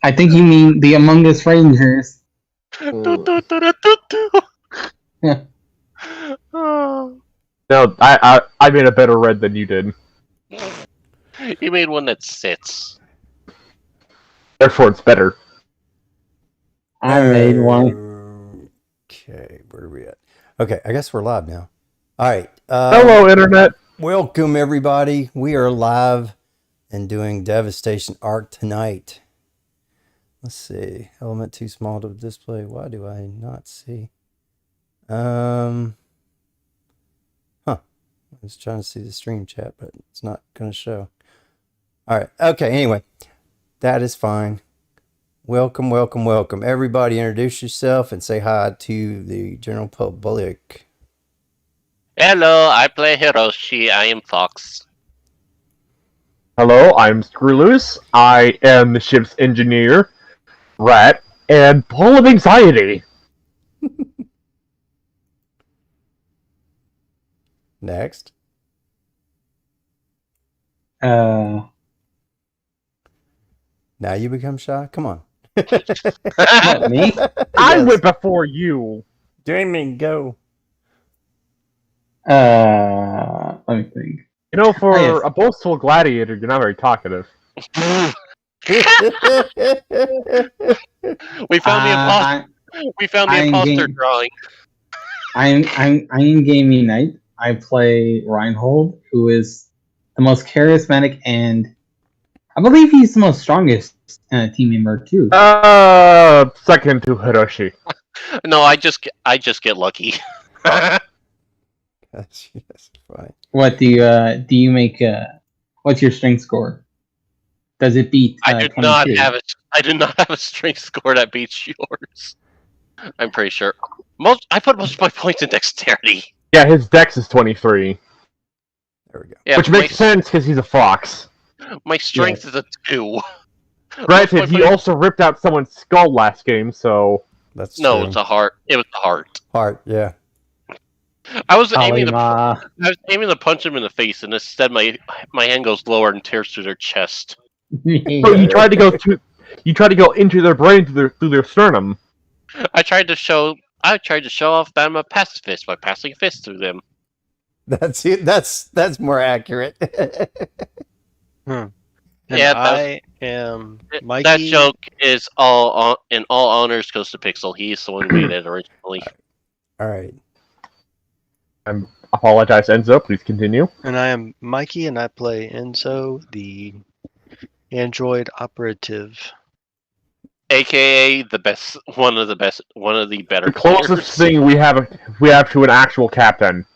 I think you mean the Among Us Rangers. Oh. No, I made a better red than you did. You made one that sits. Therefore, it's better. I made one. Okay, where are we at? Okay, I guess we're live now. All right. Hello, Internet. Welcome, everybody. We are live and doing Devastation Arc tonight. Let's see. Element too small to display. Why do I not see? I was trying to see the stream chat, but it's not going to show. All right. Okay. Anyway, that is fine. Welcome, welcome, welcome. Everybody introduce yourself and say hi to the general public. Hello, I play Hiroshi. I am Fox. Hello, I'm Screwloose. I am the ship's engineer, rat, and full of anxiety. Next. What, Now you become shy? Come on. me? I went before you. Jamie, go. Let me think. You know, for Yes. a boastful gladiator, you're not very talkative. We found the imposter. We found the I'm imposter game. drawing. I'm Gaming Knight. I play Reinhold, who is the most charismatic and I believe he's the most strongest team member too. Second to Hiroshi. No, I just get lucky. That's fine. What do you make? What's your strength score? Does it beat? I do not have a. I do not have a strength score that beats yours. I'm pretty sure. I put most of my points in dexterity. Yeah, his dex is 23. There we go. Yeah, Which makes sense because he's a fox. My strength is a 2. Granted, he also ripped out someone's skull last game, so... That's No, true. it's a heart. It was a heart. Heart, yeah. I was aiming Kalima. to punch him in the face, and instead my hand goes lower and tears through their chest. So you tried to go into their brain through their sternum. I tried to show off that I'm a pacifist by passing a fist through them. That's it. That's more accurate. And Yeah, I am Mikey. That joke is in all honors goes to Pixel. He's the one who made it originally. All right. I apologize, Enzo. Please continue. And I am Mikey, and I play Enzo, the android operative. AKA one of the better. The closest players. thing we have to an actual captain.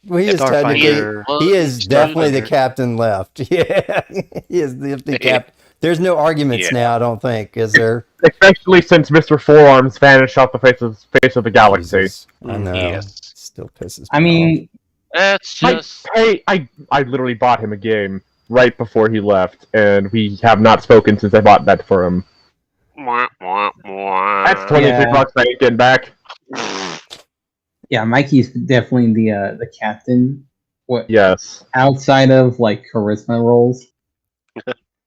Well, he is technically, Starfinder. he is definitely the Starfinder. captain left. Yeah, he is the captain. There's no arguments now, I don't think, is there? Especially since Mr. Forearms vanished off the face of the galaxy. Jesus, I know. Yes. Still pisses me I mean, That's just I literally bought him a game right before he left, and we have not spoken since I bought that for him. That's 23 Yeah. bucks I ain't getting back. yeah, Mikey's definitely the captain. What? Yes. Outside of like charisma roles,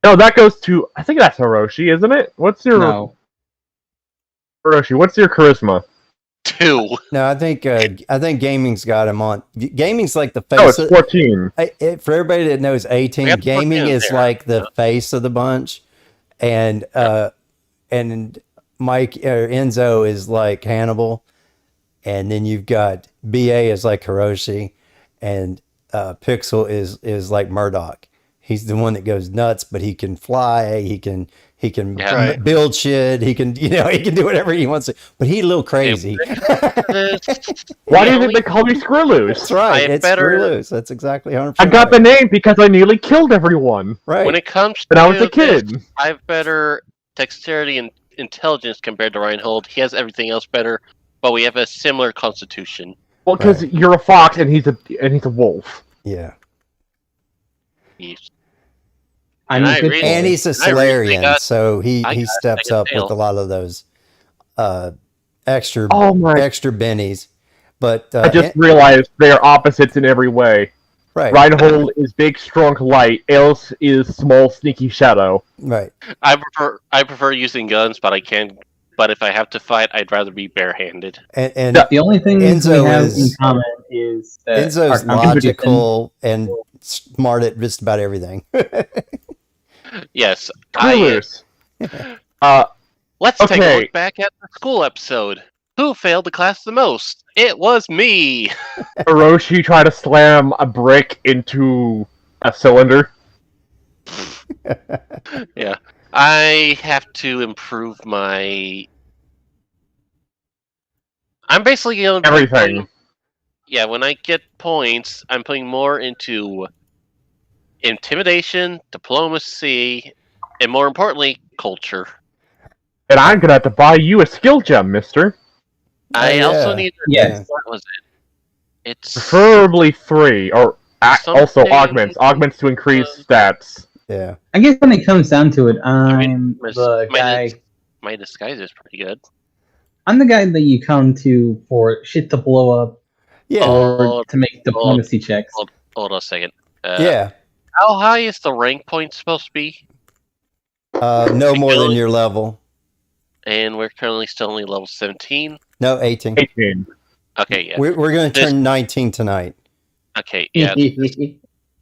No, that goes to, I think that's Hiroshi, isn't it? What's your no. Hiroshi? What's your charisma? 2. No, I think gaming's got him on. Gaming's like the face. No, it's 14. For everybody that knows 18, Yep, gaming 14 is there. like the face of the bunch, and Mike or Enzo is like Hannibal, and then you've got BA is like Hiroshi, and Pixel is like Murdoch. He's the one that goes nuts, but he can fly. He can Yeah. build shit. He can he can do whatever he wants to. But he's a little crazy. Why do you think they call me Screwloose? That's right. I It's better- Screwloose. That's exactly 100%. I got the name because I nearly killed everyone right. When it comes to when I was a this, kid. I have better dexterity and intelligence compared to Reinhold. He has everything else better, but we have a similar constitution. Well, because Right. you're a fox and he's a wolf. Yeah. He's- I And mean, I good really- point. And he's a I recently Solarian, got- so I he got steps second up tail. with a lot of those extra Oh my! extra bennies. But I just realized they are opposites in every way. Right. Reinhold is big, strong light. Aeolus is small, sneaky shadow. Right. I prefer using guns, but I can. But if I have to fight, I'd rather be barehanded. And The only thing Enzo we have in is- common is that Enzo's our competition- logical and smart at just about everything. Yes, Coolers. Let's take a Okay. look back at the school episode. Who failed the class the most? It was me. Hiroshi tried to slam a brick into a cylinder. Yeah, I have to improve my. I'm basically going to Everything. Yeah, when I get points, I'm putting more into intimidation, diplomacy, and more importantly, culture. And I'm gonna have to buy you a skill gem, mister. I also need. Yes. What was it? It's Preferably 3, or also Something- augments. Augments to increase stats. Yeah. I guess when it comes down to it, mean, I'm the guy. my disguise is pretty good. I'm the guy that you come to for shit to blow up Yeah. or to make diplomacy checks. Hold on a second. Yeah. How high is the rank point supposed to be? No more than your level. And we're currently still only level 17. No, 18. 18. Okay, yeah. We're going to This- turn 19 tonight. Okay, yeah.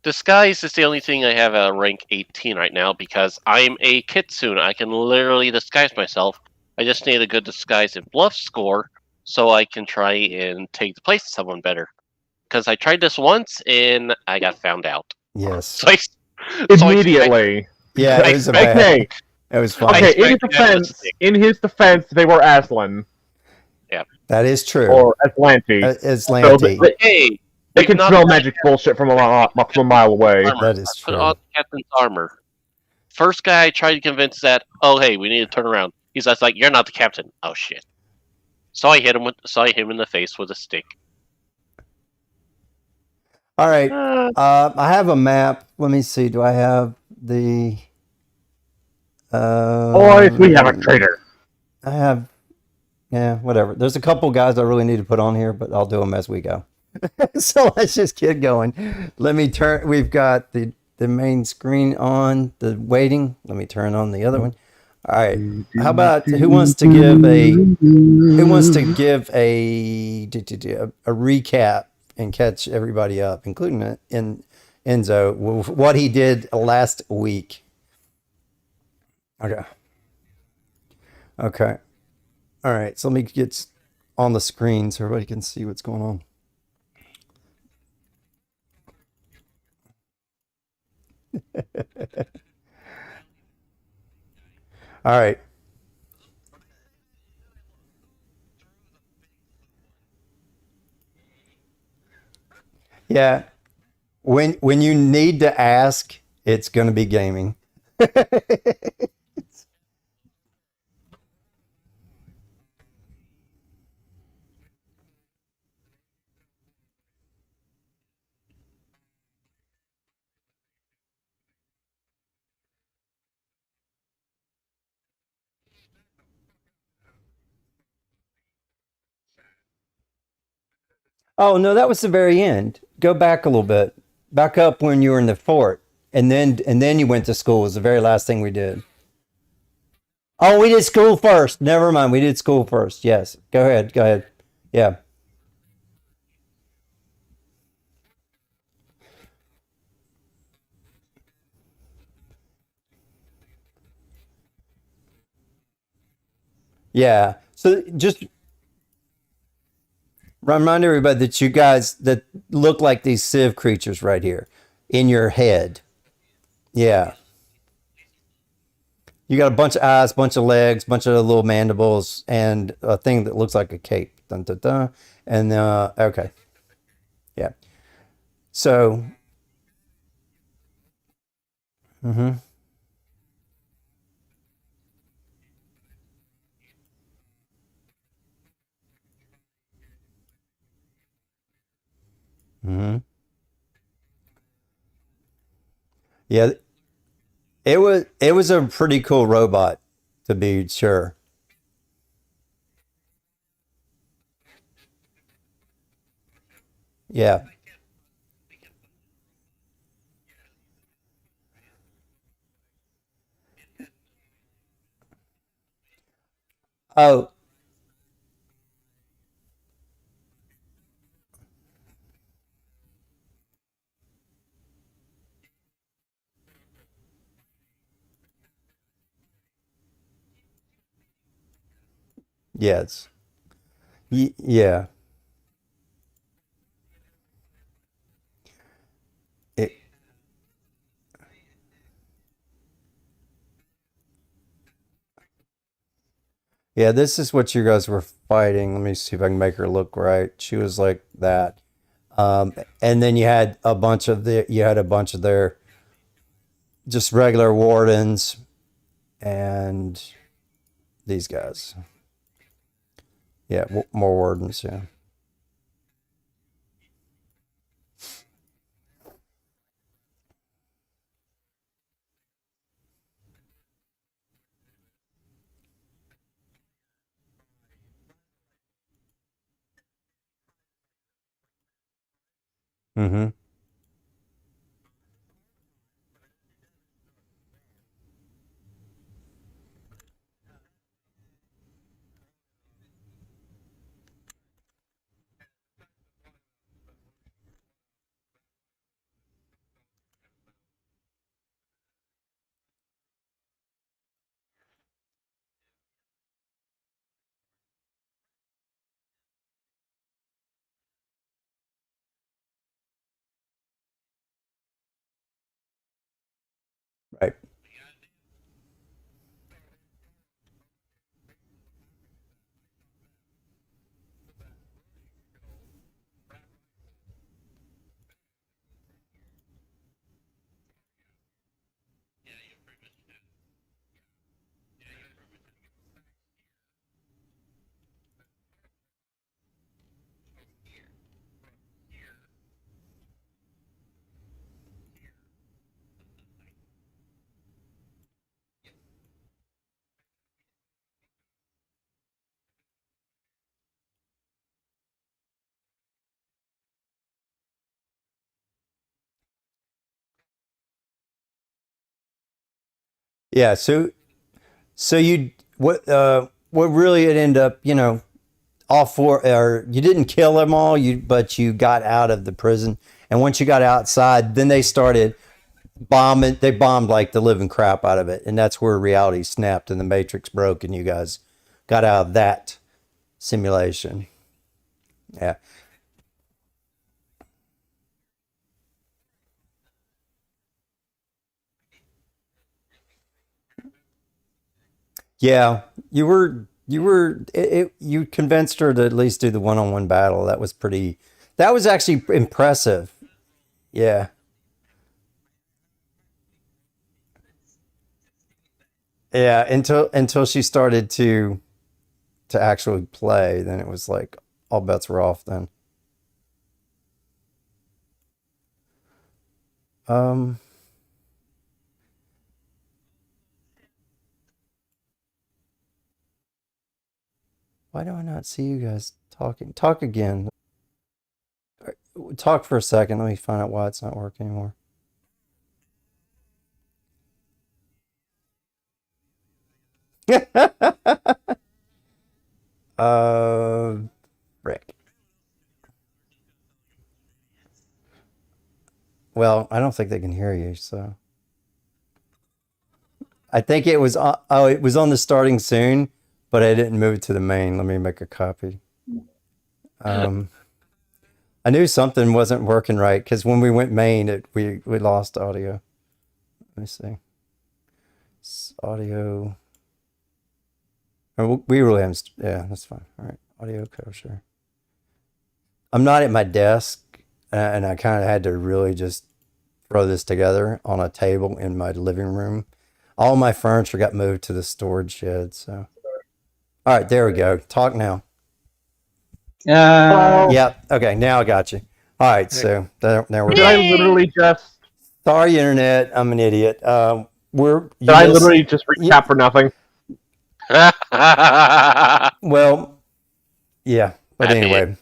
Disguise is the only thing I have at rank 18 right now because I'm a kitsune. I can literally disguise myself. I just need a good disguise and bluff score so I can try and take the place of someone better. Because I tried this once and I got found out. Yes. So I Immediately. Yeah, it was a bad. Okay, It was fun. okay. expect In his defense, they were Aslan That is true. or Aslanti. It's So Lanty. Hey, they can not smell done magic bullshit from a mile away. armor. That is Put true. on Captain's armor. First guy I tried to convince that, oh hey, we need to turn around. He's just like, you're not the captain. Oh shit. So I hit him in the face with a stick. All right. I have a map. Let me see. Do I have the? Boys, we have a traitor. I have. Yeah, whatever. There's a couple guys I really need to put on here, but I'll do them as we go. So let's just get going. Let me turn. We've got the main screen on. The waiting. Let me turn on the other one. All right. How about who wants to give a recap and catch everybody up, including in Enzo, what he did last week? Okay. Okay. All right. So let me get on the screen so everybody can see what's going on. All right. Yeah. When you need to ask, it's going to be gaming. Oh no, that was the very end. Go back a little bit. Back up when you were in the fort, and then you went to school. Was the very last thing we did. Oh, we did school first. Never mind. We did school first. Yes. Go ahead. Go ahead. Yeah. Yeah. So just remind everybody that you guys that look like these sieve creatures right here in your head. Yeah. You got a bunch of eyes, bunch of legs, bunch of little mandibles, and a thing that looks like a cape. Dun, dun, dun. And okay. Yeah. So mm-hmm. Mm-hmm. Yeah, it was a pretty cool robot, to be sure. Yeah. Oh, yes. Yeah. It, yeah, this is what you guys were fighting. Let me see if I can make her look right. She was like that. And then you had a bunch of their just regular wardens and these guys. Yeah, more wardens, yeah. Mm-hmm. Right. Yeah, so you what really it ended up, all four, or you didn't kill them all, but you got out of the prison. And once you got outside, then they started bombing. They bombed like the living crap out of it, and that's where reality snapped and the matrix broke, and you guys got out of that simulation. Yeah, yeah. You convinced her to at least do the one-on-one battle. That was pretty. That was actually impressive. Yeah, yeah. Until she started to actually play, then it was like all bets were off. Then. Um, why do I not see you guys talking? Talk again. Talk for a second. Let me find out why it's not working anymore. uh, Rick. Well, I don't think they can hear you, so I think it was. Oh, it was on the starting soon, but I didn't move it to the main. Let me make a copy. Um, I knew something wasn't working right because when we went main, we lost audio. Let me see. Audio. We really haven't. Yeah, that's fine. All right, audio kosher. I'm not at my desk, and I kind of had to really just throw this together on a table in my living room. All my furniture got moved to the storage shed. So, all right, there we go. Talk now. Yep. Okay, now I got you. All right, so there we're Did I done. literally just? Sorry, internet. I'm an idiot. Did I literally just recap for nothing? Well, yeah. But Happy. anyway,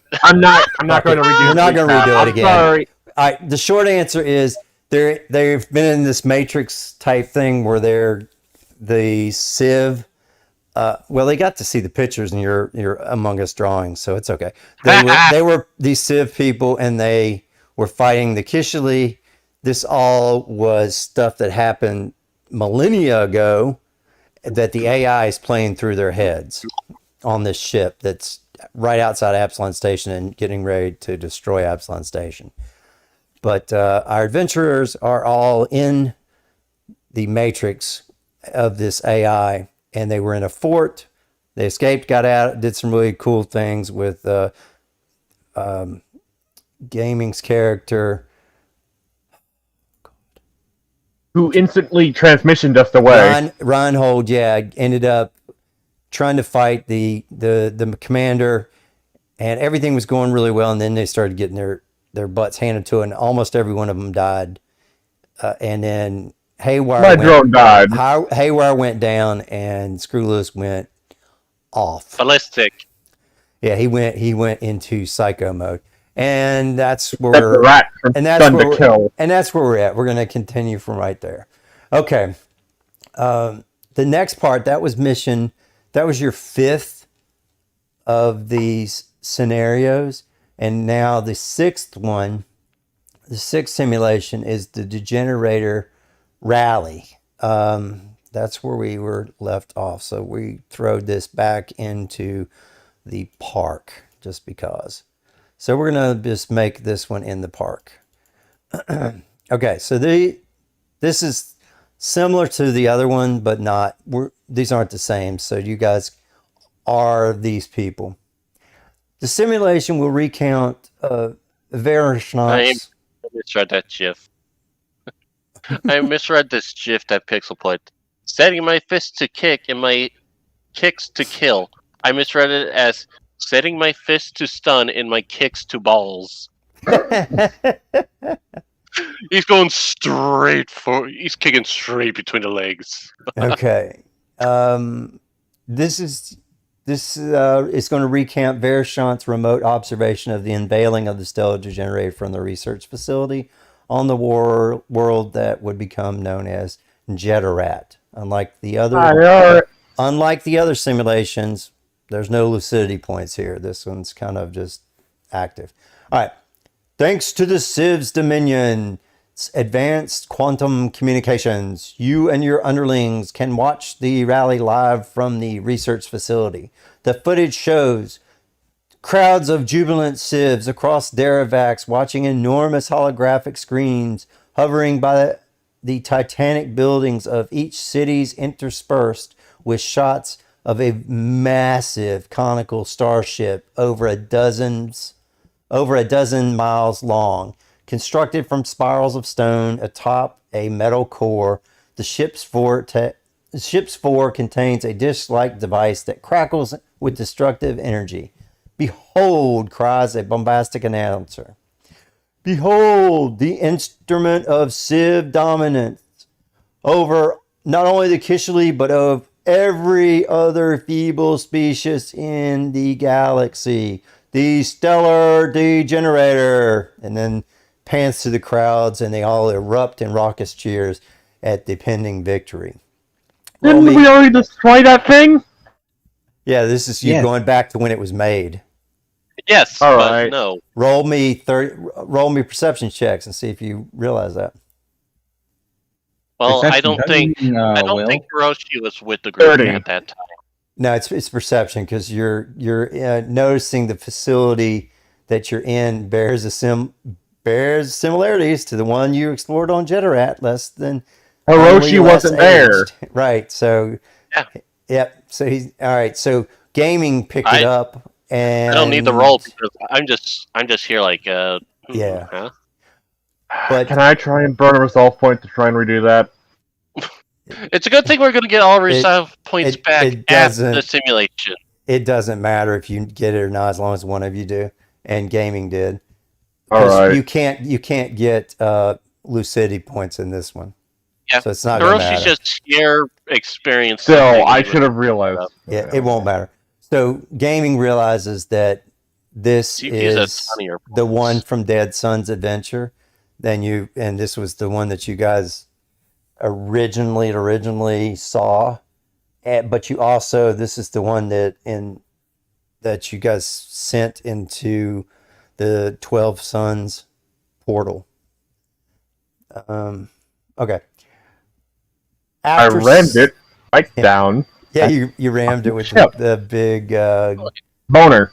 I'm not going to redo. we're not going to redo it I'm again. sorry. All right. The short answer is they've been in this Matrix type thing where they're the Civ Well, they got to see the pictures, and you're among us drawings, so it's okay. They were these Civ people, and they were fighting the Kishili. This all was stuff that happened millennia ago that the AI is playing through their heads on this ship that's right outside Absalon Station and getting ready to destroy Absalon Station. But our adventurers are all in the matrix of this AI, and they were in a fort. They escaped, got out, did some really cool things with Gaming's character. Who instantly transmissioned us away. Reinhold, ended up trying to fight the commander, and everything was going really well, and then they started getting their butts handed to it, and almost every one of them died. And then Haywire went down, and Screw Loose went off. Ballistic. Yeah, he went into psycho mode. And that's where that's where we're at. We're going to continue from right there. Okay. The next part, that was mission. That was your 5th of these scenarios. And now the 6th one, the 6th simulation is the Degenerator Rally. That's where we were left off. So we throwed this back into the park just because. So we're going to just make this one in the park. Okay, so this is similar to the other one, but not. These aren't the same. So you guys are these people. The simulation will recount various. I misread that GIF. I misread this GIF that Pixel put. Setting my fist to kick and my kicks to kill. I misread it as setting my fist to stun and my kicks to balls. He's going straight he's kicking straight between the legs. Okay. This is going to recount Verishant's remote observation of the unveiling of the stellar degenerator from the research facility on the world that would become known as Jeterat. Unlike the other simulations, there's no lucidity points here. This one's kind of just active. All right. Thanks to the Civ's Dominion, advanced quantum communications, you and your underlings can watch the rally live from the research facility. The footage shows crowds of jubilant Civs across Daravax watching enormous holographic screens hovering by the titanic buildings of each cities, interspersed with shots of a massive conical starship over a dozen miles long, constructed from spirals of stone atop a metal core. The ship's fore contains a dish-like device that crackles with destructive energy. Behold, cries a bombastic announcer. Behold, the instrument of Civ dominance over not only the Kishili, but of every other feeble species in the galaxy. The stellar degenerator. And then pans to the crowds, and they all erupt in raucous cheers at the pending victory. Didn't we already destroy that thing? Yeah, this is you going back to when it was made. Yes, all but right. No. Roll me perception checks and see if you realize that. Well, Perception, I don't think Hiroshi was with the group 30. at that time. No, it's perception because you're noticing the facility that you're in bears similarities to the one you explored on Jeterat less than Hiroshi wasn't there. Right. So Yep. So he's all right. So gaming picked it up, and I don't need the roll because I'm just here like yeah. Huh? But can I try and burn a resolve point to try and redo that? It's a good thing we're going to get all resolve points back after the simulation. It doesn't matter if you get it or not, as long as one of you do, and gaming did. All right. You can't get lucidity points in this one. Yeah, so it's not going to matter. Hiroshi's just sheer experience. Still, I should have realized. Yeah, it won't matter. So gaming realizes that this is the one from Dead Sun's Adventure. And this was the one that you guys originally saw, but you also, this is the one that you guys sent into the 12 Suns portal. Okay. I rammed it right down. Yeah, you rammed it with the big Boner.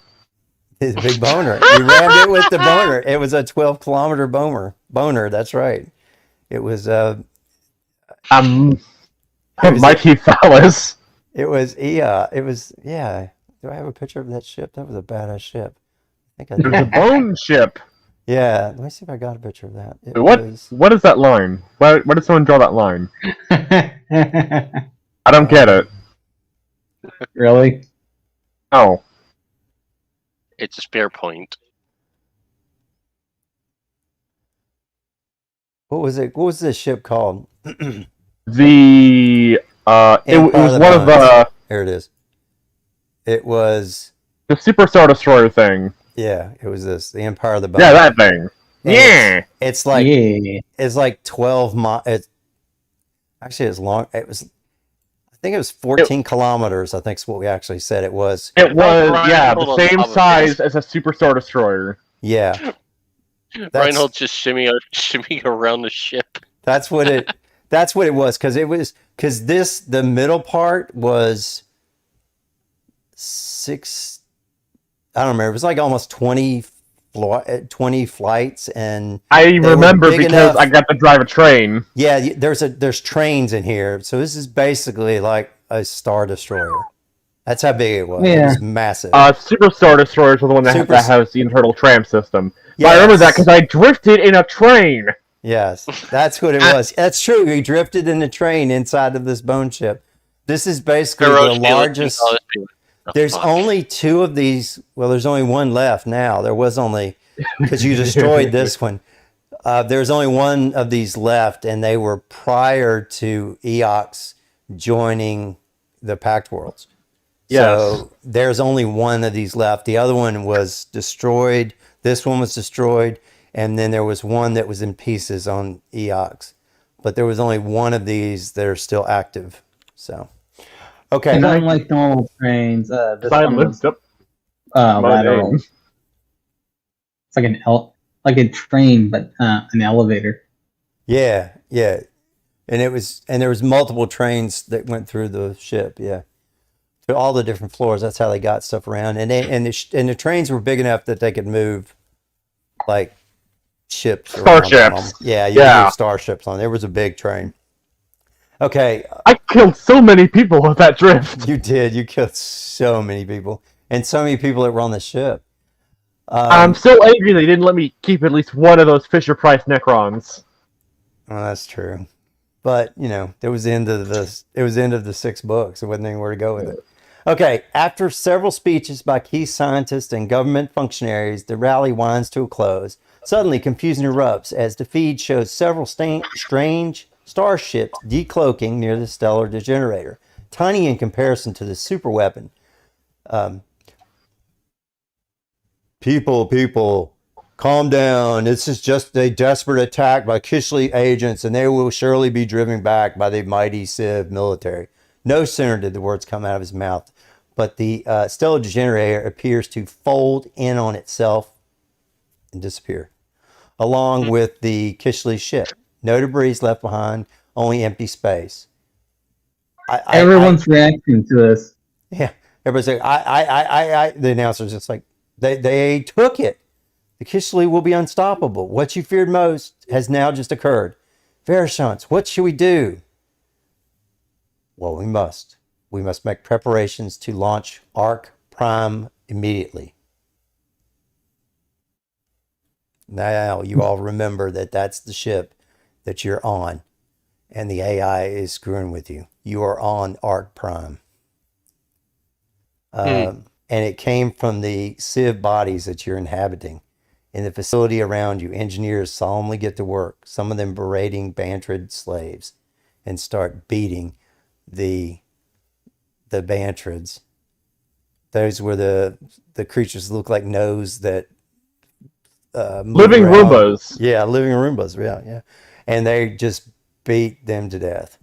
the big boner. You rammed it with the boner. It was a 12-kilometer boner. That's right. It was Mighty phallus. It was yeah. Do I have a picture of that ship? That was a badass ship. I think I It was a did. bone ship. Yeah, let me see if I got a picture of that. What is that line? Why did someone draw that line? I don't get it. Really? Oh. It's a spare point. What was it? What was this ship called? It was one of the There it is. It was Super Star Destroyer thing. Yeah, it was this, the Empire of the Bones. Yeah, that thing. And it's like Yeah. it's like 12 miles. Actually, it's long. I think it was 14 kilometers. I think is what we actually said it was. It was, the same size as a Super Star Destroyer. Yeah. Reinhold just shimmying around the ship. That's what it was, because the middle part was I don't remember. It was like almost 20 flights, and I remember because I got to drive a train. Yeah, there's trains in here, so this is basically like a Star Destroyer. That's how big it was. Yeah. It was massive. Super Star Destroyer is the one that has the internal tram system. Yes. I remember that because I drifted in a train. Yes, that's what it was. That's true. We drifted in a train inside of this bone ship. This is basically the largest. There's only 2 of these. Well, there's only 1 left now. There was only, because you destroyed this one. There's only 1 of these left, and they were prior to Eox joining the Pact Worlds. Yes. So there's only 1 of these left. The other one was destroyed. This one was destroyed, and then there was 1 that was in pieces on Eox. But there was only 1 of these that are still active. So. Okay. I don't like normal trains. This one was lateral. It's like like a train, but an elevator. Yeah, yeah, and there was multiple trains that went through the ship. Yeah, to all the different floors. That's how they got stuff around, and the trains were big enough that they could move like ships. Starships. Yeah, you could move starships on. There was a big train. Okay. I killed so many people with that drift. You did. You killed so many people. And so many people that were on the ship. I'm so angry they didn't let me keep at least one of those Fisher-Price Necrons. Oh, that's true. But, it was the end of the 6 books. There wasn't anywhere to go with it. Okay. After several speeches by key scientists and government functionaries, the rally winds to a close. Suddenly, confusion erupts as the feed shows several strange starships decloaking near the stellar degenerator, tiny in comparison to the super weapon. People, calm down. This is just a desperate attack by Kishley agents, and they will surely be driven back by the mighty Civ military. No sooner did the words come out of his mouth, but the stellar degenerator appears to fold in on itself and disappear, along with the Kishley ship. No debris left behind, only empty space. Everyone's reacting to this. Yeah, everybody's like, the announcer's just like, they took it. The Kishley will be unstoppable. What you feared most has now just occurred. Verishants, what should we do? Well, we must make preparations to launch Arc Prime immediately. Now you all remember that that's the ship that you're on, and the AI is screwing with you. You are on Arc Prime. And it came from the Civ bodies that you're inhabiting. In the facility around you, engineers solemnly get to work, some of them berating Bantrid slaves, and start beating the Bantrids. Those were the creatures that look like nose that living Roombas. Yeah, living Roombas. Yeah. And they just beat them to death.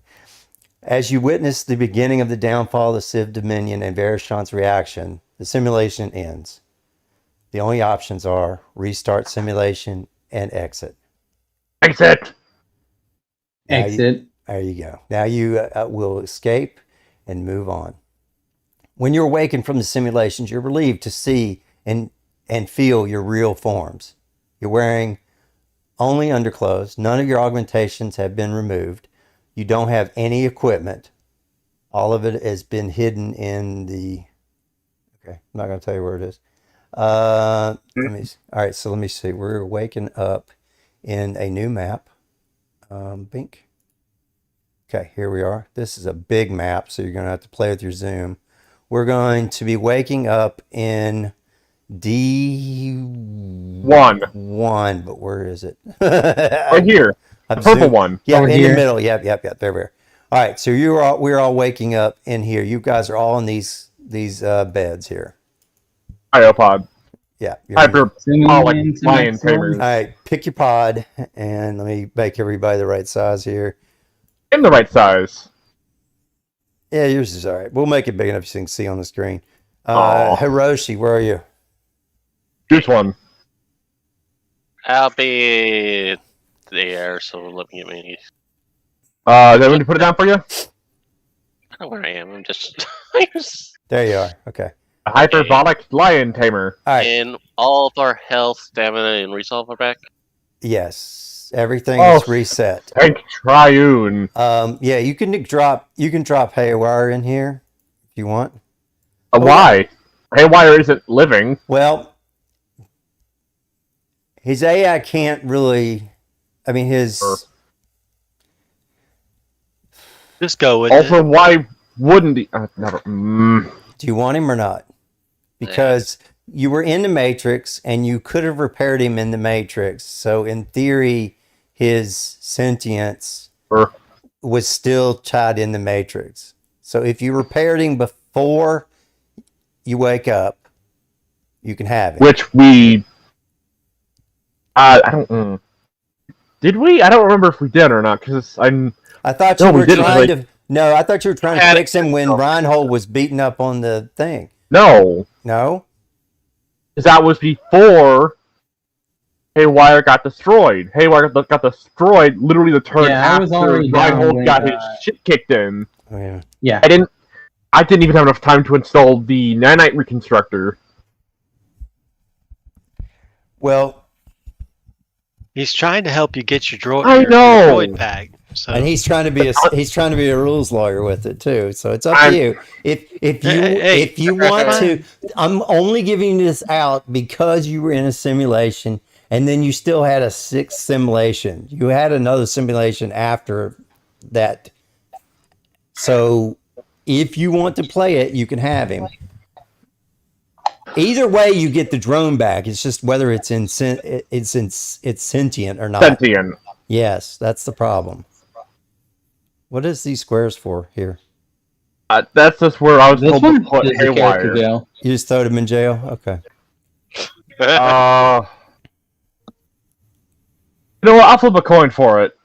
As you witness the beginning of the downfall of the Civ Dominion and Verishan's reaction, the simulation ends. The only options are restart simulation and exit. Exit! Exit. There you go. Now you will escape and move on. When you're awakened from the simulations, you're relieved to see and feel your real forms. You're wearing only underclothes. None of your augmentations have been removed. You don't have any equipment. All of it has been hidden in the... Okay, I'm not going to tell you where it is. All right, so let me see. We're waking up in a new map. Bink. Okay, here we are. This is a big map, so you're going to have to play with your zoom. We're going to be waking up in D1, but where is it? Right here. The purple one. Yeah, Over in here. the middle. Yep. There. All right, so we're all waking up in here. You guys are all in these beds here. Iopod. Yeah. Hyper Zooming pollic into lion next one. tamers. All right, pick your pod, and let me make everybody the right size here. In the right size. Yeah, yours is all right. We'll make it big enough so you can see on the screen. Aw. Hiroshi, where are you? Choose one. I'll be there, so let me get my... Is that when to put it down for you? I don't know where I am. I'm just... There you are. Okay. A hyperbolic lion tamer. All right. And all of our health, stamina, and resolve are back. Yes. Everything Oh. is reset. Thank Triune. Yeah, you can drop Haywire in here if you want. Why? Haywire isn't living. Well, his AI can't really. I mean, his. Just go with Also, it. why wouldn't he? Never. Do you want him or not? Because you were in the Matrix and you could have repaired him in the Matrix. So in theory, his sentience was still tied in the Matrix. So if you repaired him before you wake up, you can have him. Which we. I don't. Did we? I don't remember if we did or not. Because I thought No, you we were didn't, trying like- to. No, I thought you were trying to fix him when Reinhold was beaten up on the thing. No. No? Because that was before Haywire got destroyed. Haywire got destroyed literally the turn Yeah, I was after already down Reinhold when, got his shit kicked in. Oh, yeah. Yeah. I didn't even have enough time to install the nanite reconstructor. Well, He's trying to help you get your droid. I your know. droid bag. So and he's trying to be a rules lawyer with it too. So it's up I'm- to you. If you want to, I'm only giving this out because you were in a simulation and then you still had a sixth simulation. You had another simulation after that. So if you want to play it, you can have him. Either way, you get the drone back. It's just whether it's sentient or not. Sentient. Yes, that's the problem. What is these squares for here? That's just where I was This told to one put is the character Haywire. jail. You just throwed him in jail? Okay. You know what? I'll flip a coin for it.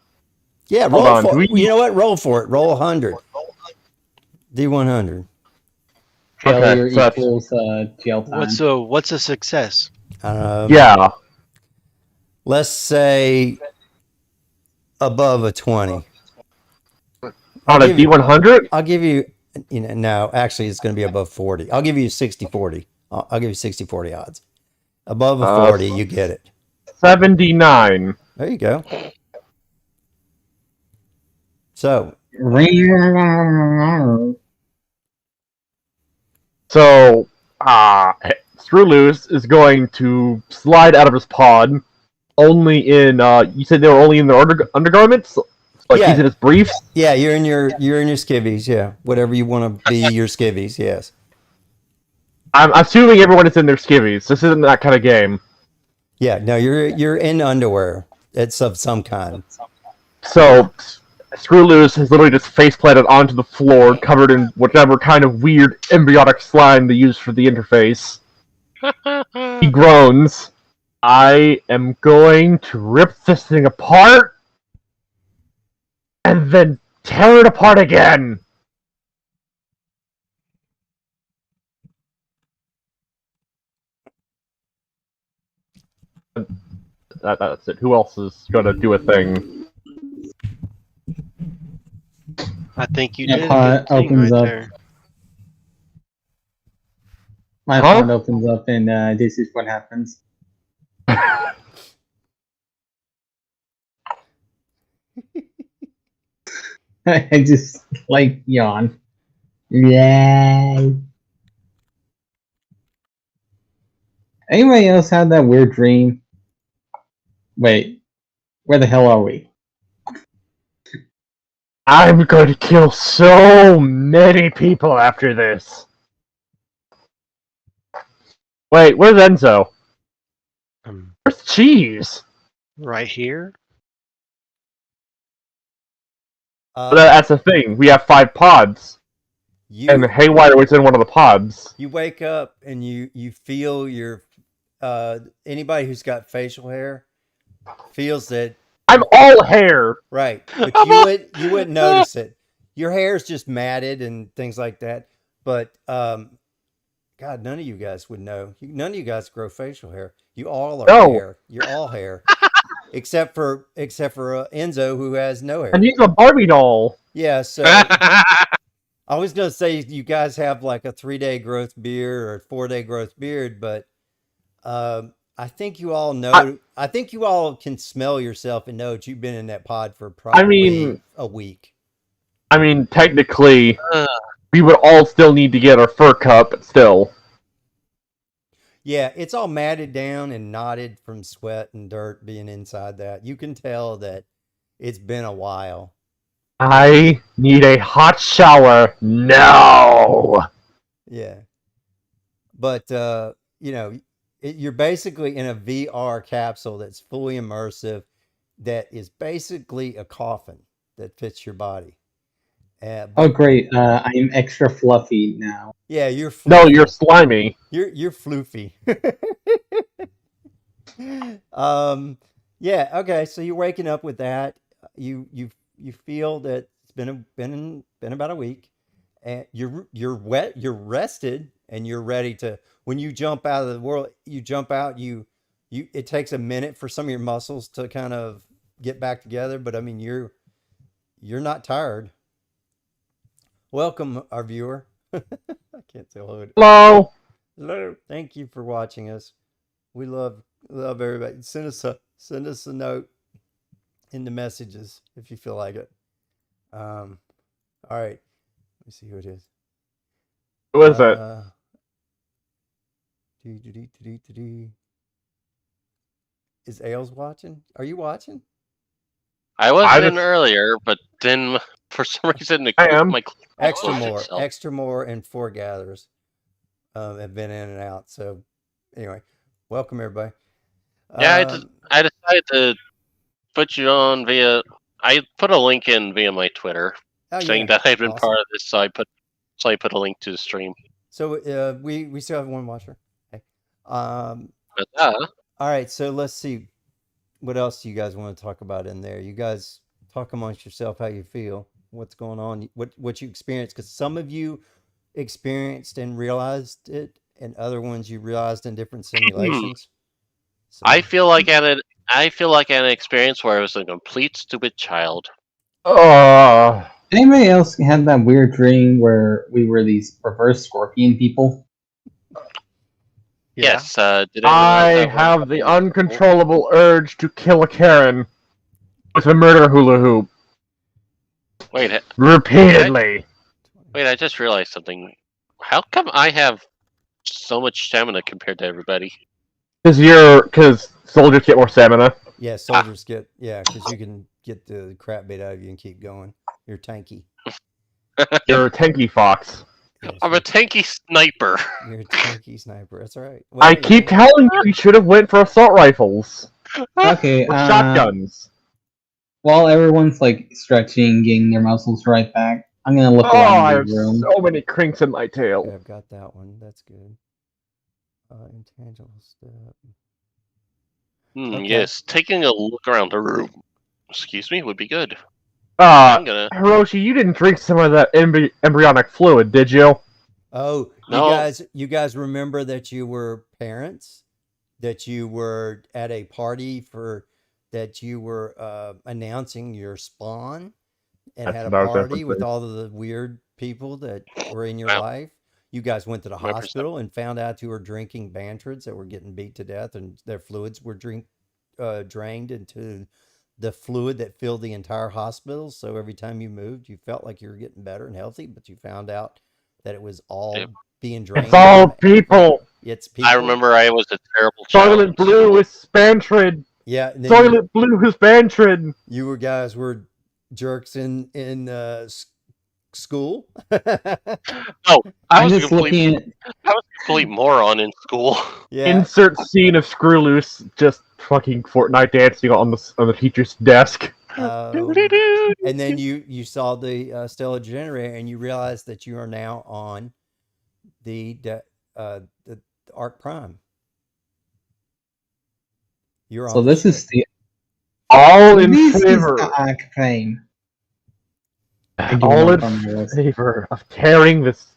Yeah, Hold roll on, for do it. we- You know what? Roll for it. Roll 100. D100. Failure so that's- equals jail time. what's a success? Yeah. Let's say above a 20. On a give you- D100? I'll give you, no, actually it's going to be above 40. I'll give you 60-40. I'll give you 60-40 odds. Above a 40, you get it. 79. There you go. So, So, Screw Loose is going to slide out of his pod only in, you said they were only in their undergarments? Like Yeah. he's in his briefs? yeah, you're in your skivvies, yeah. Whatever you want to be your skivvies, yes. I'm assuming everyone is in their skivvies. This isn't that kind of game. Yeah, no, you're in underwear. It's of some kind. So, Screw Loose has literally just face planted onto the floor, covered in whatever kind of weird embryonic slime they use for the interface. He groans. I am going to rip this thing apart and then Tear it apart again! That's it. Who else is gonna do a thing? I think you Yeah, did a pod good thing opens right up. there. My Huh? pod opens up, and this is what happens. I just like yawn. Yeah. Anybody else had that weird dream? Wait, where the hell are we? I'm going to kill so many people after this. Wait, where's Enzo? Where's Cheese? Right here. That's the thing. We have 5 pods, and Haywire was in one of the pods. You wake up and you feel your anybody who's got facial hair feels that I'm all hair. right, but you wouldn't notice it. Your hair's just matted and things like that. But God, none of you guys would know. None of you guys grow facial hair. You all are No. hair. You're all hair, except for Enzo, who has no hair. And he's a Barbie doll. Yeah, so I was gonna say you guys have like a 3-day growth beard or a 4-day growth beard, but I think you all know. I think you all can smell yourself and know that you've been in that pod for probably a week. I mean, technically, we would all still need to get our fur cut, but still. Yeah, it's all matted down and knotted from sweat and dirt being inside that. You can tell that it's been a while. I need a hot shower. No. Yeah. But, you know, you're basically in a VR capsule that's fully immersive, that is basically a coffin that fits your body. Oh, great! I'm extra fluffy now. Yeah, you're floofy. No, you're slimy. You're floofy. Yeah, okay. So you're waking up with that. You feel that it's been about a week, and you're wet. You're rested, and you're ready to. When you jump out of the world, you jump out. It takes a minute for some of your muscles to kind of get back together, but I mean you're not tired. Welcome, our viewer. I can't tell who it is. Hello. Hello. Thank you for watching us. We love everybody. Send us a note in the messages if you feel like it. All right. Let me see who it is. Who is it? Is Ailes watching? Are you watching? I was in earlier, but then for some reason I am. Extra more, and 4 gatherers have been in and out. So anyway, welcome everybody. Yeah, I decided to put you on via. I put a link in via my Twitter saying that I'd been part of this, so I put a link to the stream. So we still have one watcher. Okay. All right, so let's see. What else do you guys want to talk about in there? You guys talk amongst yourself how you feel, what's going on, what you experienced, because some of you experienced and realized it, and other ones you realized in different simulations. So. I feel like I had an experience where I was a complete stupid child. Anybody else had that weird dream where we were these reverse scorpion people? Yeah. Yes. I have the uncontrollable urge to kill a Karen with a murder hula hoop. Wait. Repeatedly. I just realized something. How come I have so much stamina compared to everybody? Because soldiers get more stamina. Yeah, soldiers get, because you can get the crap beat out of you and keep going. You're tanky. You're a tanky fox. Yes, I'm a tanky sniper. You're a tanky sniper. That's all right. Well, I keep telling you should have went for assault rifles. Okay. Or shotguns. While everyone's like stretching, getting their muscles right back, I'm gonna look around the room. So many crinks in my tail. Okay, I've got that one. That's good. Intangible step. Okay. Yes, taking a look around the room. Excuse me, would be good. I'm gonna. Hiroshi, you didn't drink some of that embryonic fluid, did you? Oh, No. you guys remember that you were parents, that you were at a party that you were announcing your spawn and That's had a what I was party with referencing. all of the weird people that were in your Wow. life. You guys went to the 100%. hospital and found out you were drinking Bantrids that were getting beat to death, and their fluids were drained into the fluid that filled the entire hospital. So every time you moved, you felt like you were getting better and healthy, but you found out that it was all Yep. being drained. It's all from- people. It's people. I remember I was a terrible child. Soylent Blue is Spantrid. Yeah, and then Soylent Blue is Spantrid. you guys were jerks in school. No, I I'm was a just complete. looking at. I was a complete moron in school. Yeah. Insert scene of Screw Loose just fucking Fortnite dancing on the teacher's desk. And then you saw the stellar generator, and you realized that you are now on the Arc Prime. You're on. So the this ship. is the. All in This is favor. the Arcane. All in favor of tearing this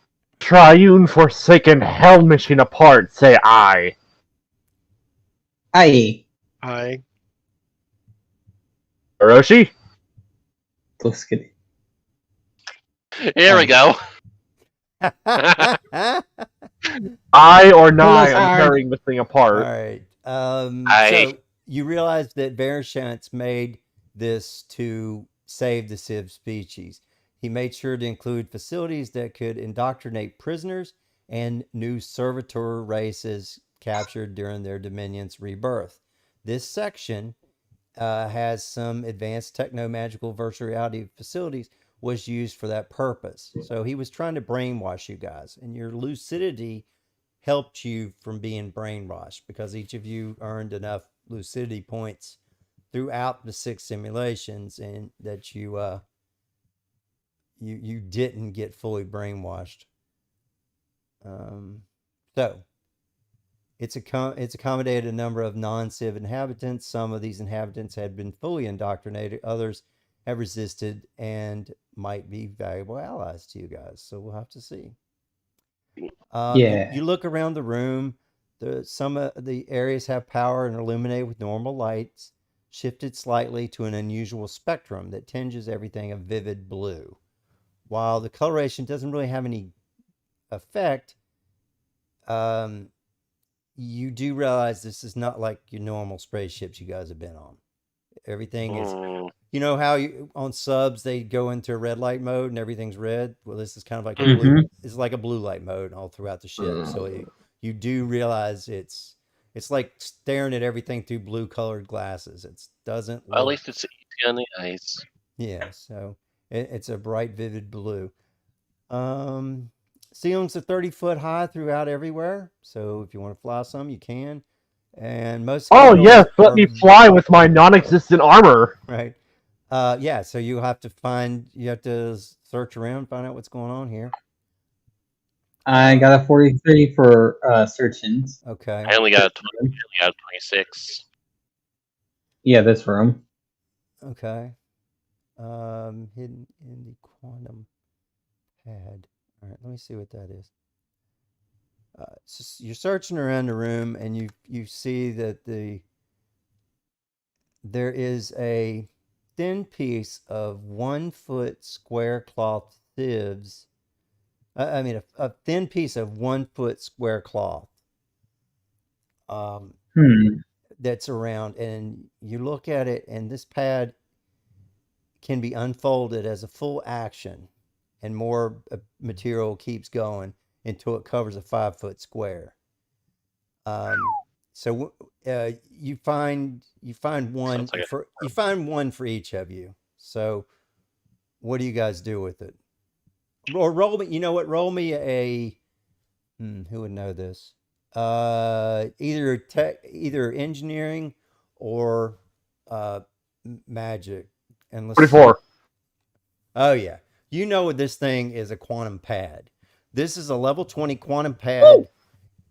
triune forsaken hell mission apart, say aye. Aye. I Hiroshi? Just kidding. Here we go. Aye or Pull nay us on hard. tearing this thing All apart. right. Aye. So you realize that Vershant's made this to save the Civ species. He made sure to include facilities that could indoctrinate prisoners and new servitor races captured during their Dominion's rebirth. This section has some advanced techno-magical virtual reality facilities was used for that purpose. So he was trying to brainwash you guys, and your lucidity helped you from being brainwashed because each of you earned enough lucidity points throughout the 6 simulations, and that you didn't get fully brainwashed. So it's accommodated a number of non-civ inhabitants. Some of these inhabitants had been fully indoctrinated. Others have resisted and might be valuable allies to you guys. So we'll have to see. Yeah. You look around the room. Some of the areas have power and are illuminated with normal lights, shifted slightly to an unusual spectrum that tinges everything a vivid blue. While the coloration doesn't really have any effect, you do realize this is not like your normal spaceships you guys have been on. Everything is, you know how on subs they go into a red light mode and everything's red. Well, this is kind of like a blue. It's like a blue light mode all throughout the ship. So you do realize it's like staring at everything through blue colored glasses. It doesn't. Well, at least it's easy on the eyes. Yeah, so it's a bright, vivid blue. Ceilings are 30-foot high throughout everywhere. So if you want to fly some, you can. And most. Oh candles yes, let are- me fly with my non-existent armor. Right. Yeah. So you have to search around, find out what's going on here. I got a 43 for search-ins. Okay. I only got a 26. Yeah, this room. Okay. Hidden in the quantum pad. All right. Let me see what that is. So you're searching around the room, and you see that there is a thin piece of 1 foot square cloth sieves. I mean, a thin piece of 1 foot square cloth. That's around, and you look at it, and this pad can be unfolded as a full action, and more material keeps going until it covers a 5 foot square. So you find one for each of you. So what do you guys do with it? Or roll me. You know what? Roll me a. Who would know this? Either engineering or magic. And let's 44. Oh yeah, you know this thing is a quantum pad. This is a level 20 quantum pad.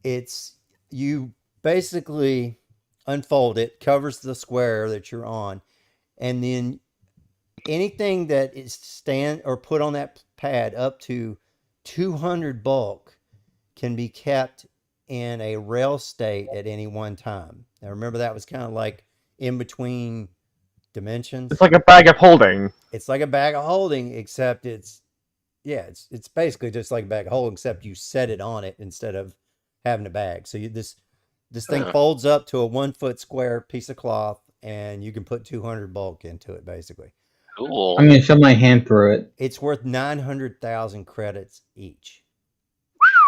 It's you basically unfold it, covers the square that you're on, and then anything that is stand or put on that pad up to 200 bulk can be kept in a rail state at any one time. Now remember that was kind of like in between dimensions. It's like a bag of holding. It's like a bag of holding, except it's basically just like a bag of holding, except you set it on it instead of having a bag. So this thing folds up to a 1 foot square piece of cloth, and you can put 200 bulk into it basically. Cool. I'm gonna shove my hand through it. It's worth 900,000 credits each.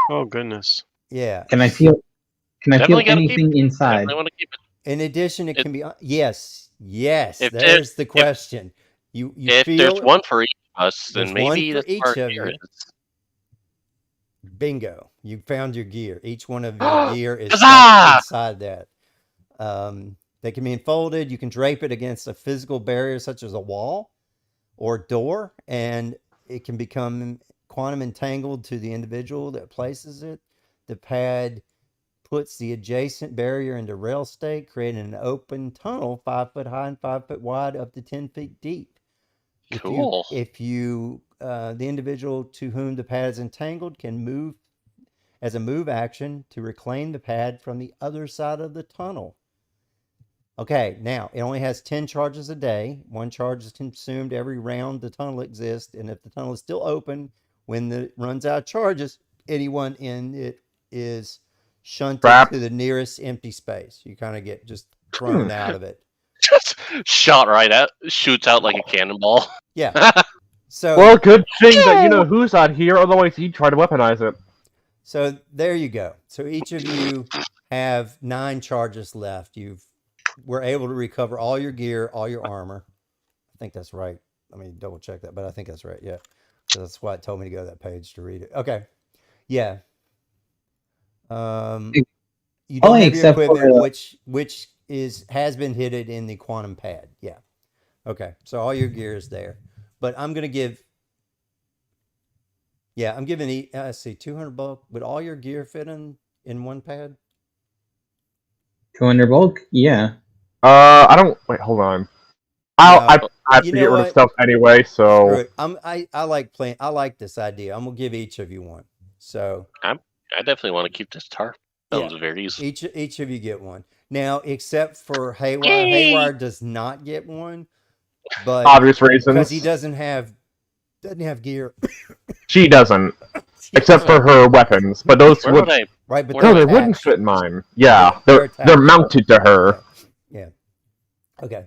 Oh goodness. Yeah. Can I feel Definitely gotta keep anything inside? I want to keep it. In addition, it can be yes. If There's the question. You If feel there's one for each of us, There's then maybe one for this each part of here you. is. bingo. You found your gear. Each one of your gear is Huzzah! inside that. They can be enfolded. You can drape it against a physical barrier such as a wall or door, and it can become quantum entangled to the individual that places it. The pad puts the adjacent barrier into rail state, creating an open tunnel 5 foot high and 5 foot wide, up to 10 feet deep. Cool. If you the individual to whom the pad is entangled can move as a move action to reclaim the pad from the other side of the tunnel. Okay, now it only has 10 charges a day. 1 charge is consumed every round the tunnel exists, and if the tunnel is still open when it runs out of charges, anyone in it is shunted to the nearest empty space. You kind of get just thrown out of it. Just shot right out, shoots out like a cannonball. Yeah. So well, good thing that you know who's on here, otherwise he'd try to weaponize it. So there you go. So each of you have 9 charges left. We're able to recover all your gear, all your armor. I think that's right. Let me double check that, but I think that's right. Yeah. So that's why it told me to go to that page to read it. Okay. Yeah. You don't have your equipment, which has been hidden in the quantum pad. Yeah. Okay. So all your gear is there. But I'm gonna give I'm giving let's see, 200 bulk. Would all your gear fit in one pad? 200 bulk? Yeah. I don't. Wait, hold on. I have to get rid of stuff anyway, so. Screw it. I like playing. I like this idea. I'm gonna give each of you one. So I definitely want to keep this tarp. Sounds very easy. Each of you get one. Now, except for Haywire. Haywire does not get one, but obvious reasons, because he doesn't have gear. She doesn't, except for her weapons. But those would right, but no, they wouldn't fit mine. Yeah, they're mounted to her. Yeah. Okay.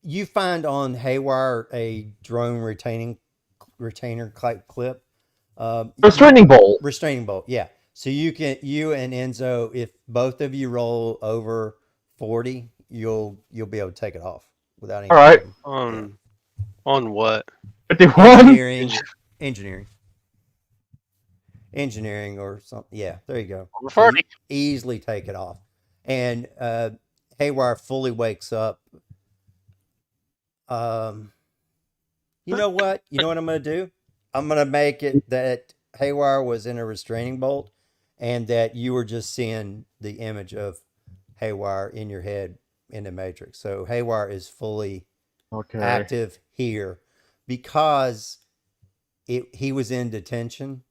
You find on Haywire a drone retainer clip. Restraining bolt. Restraining bolt. Yeah. So you and Enzo, if both of you roll over 40, you'll be able to take it off without any. All right. On what? 51. Engineering or something. Yeah, there you go. Over 40. So easily take it off. And Haywire fully wakes up. You know what? You know what I'm going to do? I'm going to make it that Haywire was in a restraining bolt and that you were just seeing the image of Haywire in your head in the Matrix. So Haywire is fully active here because he was in detention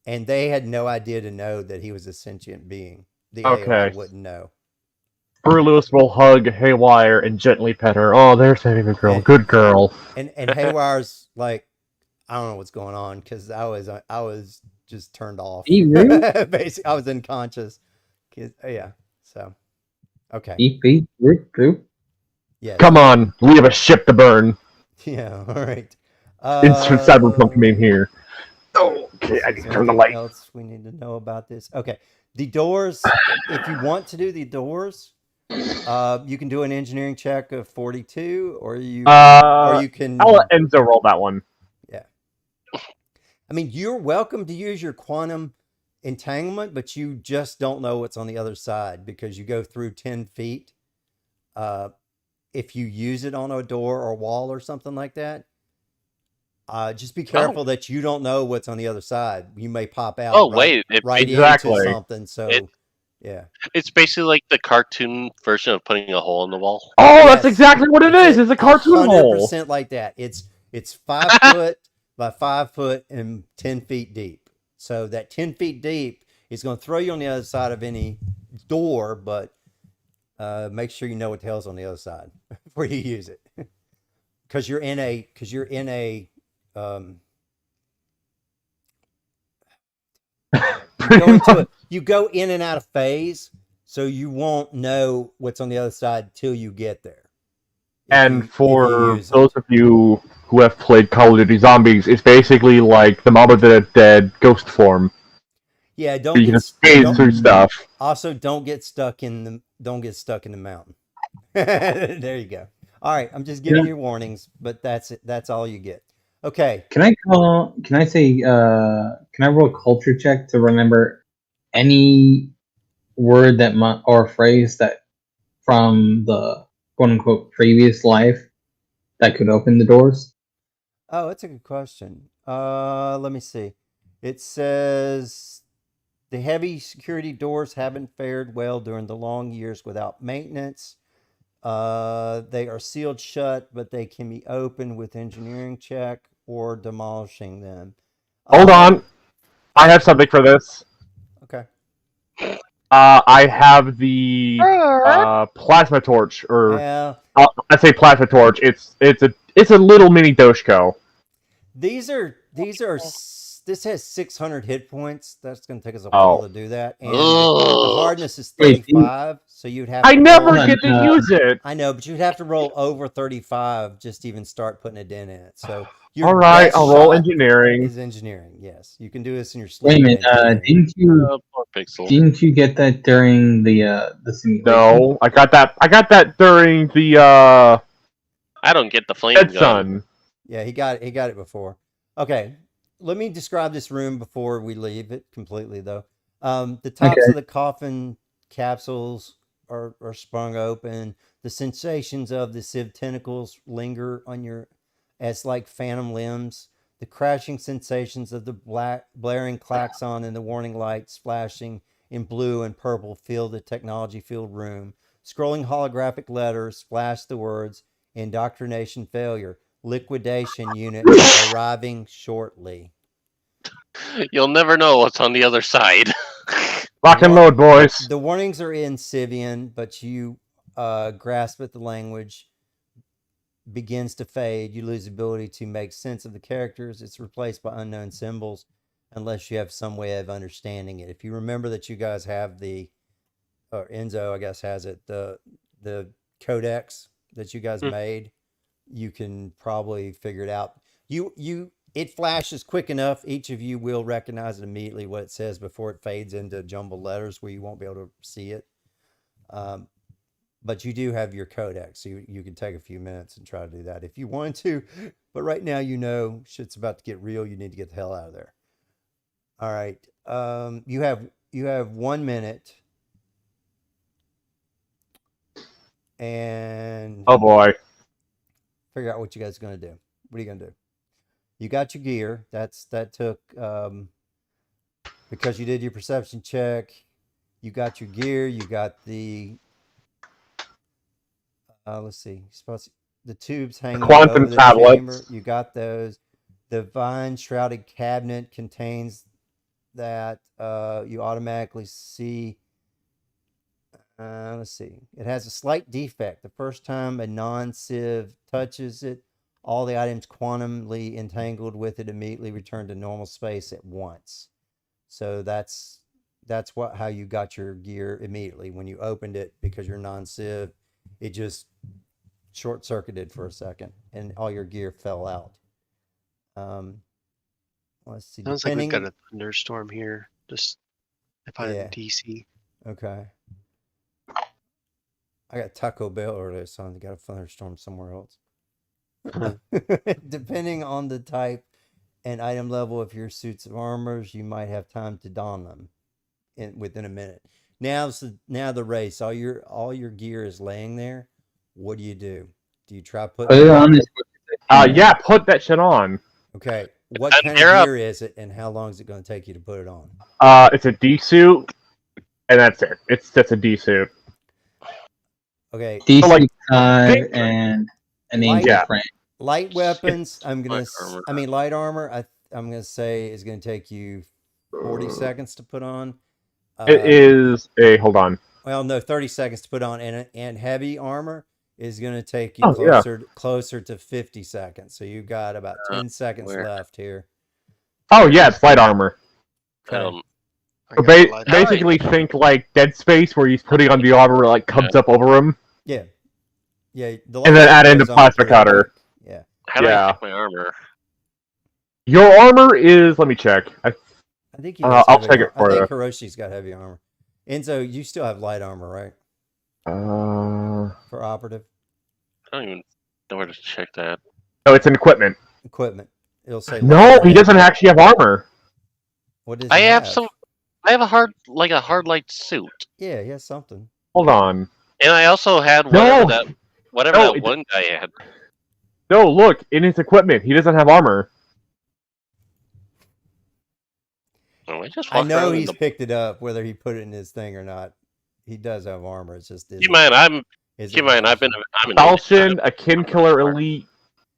and they had no idea to know that he was a sentient being. The AI wouldn't know. Brew Lewis will hug Haywire and gently pet her. Oh, there's the girl. Good girl. And Haywire's like, I don't know what's going on because I was just turned off. Basically, I was unconscious. Yeah. So, okay. Yeah. Come on, we have a ship to burn. Yeah. All right. Instant cyberpunk meme here. Okay, I can turn the light. Else we need to know about this? Okay. The doors. If you want to do the doors, you can do an engineering check of 42, or you can. I'll let Enzo roll that one. Yeah. I mean, you're welcome to use your quantum entanglement, but you just don't know what's on the other side because you go through 10 feet. If you use it on a door or wall or something like that, just be careful that you don't know what's on the other side. You may pop out. Into something. So Yeah. It's basically like the cartoon version of putting a hole in the wall. Oh, Yes. that's exactly what it is. It's a cartoon hole. 100% like that. It's 5 foot by 5 foot and 10 feet deep. So that 10 feet deep is going to throw you on the other side of any door, but make sure you know what the hell's on the other side before you use it. Because you're in a you go in and out of phase, so you won't know what's on the other side till you get there. And for those of you who have played Call of Duty Zombies, it's basically like the Mob of the Dead ghost form. Yeah, You can just phase through stuff. Also, don't get stuck in the mountain. There you go. All right, I'm just giving you warnings, but that's it. That's all you get. Okay. Can I roll a culture check to remember any word or phrase that from the quote unquote previous life that could open the doors? Oh, that's a good question. Let me see. It says the heavy security doors haven't fared well during the long years without maintenance. They are sealed shut, but they can be opened with engineering check or demolishing them. Hold on. I have something for this. Okay. I have the plasma torch, or I say plasma torch. It's a little mini Doshko. This has 600 hit points. That's going to take us a while to do that, and the hardness is 35. So you'd have. I never get to use it. I know, but you'd have to roll over 35 just to even start putting a dent in it. So all right, I'll roll engineering. Is engineering? Yes, you can do this in your sleep. Wait a minute, didn't you get that during the simulation? No, I got that during the I don't get the flame Dead gun. Sun. Yeah, he got it before. Okay, let me describe this room before we leave it completely, though. The tops of the coffin capsules are sprung open. The sensations of the sieve tentacles linger on your, as like phantom limbs. The crashing sensations of the blaring klaxon and the warning lights flashing in blue and purple fill the technology-filled room. Scrolling holographic letters flash the words, indoctrination failure. Liquidation unit arriving shortly. You'll never know what's on the other side. Lock and load, boys. The warnings are in Sivian, but you grasp at the language. Begins to fade. You lose the ability to make sense of the characters. It's replaced by unknown symbols unless you have some way of understanding it. If you remember that you guys have or Enzo, I guess, has it, the codex that you guys made, you can probably figure it out. It flashes quick enough. Each of you will recognize it immediately what it says before it fades into jumbled letters where you won't be able to see it. But you do have your codex, so you can take a few minutes and try to do that if you want to. But right now, shit's about to get real. You need to get the hell out of there. All right. You have 1 minute. And oh boy. Figure out what you guys are going to do. What are you going to do? You got your gear. That took because you did your perception check. You got your gear. You got the let's see. The tubes hanging quantum over the tablets. chamber. You got those. The vine shrouded cabinet contains that. You automatically see. Let's see. It has a slight defect. The first time a non-sieve touches it, all the items quantumly entangled with it immediately return to normal space at once. So that's how you got your gear immediately when you opened it, because you're non-sieve. It just short-circuited for a second, and all your gear fell out. Let's see. Sounds like we've got a thunderstorm here. Just if I'm in DC. Okay. I got Taco Bell earlier, so I got a thunderstorm somewhere else. Depending on the type and item level of your suits of armors, you might have time to don them within a minute. Now the race. All your gear is laying there. What do? Do you try putting it on? Yeah, put that shit on. Okay. What kind of gear is it, and how long is it going to take you to put it on? It's a D suit, and that's it. It's just a D suit. Okay. DC like, 5 and an Light- angel Yeah. frame. Light weapons, I'm gonna. Light armor. I mean, light armor. I'm gonna say is gonna take you 40 seconds to put on. It is a hold on. Well, no, 30 seconds to put on, and heavy armor is gonna take you yeah. closer to 50 seconds. So you got about 10 seconds where? left here. Oh yeah, it's light armor. Okay. I So got a light- basically, think like Dead Space, where he's putting on the armor like comes up over him, Yeah. Yeah. The and then light add in the goes on plasma pretty cutter. quick. Yeah. How do I Yeah. pick my armor? Your armor is. Let me check. I think you. I'll take it for I you. think Hiroshi's got heavy armor. Enzo, you still have light armor, right? For operative I don't even know where to check that. No, it's an equipment. equipment. It'll say. No, light he armor. doesn't actually have armor. What does I he have some. I have a hard light suit, Yeah, he has something. Hold on. and I also had No! whatever No, that one guy had. No, look, in his equipment, he doesn't have armor. Oh, I just I walked know around in he's the- picked it up, whether he put it in his thing or not. He does have armor. It's just. Keep in mind, I'm an Falchion, a Kin Killer Elite,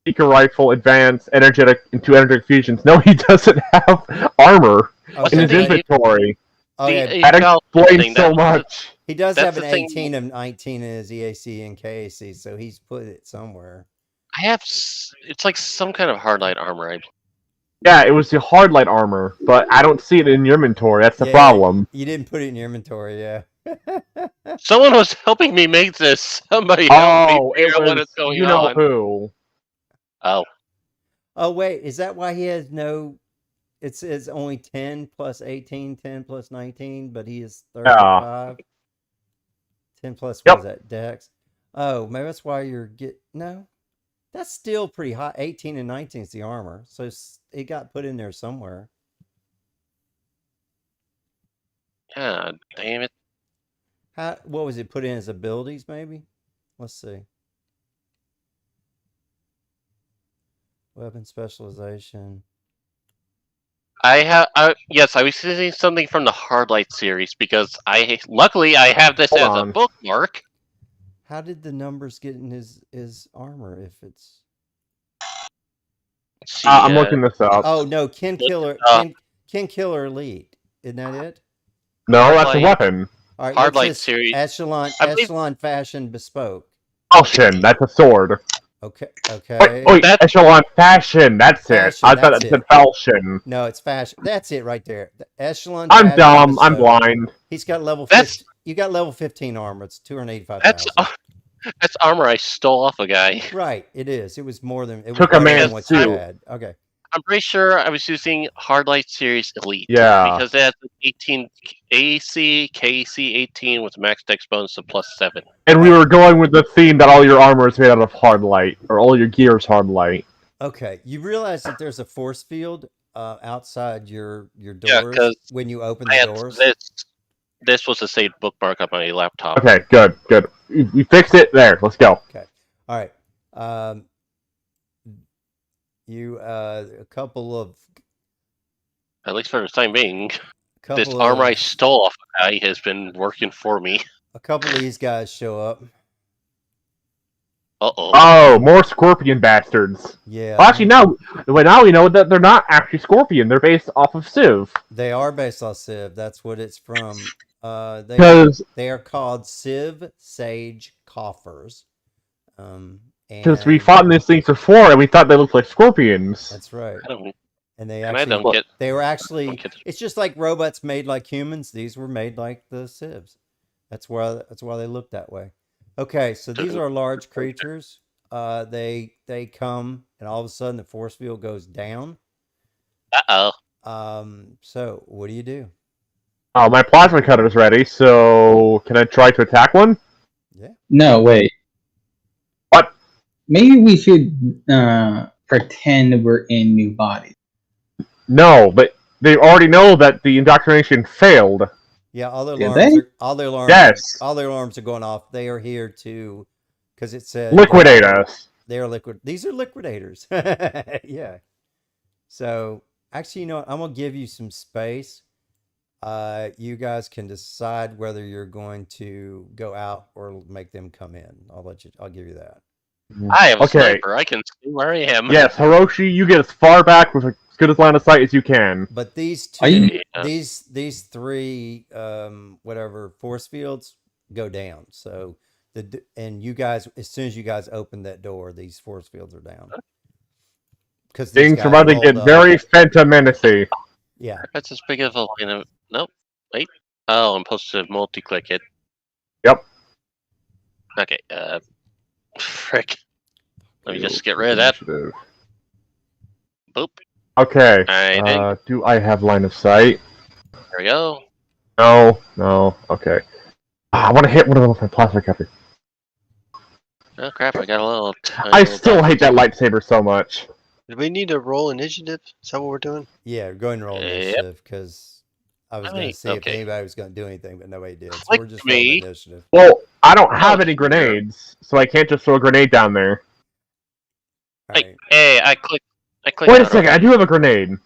Seeker Rifle, Advanced, Energetic, and 2 Energetic Fusions. No, he doesn't have armor in his the- inventory. Oh yeah, the- That Falchion explains thing, so that- much. he does that's have an the thing- 18 of 19 in his EAC and KAC, so he's put it somewhere. I have. It's like some kind of hard light armor. Yeah, it was the hard light armor, but I don't see it in your inventory. That's the Yeah. problem. You didn't put it in your inventory, yeah. Someone was helping me make this. Somebody help Oh, me figure it out what was. is going You know on. who? Oh, Oh wait, is that why he has no? It says only 10 plus 18, 10 plus 19, but he is 35. 10 plus what Yep. is that? Dex. Oh, maybe that's why you're no. That's still pretty high. 18 and 19 is the armor, so it got put in there somewhere. God damn it! What was it put in as abilities? Maybe. Let's see. Weapon specialization. Yes, I was using something from the Hard Light series because luckily I have this Hold as on. a bookmark. How did the numbers get in his armor if it's? Let's see, I'm looking this up. Oh no, Kin Look, Killer, Kin Killer Elite. Isn't that it? No, that's a Hard light. weapon. All right, Hard what's Light this? series. Echelon I believe- Fashion Bespoke. Falchion, that's a sword. Okay. Wait, That- Echelon Fashion, that's it. Fashion, I thought that's it said it. Falchion. No, it's fashion. That's it right there. The Echelon. I'm Fashion dumb. I'm Bespoke. blind. He's got level. That's- 15, you got level 15 armor. It's 285,000. That's armor I stole off a guy. Right. It is. It was more than. It Took a was better than man's what you suit. had. Okay. I'm pretty sure I was using Hard Light series Elite. Yeah. Because it has 18 AC, KC 18 with max dex bonus of +7. And we were going with the theme that all your armor is made out of hard light, or all your gear is hard light. Okay. You realize that there's a force field outside your doors Yeah, 'cause when you open I the had doors. this was a saved bookmark on my laptop. Okay, good. We fixed it. There, let's go. All right. A couple of At least for the time being, couple this armor I of, stole off a guy has been working for me. a couple of these guys show up. Uh-oh. Oh, more scorpion bastards. Yeah. Well, actually, no. Now we know that they're not actually scorpion. They're based off of Civ. They are based on Civ. That's what it's from. Because They are called Civ Sage Coffers. we fought in these things before, and we thought they looked like scorpions. That's right. I don't, And they and I actually don't get. they were actually don't get it's just like robots made like humans. These were made like the Civs. That's why they look that way. Okay, so these are large creatures. They come and all of a sudden the force field goes down. Uh-oh. So what do you do? Oh, my plasma cutter is ready, so can I try to attack one? No, wait. What? Maybe we should pretend we're in new bodies. No, but they already know that the indoctrination failed. Yeah, all their Did alarms they? are, all their alarms Yes. all their alarms are going off. They are here to because it said Liquidate us. They are liquid. These are liquidators. Yeah. So actually, you know what? I'm gonna give you some space. You guys can decide whether you're going to go out or make them come in. I'll give you that. I have a Okay. sniper. I can see where I am. Yes, Hiroshi, you get as far back with as good as line of sight as you can. But these Are two, you- Yeah. these three, whatever force fields go down. So and you guys, as soon as you guys open that door, these force fields are down. Because Things are about to get very Phantom Menace-y. Yeah. That's as big of a line of. Nope. Wait. Oh, I'm supposed to multi-click it. Yep. Okay. Frick. Let me just get rid of that. Initiative. Boop. Okay. I think. Do I have line of sight? There we go. No. Okay. I want to hit one of my plasma cutters. Oh crap! I got a little. I still hate that lightsaber so much. Do we need to roll initiative? Is that what we're doing? Yeah, go ahead and roll initiative because I was going to see if anybody was going to do anything, but nobody did. So we're just rolling initiative. Well, I don't have any grenades, so I can't just throw a grenade down there. All right. Hey, I clicked. Wait a second, I do have a grenade. Can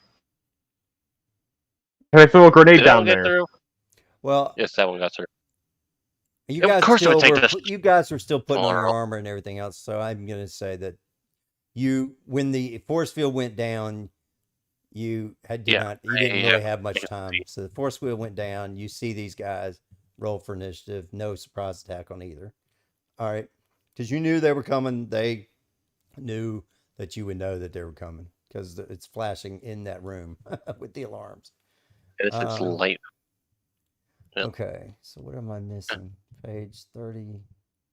I throw a grenade down there? Through? Well, yes, that one got through. You Of guys course it would still take were, this you guys are still putting on your tomorrow. armor and everything else. So I'm going to say that when the force field went down, you didn't really have much time. So the force field went down. You see these guys roll for initiative. No surprise attack on either. All right, because you knew they were coming. They knew that you would know that they were coming because it's flashing in that room with the alarms. It's light. Yep. Okay, so what am I missing? Page 30,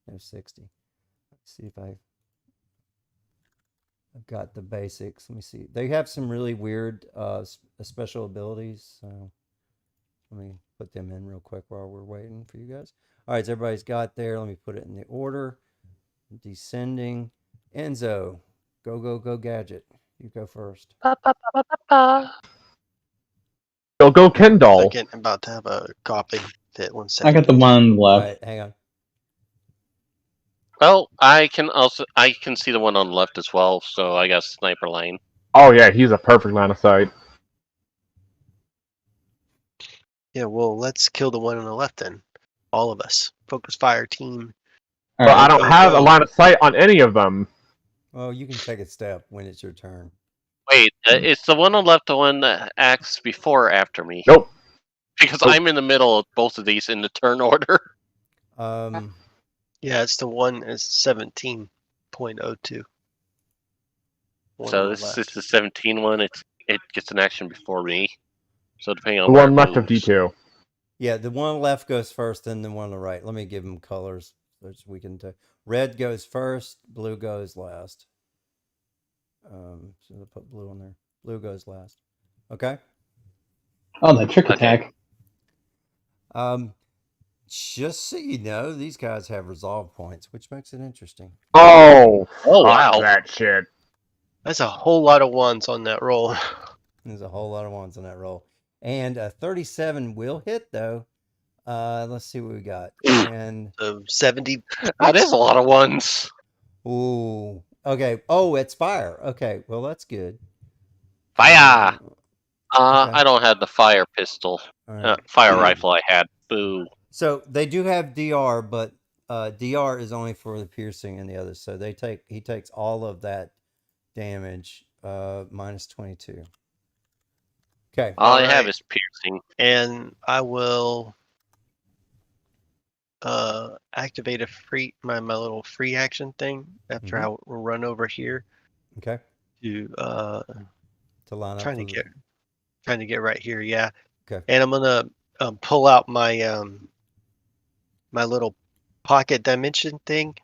no 60. Let's see if I've got the basics. Let me see. They have some really weird special abilities. So let me put them in real quick while we're waiting for you guys. All right, so everybody's got there. Let me put it in the order. Descending. Enzo, go gadget. You go first. Go Kendall. Second, I'm about to have a coughing fit. 1 I second. got the one on the All left. right, hang on. Well, I can see the one on the left as well. So I got sniper lane. Oh yeah, he's a perfect line of sight. Yeah, well, let's kill the one on the left then. All of us. Focus fire team. All But I right. don't have a line of sight on any of them. Well, you can take a step when it's your turn. Wait, is the one on the left the one that acts before or after me? Nope. Because Nope. I'm in the middle of both of these in the turn order. Yeah, it's the one is 17.02. So this is the 17 one. It gets an action before me. So depending on The where one it left of moves. D2. Yeah, the one on the left goes first, then the one on the right. Let me give them colors so we can tell. Red goes first, blue goes last. So I'll put blue on there. Blue goes last. Okay. Oh, that trick Okay. attack. Just so you know, these guys have resolve points, which makes it interesting. Oh wow. that shit. That's a whole lot of ones on that roll. There's a whole lot of ones on that roll. And 37 will hit, though. Let's see what we got. And 70. That is a lot of ones. ooh. Okay. Oh, it's fire. Okay. Well, that's good. Fire. Okay. I don't have the fire pistol. Right. Fire rifle I had. Boo. So they do have DR, but DR is only for the piercing and the others. So he takes all of that damage, minus 22. Okay. All I have is piercing. And I will activate my little free action thing after I will run over here. Okay. To line up. Trying to get right here, yeah. Okay. And I'm gonna pull out my my little pocket dimension thing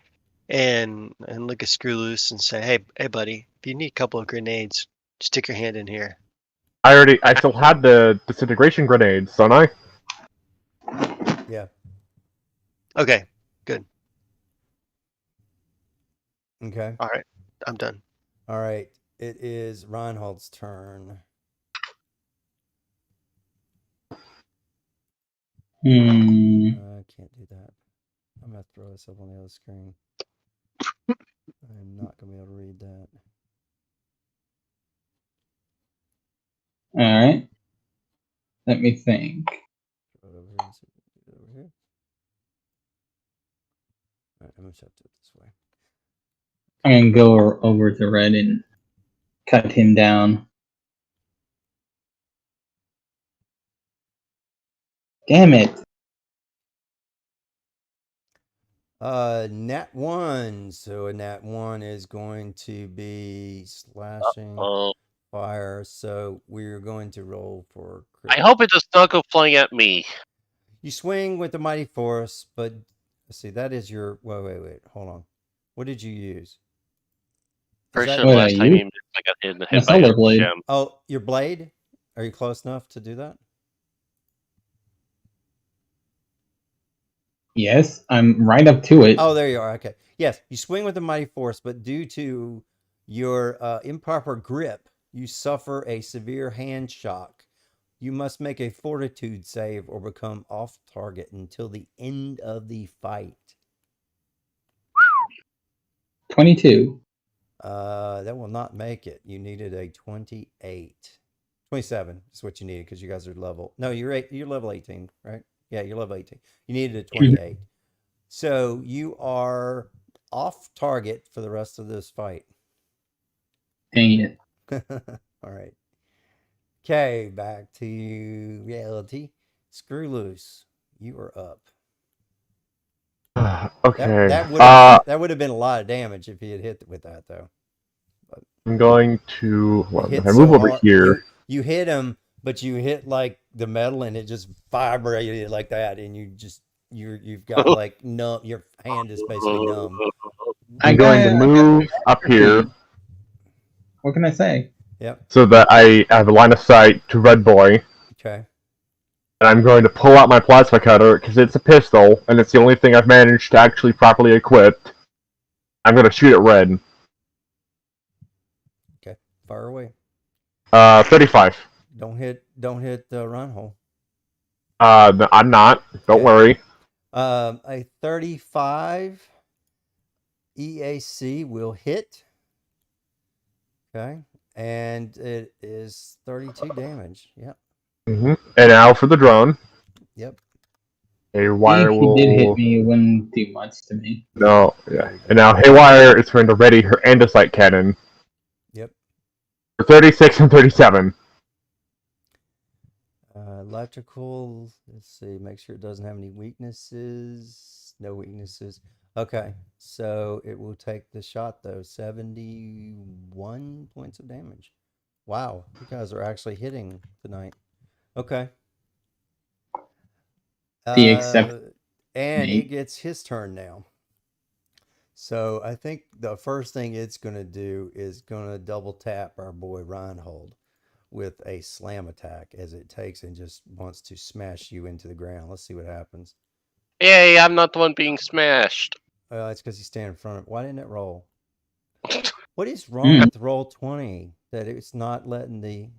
and look at Screw Loose and say, hey buddy, if you need a couple of grenades, stick your hand in here. I still had the disintegration grenades, don't I? Yeah. Okay, good. Okay. All right, I'm done. All right. It is Reinhold's turn. I can't do that. I'm going to throw this up on the other screen. I'm not going to be able to read that. All right. Let me think. I'm gonna shift it this way. I'm gonna go over to red and cut him down. Damn it! Nat 1. So a nat 1 is going to be slashing Oh, fire. So we're going to roll for I crit. hope it does not go flying at me. You swing with the mighty force, but let's see, that is your. Wait. Hold on. What did you use? Pretty that- sure What, last time you? I got hit My by a solar blade. gem. Oh, your blade? Are you close enough to do that? Yes, I'm right up to it. Oh, there you are. Okay. Yes, you swing with the mighty force, but due to your improper grip, you suffer a severe hand shock. You must make a fortitude save or become off target until the end of the fight. 22. That will not make it. You needed a 28. 27 is what you needed because you guys are level. No, you're level 18, right? Yeah, you're level 18. You needed a 28. So you are off target for the rest of this fight. Dang it. All right. Okay, back to reality. Screw loose. You are up. Okay. That would have been a lot of damage if he had hit with that though. I'm going to. You Well, hit if I move so over hard. here. You hit him, but you hit like the metal and it just vibrated like that, and you've got like numb. Your hand is basically numb. I'm going to move up here What can I say? Yep. so that I have a line of sight to Red Boy. Okay. And I'm going to pull out my plasma cutter because it's a pistol and it's the only thing I've managed to actually properly equip. I'm going to shoot at Red. Okay. Fire away. 35. Don't hit the Reinhold. No, I'm not. Don't Okay. worry. A 35 EAC will hit. Okay. And it is 32 damage. Yep. And now for the drone. Yep. Haywire If will. he did hit me, it wouldn't do much to me. No, yeah. And now Haywire is going to ready her Andesite Cannon. Yep. For 36 and 37. Electrical. Let's see. Make sure it doesn't have any weaknesses. No weaknesses. Okay. So it will take the shot though. 71 points of damage. Wow. You guys are actually hitting tonight. Okay. And it gets his turn now. So I think the first thing it's going to do is going to double tap our boy Reinhold with a slam attack as it takes and just wants to smash you into the ground. Let's see what happens. Yay, I'm not the one being smashed. It's because he's standing in front of it. Why didn't it roll? What is wrong with roll 20 that it's not letting the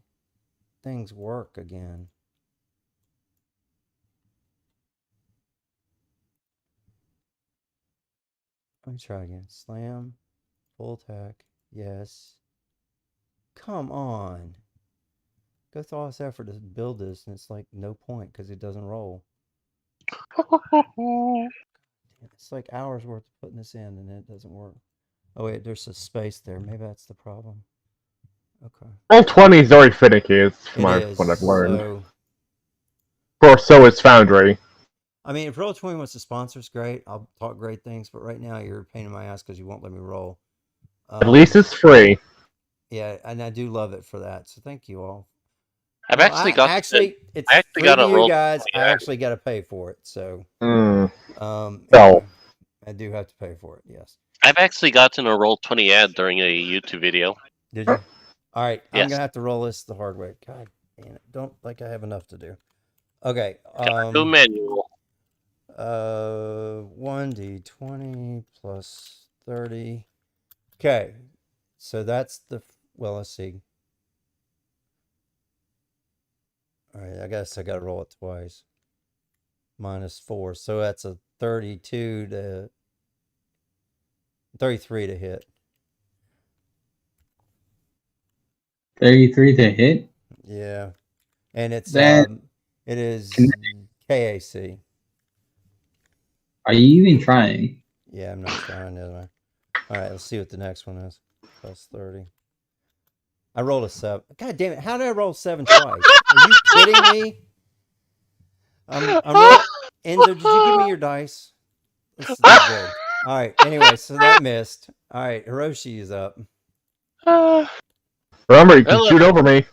things work again? Let me try again. Slam, full attack, yes. Come on. Go through all this effort to build this, and it's like no point because it doesn't roll. It's like hours worth of putting this in, and it doesn't work. Oh wait, there's a space there. Maybe that's the problem. Okay. Roll 20 is very finicky. It's what I've learned. So, Of course, so is Foundry. I mean, if Roll 20 wants to sponsor, it's great. I'll talk great things, but right now you're a pain in my ass because you won't let me roll. At least it's free. Yeah, and I do love it for that. So thank you all. I've actually got it's free to a you roll guys. 20. I actually got to pay for it. So, No. I do have to pay for it. Yes. I've actually gotten a roll 20 ad during a YouTube video. Did you? All right, I'm Yes. gonna have to roll this the hard way. God damn it! Don't think I have enough to do. Okay. Do manual. 1d20 plus 30. Okay, so that's the. Well, let's see. All right, I guess I got to roll it twice. -4, so that's a 32 to 33 to hit. 33 to hit? Yeah, and it's That- it is KAC. Are you even trying? Yeah, I'm not trying, am I? All right, let's see what the next one is. Plus 30. I rolled a 7. God damn it! How did I roll 7 twice? Are you kidding me? Enzo, did you give me your dice? This is not good. All right. Anyway, so that missed. All right, Hiroshi is up. Remember, you can Hello. shoot over me.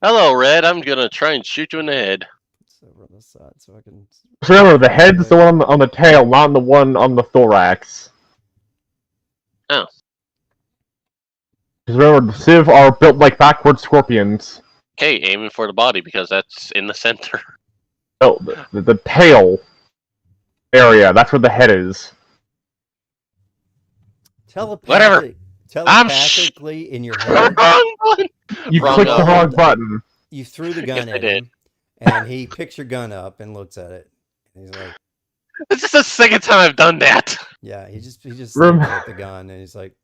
Hello, Red. I'm gonna try and shoot you in the head. So on this side, so I can. Just remember, the head's the one on the tail, not the one on the thorax. Oh. Because remember, the Civ are built like backward scorpions. Okay, aiming for the body because that's in the center. No, the tail area, that's where the head is. Telepathically in your head, Wrong one. You Wrong clicked the number. wrong button. you threw the Yes, gun I at did. him, and he picks your gun up and looks at it. And he's like, This is the second time I've done that. "Yeah." He just Rem- looks at the gun, and he's like,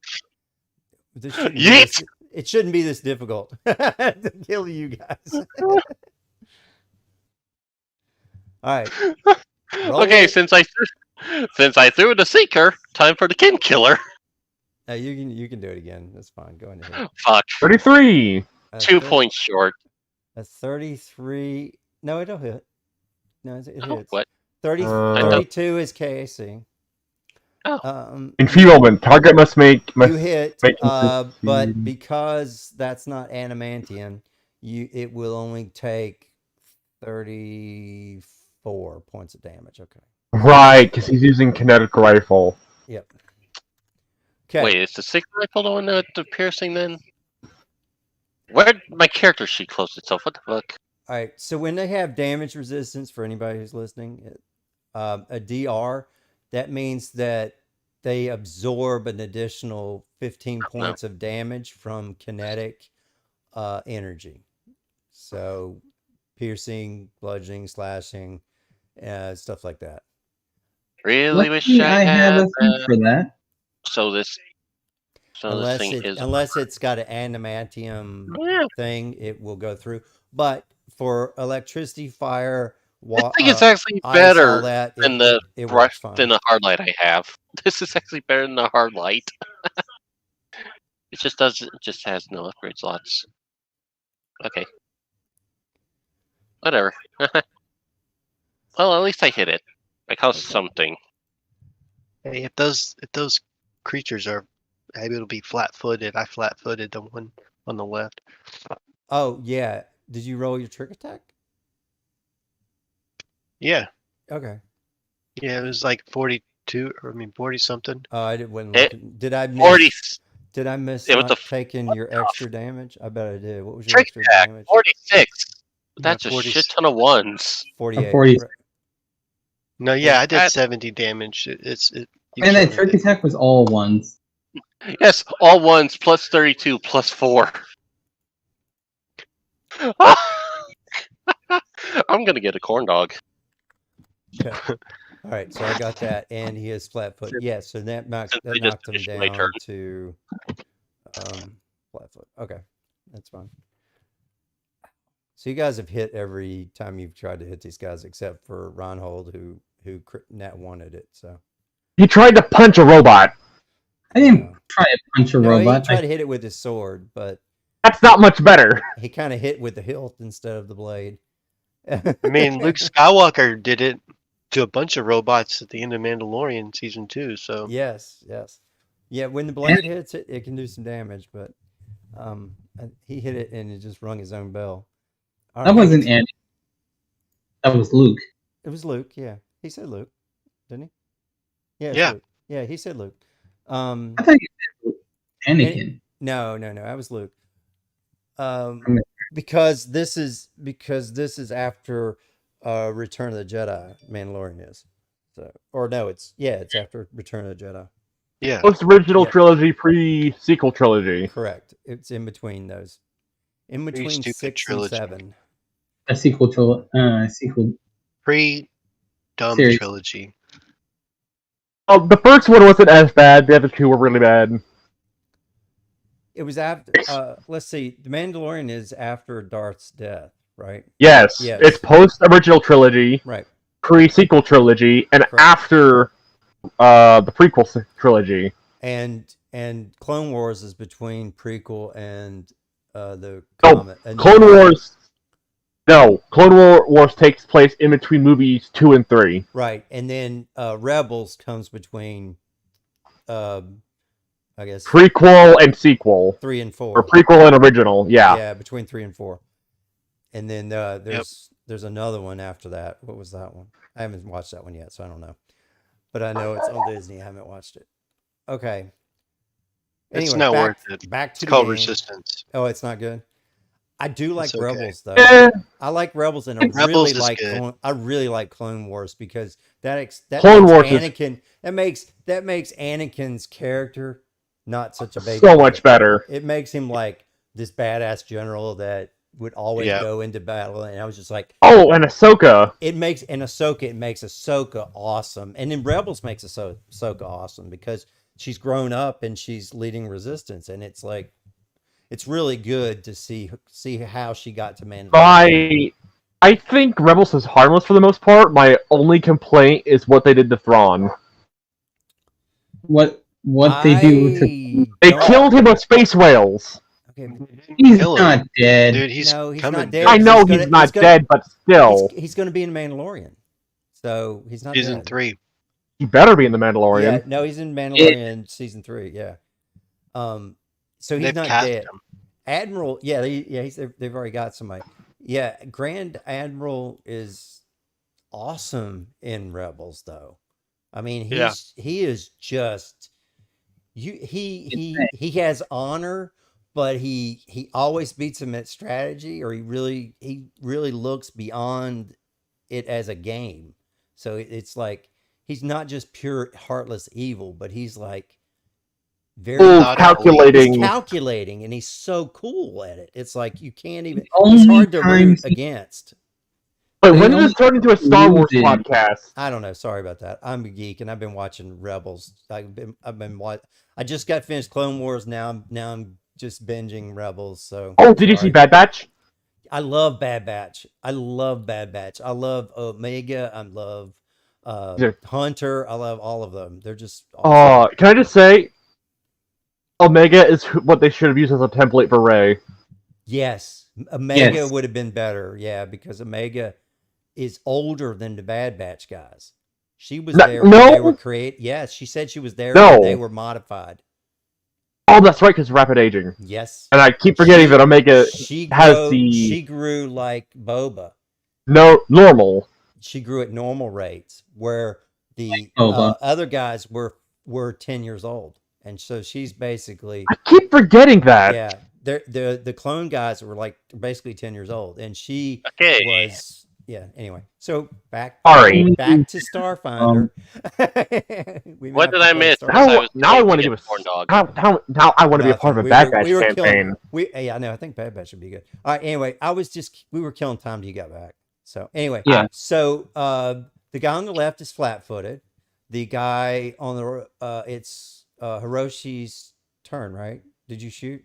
Yeet! It shouldn't be this difficult to kill you guys." All right. Roll Okay, it. since I threw the seeker, time for the kin killer. You can do it again. That's fine. Go ahead. Fuck. 33! 2 points short. A 33. No, it'll hit. No, it Oh, hits. what? 32 is KAC. Oh. Enfeeblement. Target must make... You hit, make but because that's not adamantium, it will only take 34 points of damage. Okay. Right, because he's using kinetic rifle. Yep. Okay. Wait, is the secret rifle the one with the piercing then? Where did my character sheet close itself? What the fuck? All right. So when they have damage resistance, for anybody who's listening, a DR, that means that they absorb an additional 15 points of damage from kinetic energy. So piercing, bludgeoning, slashing, stuff like that. Really wish Luckily, I have had a thing for that. this thing is Unless it's got an adamantium Yeah. thing, it will go through. But for electricity, fire, I think it's actually ice, better all that, than it works fine. than the hard light I have. This is actually better than the hard light. It just has no upgrade slots. Okay. Whatever. Well, at least I hit it. I caused something. Hey, if those creatures are able to be flat-footed, I flat-footed the one on the left. Oh yeah, did you roll your trick attack? Yeah, Okay. yeah, it was like 42, or 40 something. Oh, I didn't. Did I miss? 40. Did I miss It was not taking your extra damage? I bet I did. What was your Trick extra attack. damage? 46. Yeah, That's a 40. shit ton of ones. 48. 40. No, yeah, I did That- 70 damage. You And that killed trick it. attack was all ones. Yes, all ones plus 32 plus 4. I'm gonna get a corn dog. Okay. All right, so I got that, and he is flat-footed. Yeah, so that knocked Since I just him finished my down turn. to flat-foot. Okay, that's fine. So you guys have hit every time you've tried to hit these guys, except for Reinhold, who net wanted it. So He tried to punch a robot. I didn't try to punch a no, robot. he tried to hit it with his sword, but That's not much better. he kind of hit with the hilt instead of the blade. I mean, Luke Skywalker did it to a bunch of robots at the end of Mandalorian season 2. So Yes. Yeah, when the blade hits it, it can do some damage, but he hit it and it just rung his own bell. All That right. wasn't Andy. That was Luke. It was Luke, yeah. He said Luke, didn't he? Yeah. it's Yeah. Luke. Yeah, he said Luke. I thought you said Anakin. No, that was Luke. Okay. Because this is after Return of the Jedi. Mandalorian is. So, or no, it's after Return of the Jedi. yeah, Post-original Yeah. trilogy, pre-sequel trilogy. Correct. It's in between those. In between stupid 6 trilogy. and 7. A sequel. pre-dumb Series. trilogy. Oh, the first one wasn't as bad. The other two were really bad. It was after. Let's see. The Mandalorian is after Darth's death, right? Yes, Yes. it's post-original trilogy, Right. pre-sequel trilogy, and Correct. after the prequel trilogy. And Clone Wars is between prequel and the No, comic. And Clone Wars. No, Clone Wars takes place in between movies 2 and 3. Right, and then Rebels comes between, I guess, Prequel and sequel, 3 and 4. or prequel and original. Yeah. Between 3 and 4. And then there's another one after that. What was that one? I haven't watched that one yet, so I don't know. But I know it's on Disney. I haven't watched it. Okay. Anyway, It's not worth it. Back to It's the called game. Resistance. Oh, it's not good. I do like It's okay. Rebels though. Eh, I like Rebels, and I Rebels really is like good. I really like Clone Wars because that Clone makes Wars is- Anakin that makes Anakin's character not such a baby. so much better. It makes him like this badass general that would always Yeah. go into battle, and I was just like, Oh, and Ahsoka. it makes Ahsoka awesome, and then Rebels makes Ahsoka awesome because she's grown up and she's leading Resistance, and it's like, it's really good to see how she got to Mandalore. I think Rebels is harmless for the most part. My only complaint is what they did to Thrawn. What they do to... They killed him with space whales. Okay, He's Kill him. not dead. Dude, he's no, he's coming not dead. I know He's he's not dead, but still, he's going to be in Mandalorian, so he's not. Season dead. 3. he better be in the Mandalorian. Yeah, no, he's in Mandalorian season 3. Yeah, so he's They've not cast dead. him. Admiral, they've already got somebody. Yeah, Grand Admiral is awesome in Rebels, though. I mean, he is just he has honor, but he always beats him at strategy, or he really looks beyond it as a game. So it's like he's not just pure heartless evil, but he's like very calculating. He's calculating, and he's so cool at it. It's like you can't even. Only It's hard to root times- against. Wait, They when did only this turn into a Star Wars losing. podcast? I don't know. Sorry about that. I'm a geek, and I've been watching Rebels. I've been I just got finished Clone Wars. Now I'm just binging Rebels. So. Oh, did you see sorry. Bad Batch? I love Bad Batch. I love Omega. I love Hunter. I love all of them. They're just awesome. Can I just say, Omega is what they should have used as a template for Rey. Yes, Omega Yes. would have been better. Yeah, because Omega is older than the Bad Batch guys. She was there when they were created. Yes, she said she was there when they were modified. Oh, that's right, because rapid aging. Yes. And I keep forgetting that Omega she grew like Boba. No, normal. She grew at normal rates, where the Boba. other guys were 10 years old. And so she's basically... I keep forgetting that. Yeah. The clone guys were like basically 10 years old. And she was... Yeah, anyway. So back to Starfinder. What did I miss? Now I want to do a corn dog. Now I want to be a part of a Bad Batch campaign. I think Bad Batch would be good. All right, anyway, we were killing time till you got back. So anyway, so the guy on the left is flat-footed. The guy on the it's Hiroshi's turn, right? Did you shoot?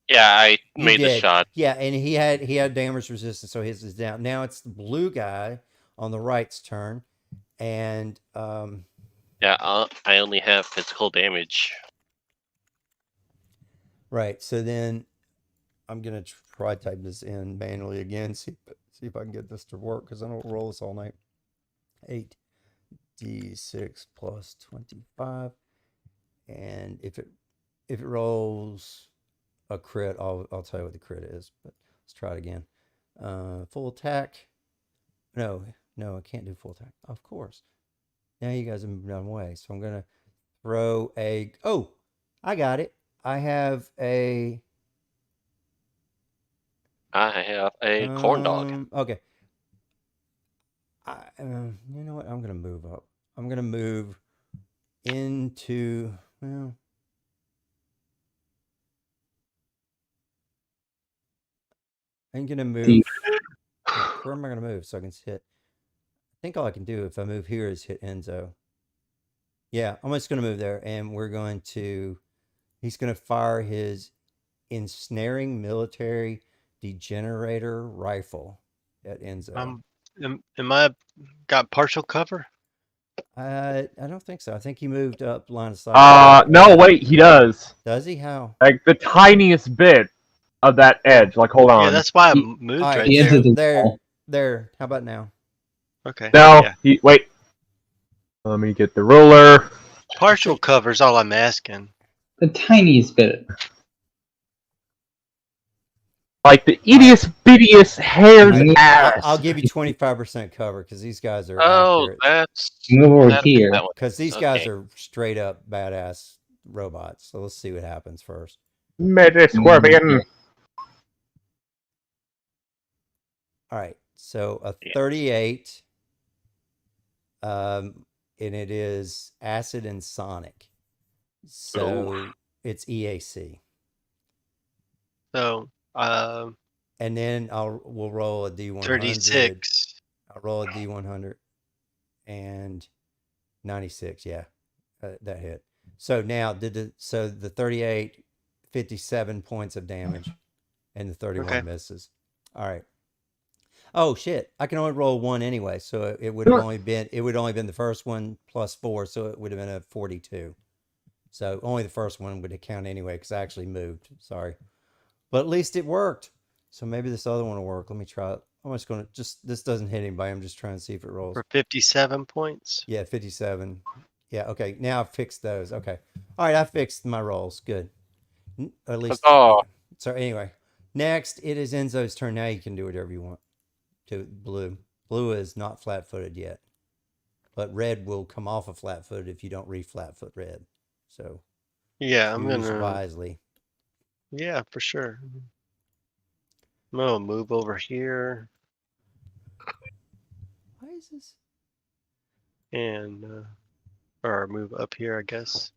Yeah, I made the shot. Yeah, and he had damage resistance, so his is down. Now it's the blue guy on the right's turn, and I only have physical damage. Right. So then I'm gonna try type this in manually again. See if I can get this to work, because I don't roll this all night. 8d6 plus 25, and if it rolls a crit, I'll tell you what the crit is. But let's try it again. Full attack. No, I can't do full attack. Of course. Now you guys have moved on away, so I'm gonna throw a. Oh, I got it. I have a corn dog. Okay. You know what? I'm gonna move up. I'm gonna move into. Well, I'm gonna move. Where am I gonna move so I can hit? I think all I can do if I move here is hit Enzo. Yeah, I'm just gonna move there, and we're going to. He's gonna fire his ensnaring military degenerator rifle at Enzo. Am I got partial cover? I don't think so. I think he moved up line of sight. No, wait, he does. Does he? How? Like the tiniest bit of that edge. Like, hold on. Yeah, that's why I He- moved All right, right He there. entered the there, wall. there. How about now? Okay. No, Yeah. wait. Let me get the ruler. Partial cover's all I'm asking. The tiniest bit. Like the ittiest bittiest hair's Alright, ass. I'll give you 25% cover because these guys are Oh, accurate. that's Move over that- here. that one. Because these guys Okay. are straight up badass robots. So let's see what happens first. Medi-Scorpion. All right. So a Yeah. 38. And it is acid and sonic. So it's EAC. So, And then we'll roll a D100. 36. I'll roll a D100 and 96. Yeah, that hit. So now the 38, 57 points of damage, and the 31 Okay. misses. All right. Oh shit! I can only roll one anyway, so it would have only been the first one plus 4, so it would have been a 42. So only the first one would count anyway because I actually moved. Sorry, but at least it worked. So maybe this other one will work. Let me try it. I'm just gonna this doesn't hit anybody. I'm just trying to see if it rolls. For 57 points. Yeah, 57. Yeah, okay. Now I've fixed those. Okay. All right, I fixed my rolls. Good. At least. Oh. Yeah. So anyway, next it is Enzo's turn. Now you can do whatever you want to blue. Blue is not flat-footed yet, but red will come off of flat-footed if you don't re-flat-foot red. So Yeah, I'm choose gonna. wisely. Yeah, for sure. I'm gonna move over here Why is this? and, or move up here, I guess.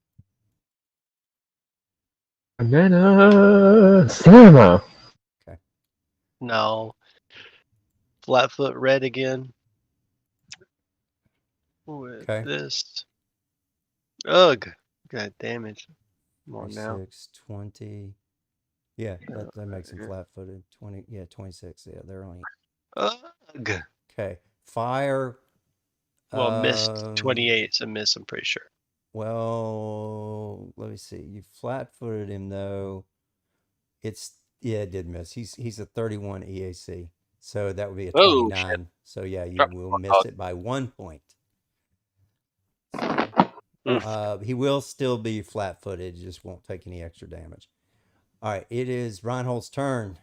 And then, Slammer. No. Flatfoot red again. With Okay. this. Ugh. Got damage. More now. 26, 20. Yeah, that makes them flat-footed. 20. Yeah, 26. Yeah, they're only. Ugh. Okay. Fire. Well, missed 28. It's a miss, I'm pretty sure. Well, let me see. You flat-footed him though. It did miss. He's a 31 EAC, so that would be a 29. So yeah, you will miss it by 1 point. He will still be flat-footed. Just won't take any extra damage. All right, it is Reinhold's turn.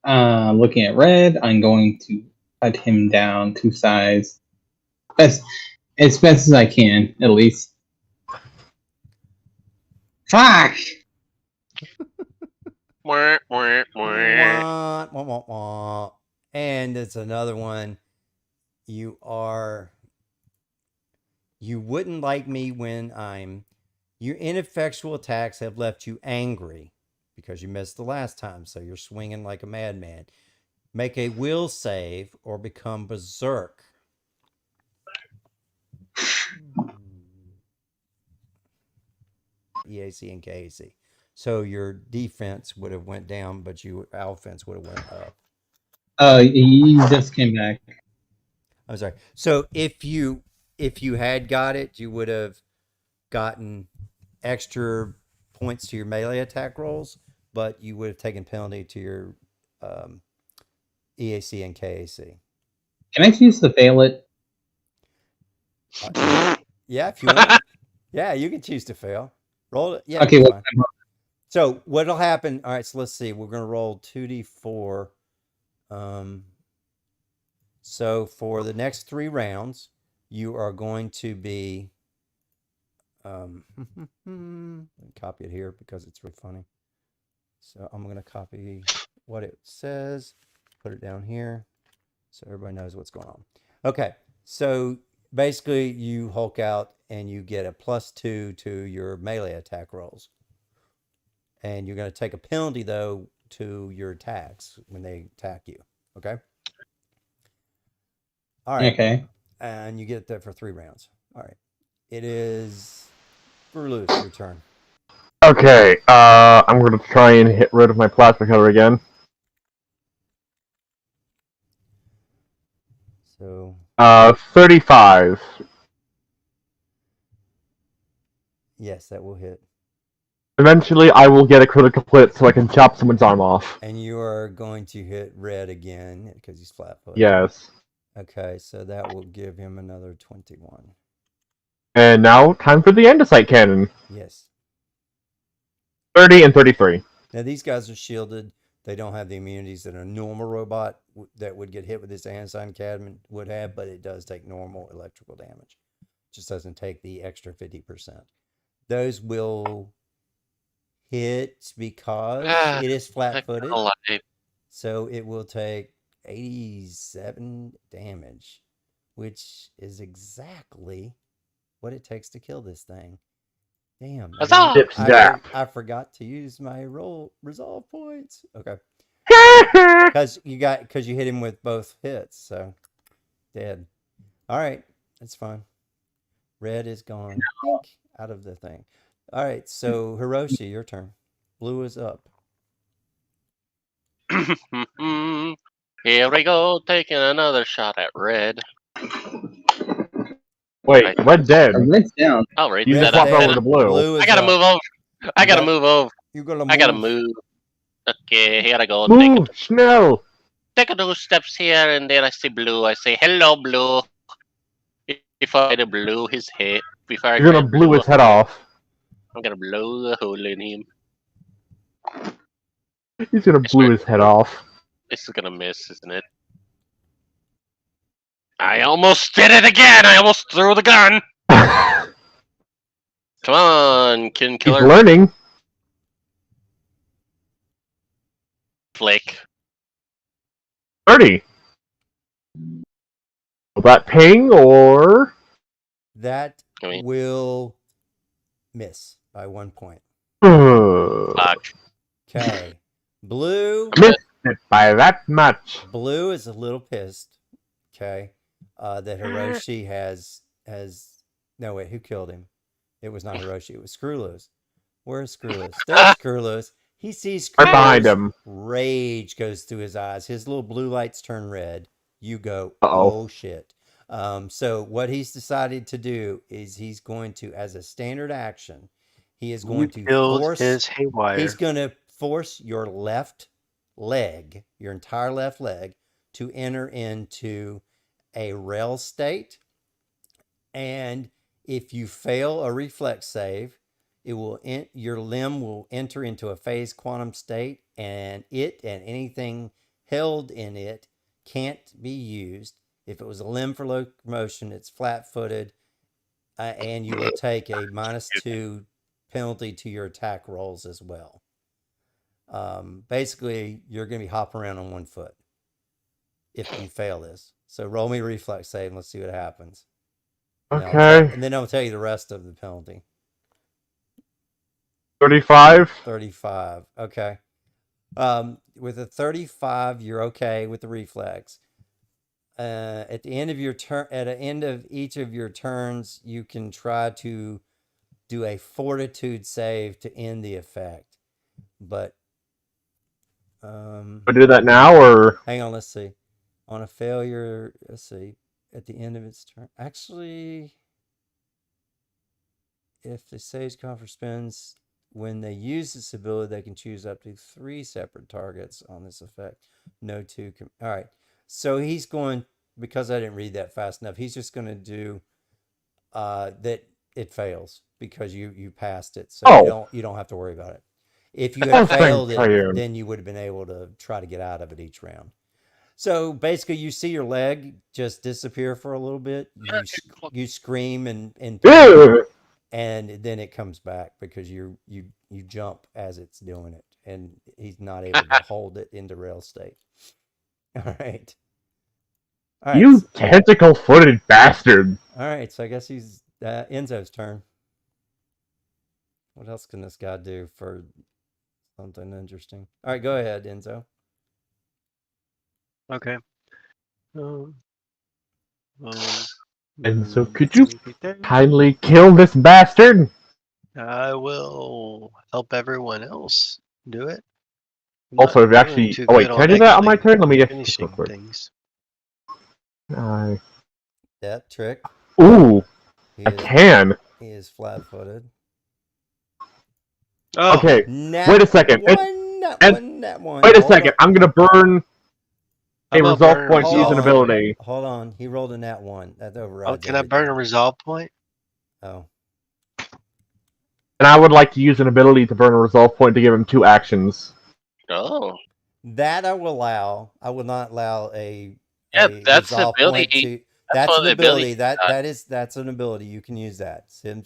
Looking at red, I'm going to cut him down 2 sides. As best as I can, at least. Fuck! Wah, wah, wah. Wah, wah, wah, wah. And it's another one. You wouldn't like me when your ineffectual attacks have left you angry because you missed the last time, so you're swinging like a madman. Make a will save or become berserk. EAC and KAC. So your defense would have went down, but your offense would have went up. He just came back. I'm sorry. So if you had got it, you would have gotten extra points to your melee attack rolls, but you would have taken penalty to your EAC and KAC. Can I choose to fail it? Yeah, if you want. Yeah, you can choose to fail. Roll it. Yeah. Okay, Fine. So what'll happen? All right. So let's see. We're gonna roll 2d4. So for the next 3 rounds, you are going to be. Let me copy it here because it's really funny. So I'm gonna copy what it says, put it down here, so everybody knows what's going on. Okay. So basically, you Hulk out and you get a +2 to your melee attack rolls. And you're going to take a penalty, though, to your attacks when they attack you. Okay? All right. Okay. And you get that for 3 rounds. All right. It is Brulus, your turn. Okay, I'm gonna try and hit rid of my plasma cutter again. So 35. yes, that will hit. Eventually, I will get a critical hit so I can chop someone's arm off. And you are going to hit red again because he's flat-footed. Yes. Okay, so that will give him another 21. And now, time for the Andesite Cannon. Yes. 30 and 33. Now these guys are shielded. They don't have the immunities that a normal robot that would get hit with this Andesite Cannon would have, but it does take normal electrical damage. It just doesn't take the extra 50%. Those will hit because it is flat-footed. So it will take 87 damage, which is exactly what it takes to kill this thing. Damn. I forgot to use my resolve points. Okay. Because you hit him with both hits, so dead. All right, that's fine. Red is gone. Dink, out of the thing. All right, so Hiroshi, your turn. Blue is up. Here we go, taking another shot at red. Wait, red dead. Red's down. I'll rate You that just up. swap over to blue. Blue is I gotta up. move over. I gotta move over. You gotta move. I gotta move. Okay, here I go. Move, Schnell! Take a few steps here, and then I see blue. I say, "Hello, blue." If I blow his head, You're gonna blow his head off. I'm gonna blow the hole in him. He's gonna blow his head off. This is gonna miss, isn't it? I almost did it again! I almost threw the gun! Come on, Kin Killer. He's learning. Flick. 30. Will that ping or? That will miss by 1 point. Fuck. Okay. Blue. Missed it by that much. Blue is a little pissed. Okay. That Hiroshi has. No, wait, who killed him? It was not Hiroshi. It was Screwloose. Where's Screwloose? There's Screwloose. He sees Screwloose. Right behind him. Rage goes through his eyes. His little blue lights turn red. You go, oh shit. So what he's decided to do is he's going to, as a standard action, he is going to force his haywire. He's going to force your left leg, your entire left leg, to enter into a rail state. And if you fail a reflex save, it will your limb will enter into a phase quantum state, and it and anything held in it can't be used. If it was a limb for locomotion, it's flat-footed, and you will take a -2 penalty to your attack rolls as well. Basically, you're going to be hopping around on 1 foot if you fail this. So roll me a reflex save and let's see what happens. Okay. And then I'll tell you the rest of the penalty. 35. 35. Okay. With a 35, you're okay with the reflex. At the end of your turn, at the end of each of your turns, you can try to do a fortitude save to end the effect. But I do that now, or hang on, let's see. On a failure, let's see. At the end of its turn, actually, if the Sage Confer spends, when they use this ability, they can choose up to 3 separate targets on this effect. No 2. All right. So he's going, because I didn't read that fast enough, he's just going to do that it fails because you passed it. So you don't have to worry about it. If you had failed it, then you would have been able to try to get out of it each round. So basically, you see your leg just disappear for a little bit. You scream and then it comes back because you jump as it's doing it, and he's not able to hold it into rail state. All right. You tentacle-footed bastard. All right, so I guess he's Enzo's turn. What else can this guy do for something interesting? All right, go ahead, Enzo. Okay. And so could you kindly kill this bastard? I will help everyone else do it. Also, if you actually... Oh wait, can I do that on my turn? Let me just... Finishing things. That trick. Ooh, He I is, can. he is flat-footed. Oh, Okay, Nat wait a second. Nat one. Wait a Hold second. on. I'm gonna burn how a about resolve burn a point to use an resolve? ability. Hold on. He rolled a nat 1. That overrides Oh, can I burn a everything. resolve point? Oh. And I would like to use an ability to burn a resolve point to give him 2 actions. Oh. That I will allow. I will not allow a Yeah, that's the resolve ability. point to. That's That's one an of the ability. abilities. That's an ability. You can use that. Sim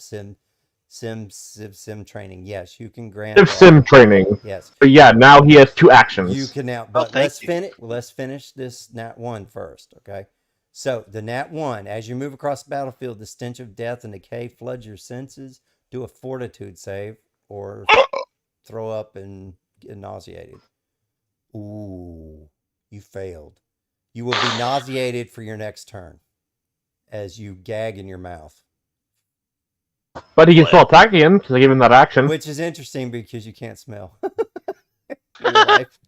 training. Yes, you can grant Sim that. training. Yes. But yeah, now he has 2 You actions. can now, Oh, but thank you. let's finish this nat 1 first, okay? So the nat 1, as you move across the battlefield, the stench of death and decay floods your senses. Do a fortitude save or throw up and get nauseated. Ooh, you failed. You will be nauseated for your next turn as you gag in your mouth. But he can still attack again because I gave him that action. Which is interesting because you can't smell in real life.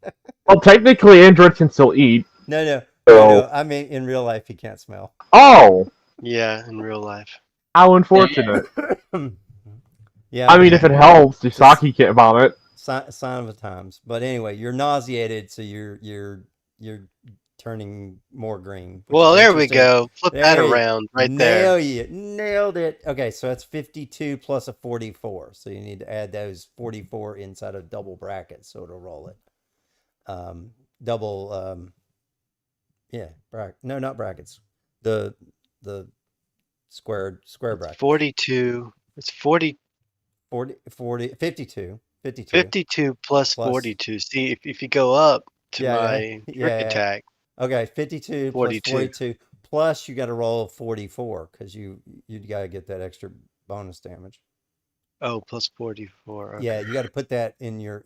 Well, technically, androids can still eat. No. I mean, in real life, he can't smell. Oh! Yeah, in real life. How unfortunate. Yeah. I mean, if it helps, Dusaki can't vomit. Sign of the times. But anyway, you're nauseated, so you're turning more green. Well, there we go. Flip that around right there. Nailed it. Okay, so that's 52 plus a 44. So you need to add those 44 inside of double brackets, so it'll roll it. Double. Yeah, no, not brackets. The square brackets. 42. It's 40. 52. 52 plus 42. See, if you go up to my trick attack. Okay, 52 plus 42. Plus you got to roll 44 because you got to get that extra bonus damage. Oh, plus 44. Okay. Yeah, you got to put that in your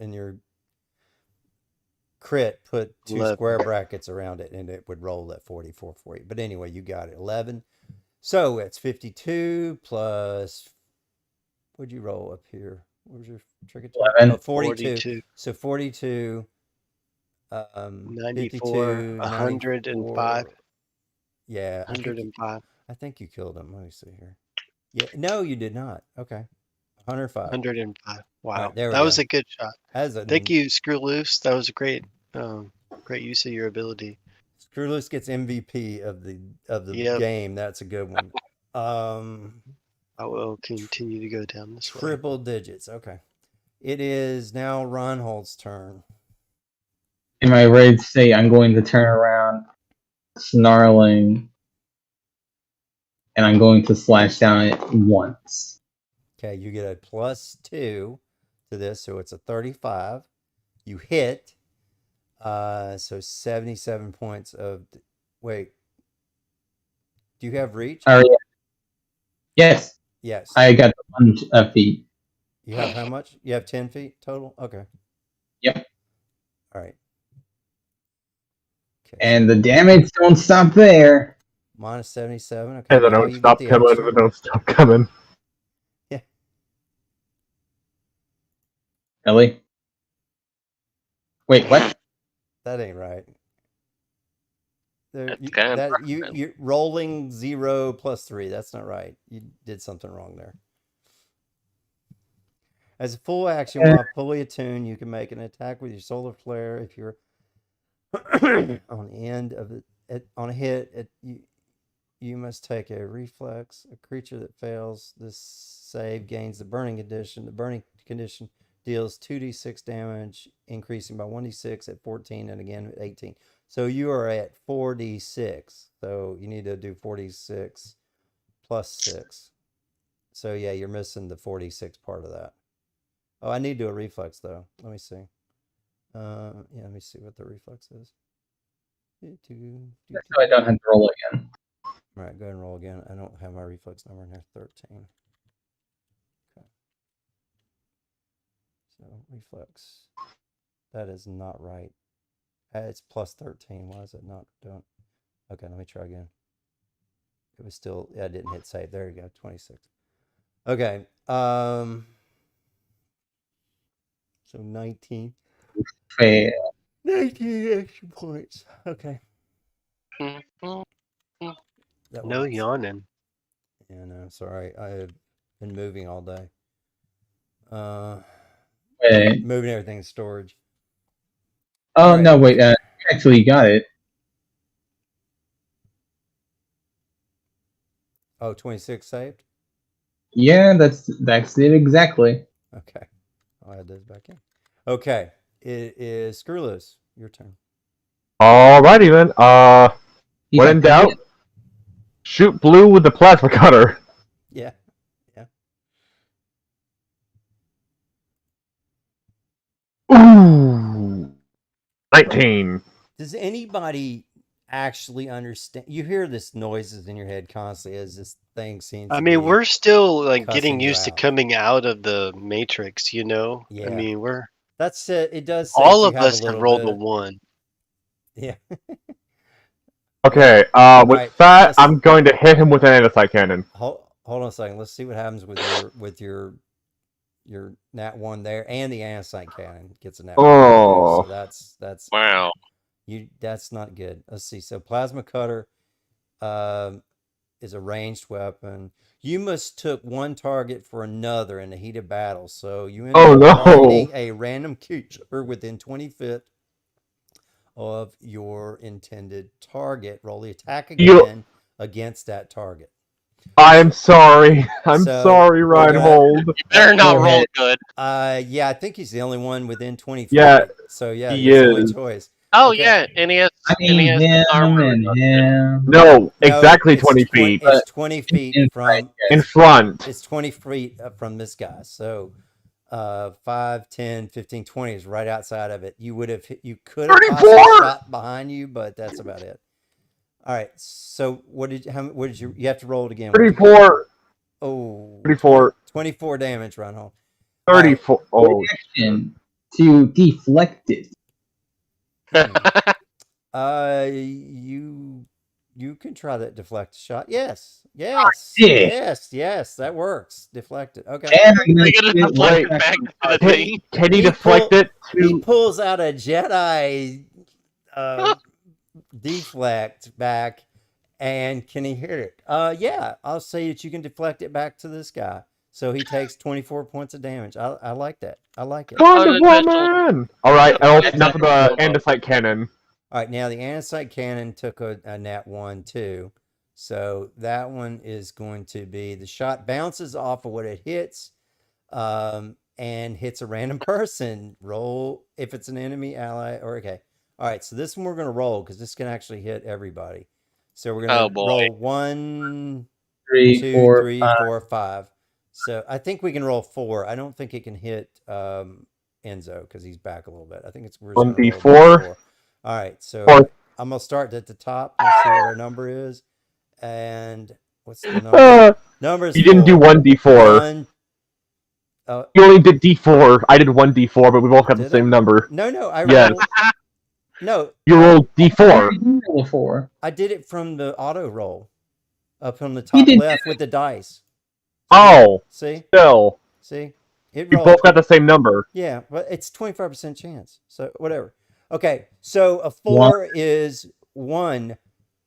crit. Put 2 11. square brackets around it, and it would roll that 44 for you. But anyway, you got it. 11. So it's 52 plus. What'd you roll up here? What was your trick attack? 11. Oh, 42. So 42. 94. 52, 105. Yeah. 105. I think you killed him. Let me see here. Yeah. No, you did not. Okay. 105. 105. Wow. Right, there we that go. was a good shot. Thank you, Screw Loose. That was a great use of your ability. Screw Loose gets MVP of the game. That's a good one. I will continue to go down this way. Triple digits. Okay. It is now Reinhold's turn. In my rage state, I'm going to turn around, snarling, and I'm going to slash down it once. Okay, you get a +2 to this, so it's a 35. You hit. So 77 points of. Wait. Do you have reach? Yeah. Yes. Yes. I got 1 feet. You have how much? You have 10 feet total? Okay. Yep. All right. Okay, and the damage don't stop there. Minus 77. Okay. And they don't stop coming. They don't stop coming. Yeah. Ellie? Wait, what? That ain't right. You're rolling 0 plus 3. That's not right. You did something wrong there. As a full action, while fully attuned, you can make an attack with your solar flare. If you're on the end of it, on a hit, you must take a reflex. A creature that fails this save gains the burning condition. The burning condition deals 2d6 damage, increasing by 1d6 at 14 and again at 18. So you are at 4d6. So you need to do 4d6 plus 6. So yeah, you're missing the 4d6 part of that. Oh, I need to do a reflex though. Let me see. Yeah, let me see what the reflex is. So I don't have to roll again. All right, go ahead and roll again. I don't have my reflex number in here. 13. Okay. So reflex. That is not right. It's plus 13. Why is it not done? Okay, let me try again. It was still. Yeah, I didn't hit save. There you go. 26. Okay. So 19. Fail. 19 extra points. Okay. That No works. yawning. Yeah, no, sorry. I have been moving all day. Wait. Moving everything in storage. Oh Alright. no, wait. Actually, you got it. Oh, 26 saved? Yeah, that's it exactly. Okay. I'll add those back in. Okay. It is Screw Loose. Your turn. Alrighty then. You When in got doubt, shoot blue with the plasma cutter. Yeah. Yeah. Ooh. 19. Does anybody actually understand? You hear this noises in your head constantly as this thing seems I to mean, be we're still like cussing getting you used to out. coming out of the matrix, you know? I Yeah. mean, That's it. It does say all that you of have a us have little rolled bit a of, 1. yeah. Okay, with Alright, that, let's I'm going to hit him with an Andesite Cannon. hold on a second. Let's see what happens with your nat 1 there, and the Andesite Cannon gets a nat 1 too. So Oh. that's Wow. that's not good. Let's see. So Plasma Cutter is a ranged weapon. You mistook one target for another in a heated battle, so you end Oh, up no. targeting a random creature within 20 feet of your intended target. Roll the attack again against that target. I'm sorry. I'm So, sorry, we're gonna- Reinhold. You better not Go roll ahead. good. Yeah, I think he's the only one within 20 feet. Yeah, So yeah, he he's the only is. choice. Oh Okay. yeah, and he has I mean, his armor. him and him. No, No, exactly it's 20 feet. It's 20 feet In from In front. it's 20 feet from this guy. So 5, 10, 15, 20 is right outside of it. You could have possibly 34! shot behind you, but that's about it. All right. So what did you have to roll it again? What'd you get? 34. Oh, 34. 24 damage, Reinhold. 34. Oh, Reaction to deflect it. You can try that deflect shot. Yes. Yes. did. Yes, that works. Deflect it. Okay. And I'm They gonna gotta shoot one deflect it back back from to the target. thing. can he deflect it He to... pulls out a Jedi deflect back, and can he hit it? Yeah, I'll say that you can deflect it back to this guy. So he takes 24 points of damage. I like that. I like it. All Wonderful man! Alright, enough of the Andesite Cannon. right, now the Andesite Cannon took a nat 1 too. So that one is going to be, the shot bounces off of what it hits, and hits a random person. Roll if it's an enemy, ally, or okay. All right, so this one we're going to roll because this can actually hit everybody. So we're going to roll 1, 3, 2, 4, 3, 5. 4, 5. So I think we can roll 4. I don't think it can hit Enzo because he's back a little bit. I think we're just going to roll 1d4. 4. All right, so Four. I'm going to start at the top. Let's see what our number is. And what's the number? Number is You didn't do 4. 1d4. 1. You only did d4. I did 1d4, but we both got the Did same I? number. No, I Yes. rolled. No, You rolled d4. Roll 4. I did it from the auto roll up on the He top did left with the dice. Oh, See? still. It We rolled. both got the same number. Yeah, but it's 25% chance. So whatever. Okay, so a 4 One. is 1,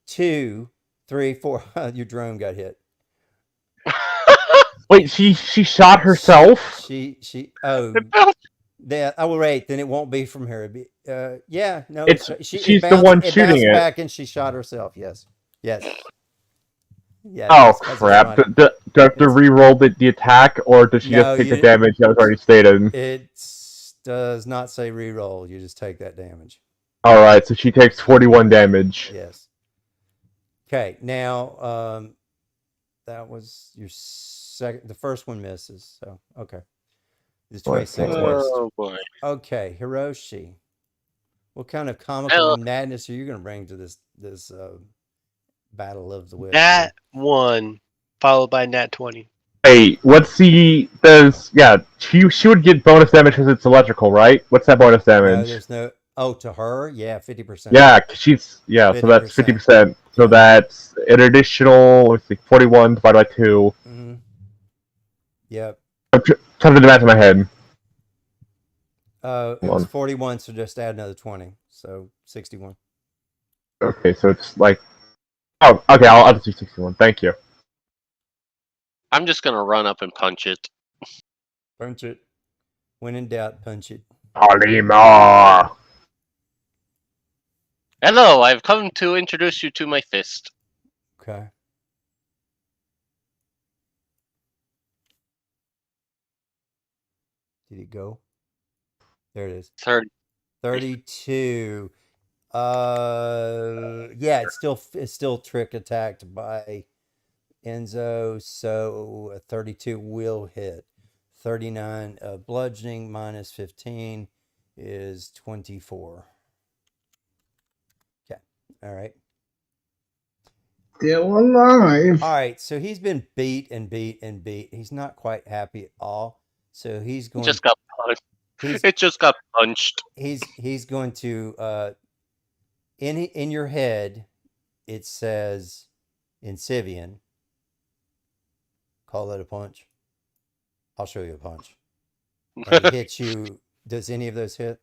2, 3, 4. Your drone got hit. Wait, she shot herself? She yeah. Oh wait, then it won't be from her. It'd be, yeah, no. She's the one it shooting bounced it. back and she shot herself. Yes. Yeah. Oh, 'cause it's crap. funny. Do I have to re-roll the attack, or does she No, just take the you- damage that was already stated? It does not say re-roll. You just take that damage. Alright, so she takes 41 damage. Yes. Okay. Now, that was your second. The first one misses. So okay. The 26 missed. Oh boy. Okay, Hiroshi. What kind of comical madness are you going to bring to this battle of the wits? Nat 1 followed by Nat 20. Hey, what's the... she would get bonus damage because it's electrical, right? What's that bonus No, damage? there's no. Oh, to her, yeah, 50%. Yeah, 'cause she's... Yeah, so that's 50%. So Yeah. that's an additional, let's see, 41 divided by 2. Mm-hmm. Yep. I'm trying to do the math in my head. It was 41, so just add another 20, so 61. Okay, so it's like Oh, okay, I'll just do 61. Thank you. I'm just gonna run up and punch it. Punch it. When in doubt, punch it. Polymorph! Hello, I've come to introduce you to my fist. Okay. Did it go? There it is. 32. Yeah, it's still trick attacked by Enzo, so a 32 will hit. 39 bludgeoning minus 15 is 24. Okay. All right. Still alive. All right, so he's been beat and beat and beat. He's not quite happy at all. So he's It going just got punched. he's It just got punched. he's going to in your head it says Incivian. Call that a punch. I'll show you a punch. And he hits you. Does any of those hit?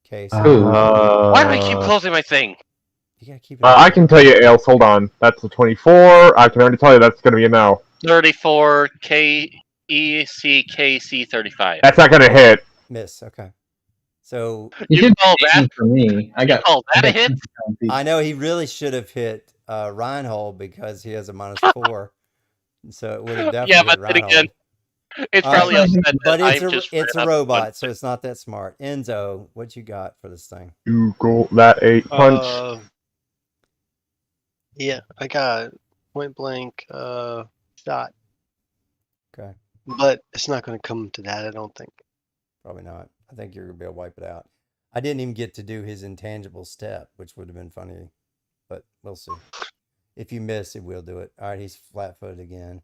Okay, so Why do I keep closing my thing? you gotta keep it. I can tell you, Ails, hold on. That's a 24. I can already tell you that's going to be a no. 34 KECKC 35. That's not going to hit. Miss. Okay. So You should call be that? aiming for me. I got. call that I a got hit? I know he really should have hit Reinhold because he has a -4. So it would have definitely Yeah, hit but then Reinhold. again, it's All probably right. upset But that it's I'm a just it's a ran up and robot, so it's not that smart. Enzo, what you got for this thing? You go that 8 punch. Yeah, I got point blank shot, Okay. but it's not going to come to that, I don't think. Probably not. I think you're gonna be able to wipe it out. I didn't even get to do his intangible step, which would have been funny, but we'll see. If you miss, it will do it. All right, he's flat-footed again.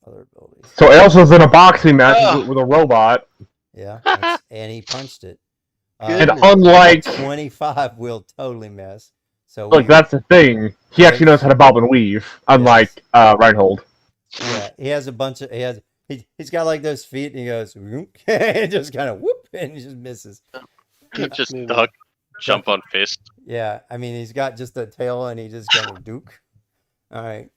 Other abilities. So Ails was in a boxing match with a robot. Yeah, and he punched it. And Goodness. unlike... 25 will totally miss. So Look, that's the thing. He actually knows how to bob and weave, unlike Reinhold. Yeah, he has a bunch of he's got like those feet, and he goes and just kind of whoop, and he just misses. just moving. duck, jump on fist. Yeah, I mean he's got just a tail, and he just kind of duke. All right.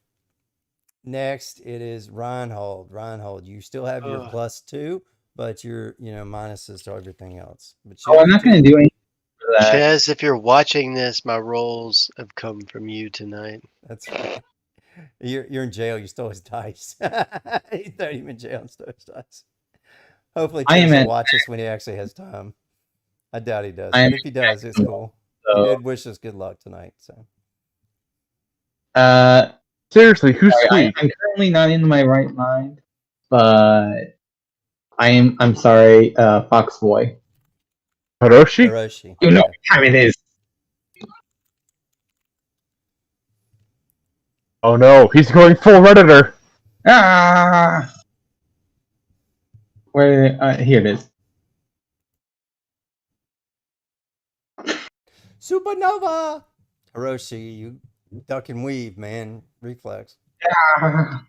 Next, it is Reinhold. Reinhold, you still have your +2, but you're minuses to everything else. But I'm not going to do anything for that. Chaz, if you're watching this, my rolls have come from you tonight. That's right. You're in jail. You stole his dice. He threw him in jail and stole his dice. Hopefully, Chaz will watch us when he actually has time. I doubt he does, but if he does, it's cool. He did wish us good luck tonight. So, seriously, who's sweet? I'm currently not in my right mind, but I'm sorry, Fox Boy. Hiroshi? You know what time it is. Oh no, he's going full Redditor. Ah! Where? Here it is. Supernova! Hiroshi, you duck and weave, man. Reflex. Ah!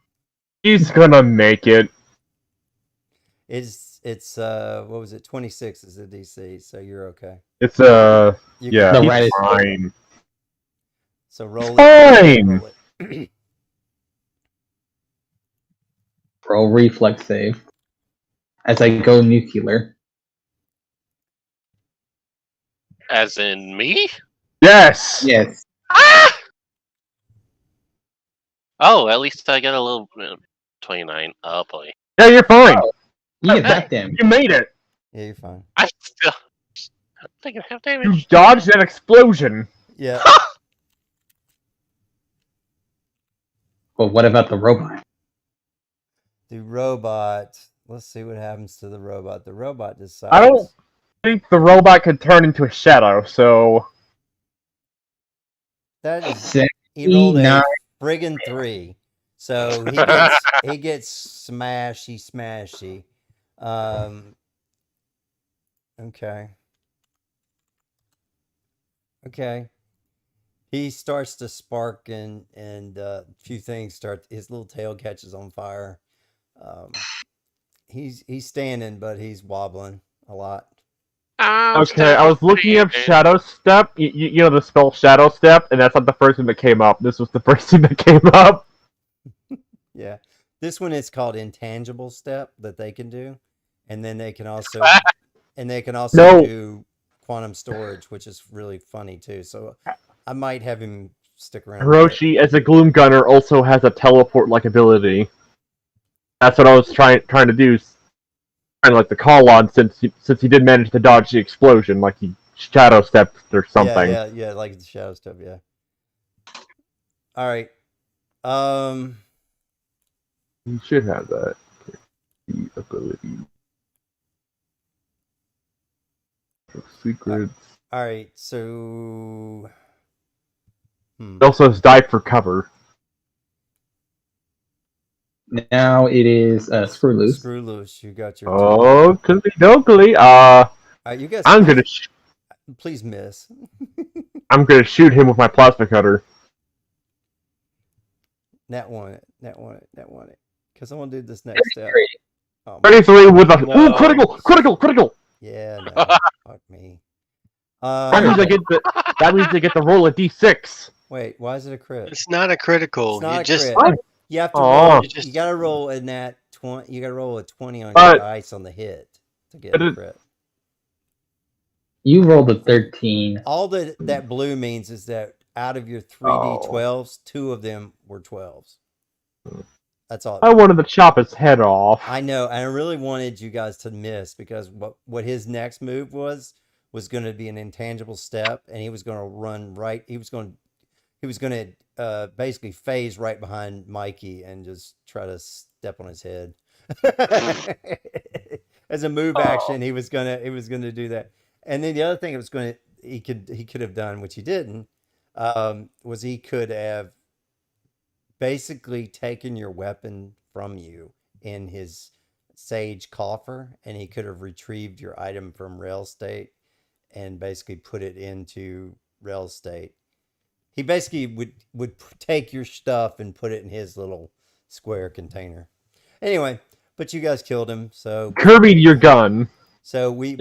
He's gonna make it. It's what was it? 26 is the DC, so you're okay. It's You yeah, can- he's fine. So roll Fine. it. Roll reflex save. As I go nuclear. As in me? Yes. Yes. Ah! Oh, at least I get a little 29. Oh boy. Yeah, you're fine. Oh. You get back damage. You made it. Yeah, you're fine. I still taking half You damage. dodged an explosion. Yeah. Well, what about the robot? The robot. Let's see what happens to the robot. The robot decides. I don't think the robot could turn into a shadow, so... That is. Six. He rolled a 9. friggin' 3. So he gets smashy smashy. Okay. Okay. He starts to spark and a few things start. His little tail catches on fire. He's standing, but he's wobbling a lot. Okay, I was looking up Shadow Step. You know the spell Shadow Step, and that's not the first thing that came up. This was the first thing that came up. Yeah. This one is called Intangible Step that they can do. And then they can also No. do quantum storage, which is really funny too. So I might have him stick around. Hiroshi, as a Gloom Gunner, also has a teleport-like ability. That's what I was trying to do. Kind of like the call on, since he did manage to dodge the explosion, like he shadow stepped or something. Yeah, like the shadow step. Yeah. All right. You should have that ability. Secrets. All right. So. It also has dive for cover. Now it is Screw Loose. Screw Loose. You got your. Oh, dokily. You guys. I'm gonna. Please miss. I'm gonna shoot him with my plasma cutter. That one. Because I want to do this next step. 33 with a critical. Yeah, no, fuck me. That means I get to roll a d6. Wait, why is it a crit? It's not a critical. It's not you a just crit. You have to roll. You gotta roll a nat 20. You gotta roll a 20 on your dice on the hit to get a crit. You rolled a 13. All that blue means is that out of your 3d12s, 2 of them were 12s. That's all. I wanted to chop his head off. I know, and I really wanted you guys to miss because what his next move was going to be an intangible step, and he was going to run right. He was going to basically phase right behind Mikey and just try to step on his head. As a move action, he was gonna do that. And then the other thing he could have done, which he didn't, was he could have basically taken your weapon from you in his sage coffer, and he could have retrieved your item from rail state and basically put it into rail state. He basically would take your stuff and put it in his little square container. Anyway, but you guys killed him, so Kirby, your gun. So you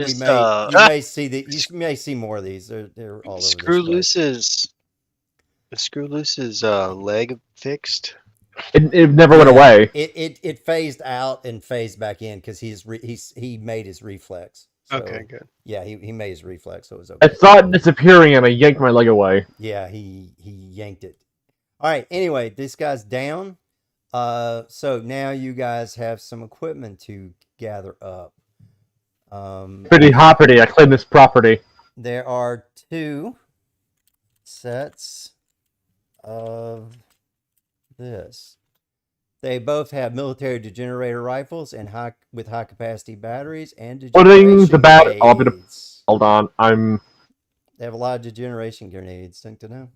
may see more of these. They're all over Screw Loose's leg fixed. It never went away. It phased out and phased back in because he made his reflex. So, okay, good. Yeah, he made his reflex, so it was okay. I saw it disappearing and I yanked my leg away. Yeah, he yanked it. All right. Anyway, this guy's down. So now you guys have some equipment to gather up. Pretty hoppity. I claim this property. There are 2 sets of this. They both have military degenerator rifles and with high capacity batteries and degeneration grenades. Hold on, They have a lot of degeneration grenades. Think to know.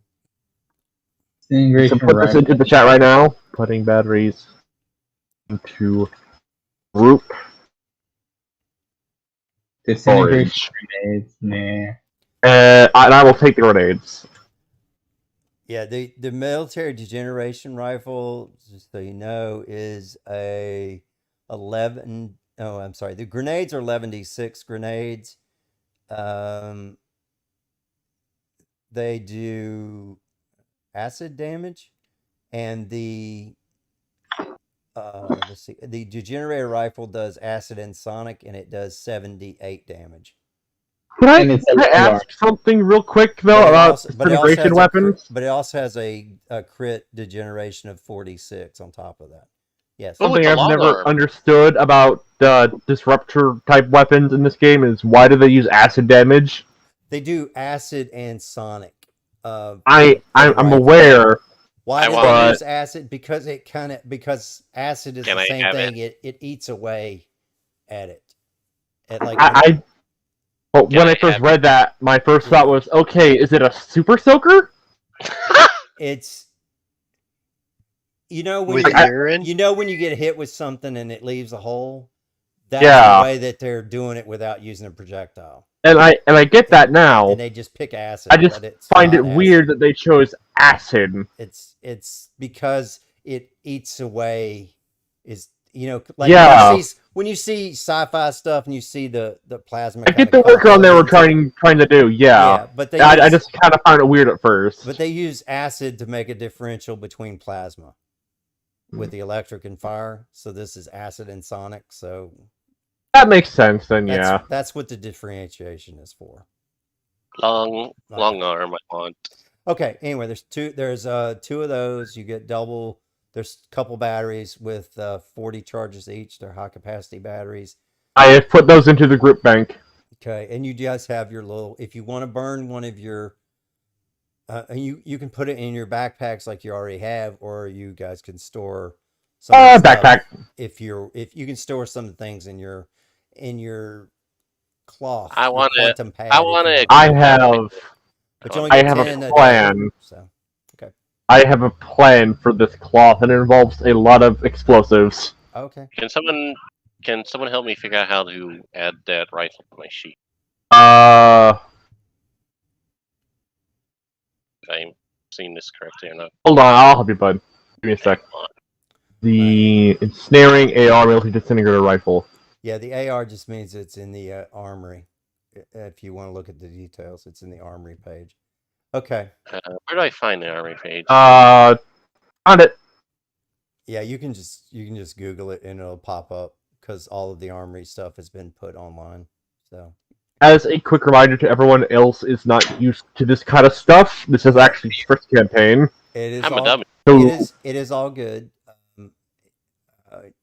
Put this into the chat right now. Putting batteries into group. Disintegration grenades, nah. And I will take the grenades. Yeah, the military degeneration rifle, just so you know, is a 11. Oh, I'm sorry. The grenades are 11d6 grenades. They do acid damage, and the let's see, the degenerator rifle does acid and sonic, and it does 78 damage. Can I ask something real quick though about disintegration weapons? But it also has a crit degeneration of 46 on top of that. Yes. Something I've never understood about disruptor type weapons in this game is why do they use acid damage? They do acid and sonic. I'm aware. Why do they use acid? Because acid is the same thing. It eats away at it. But when I first read that, my first thought was, okay, is it a super soaker? It's when you get hit with something and it leaves a hole. That's the way that they're doing it without using a projectile. And I get that now. And they just pick acid. I just find it weird that they chose acid. It's because it eats away. when you see sci-fi stuff and you see the plasma. I get kinda the workaround they were couple trying to do, yeah. but they I use, just kind of found it weird at first. but they use acid to make a differential between plasma with the electric and fire. So this is acid and sonic. So That makes sense then, yeah. that's what the differentiation is for. Long arm, I want. Okay. Anyway, there's two of those. You get double. There's a couple batteries with 40 charges each. They're high capacity batteries. I have put those into the group bank. Okay, and you just have your little. If you want to burn one of your, and you can put it in your backpacks like you already have, or you guys can store some of the Backpack. stuff if you can store some things in your cloth. I your want to. quantum pad I if you want to. I have But you only I get have 10 a day, plan. So okay. I have a plan for this cloth, and it involves a lot of explosives. Okay. Can someone help me figure out how to add that rifle to my sheet? If I'm seeing this correctly or not. Hold on, I'll help you, bud. Give me a sec. The ensnaring AR military disintegrator rifle. Yeah, the AR just means it's in the armory. If you want to look at the details, it's in the armory page. Okay. Where do I find the armory page? Found it. Yeah, you can just Google it and it'll pop up because all of the armory stuff has been put online. So, as a quick reminder to everyone else is not used to this kind of stuff, this is actually first campaign. it is I'm a all dummy. it is all good.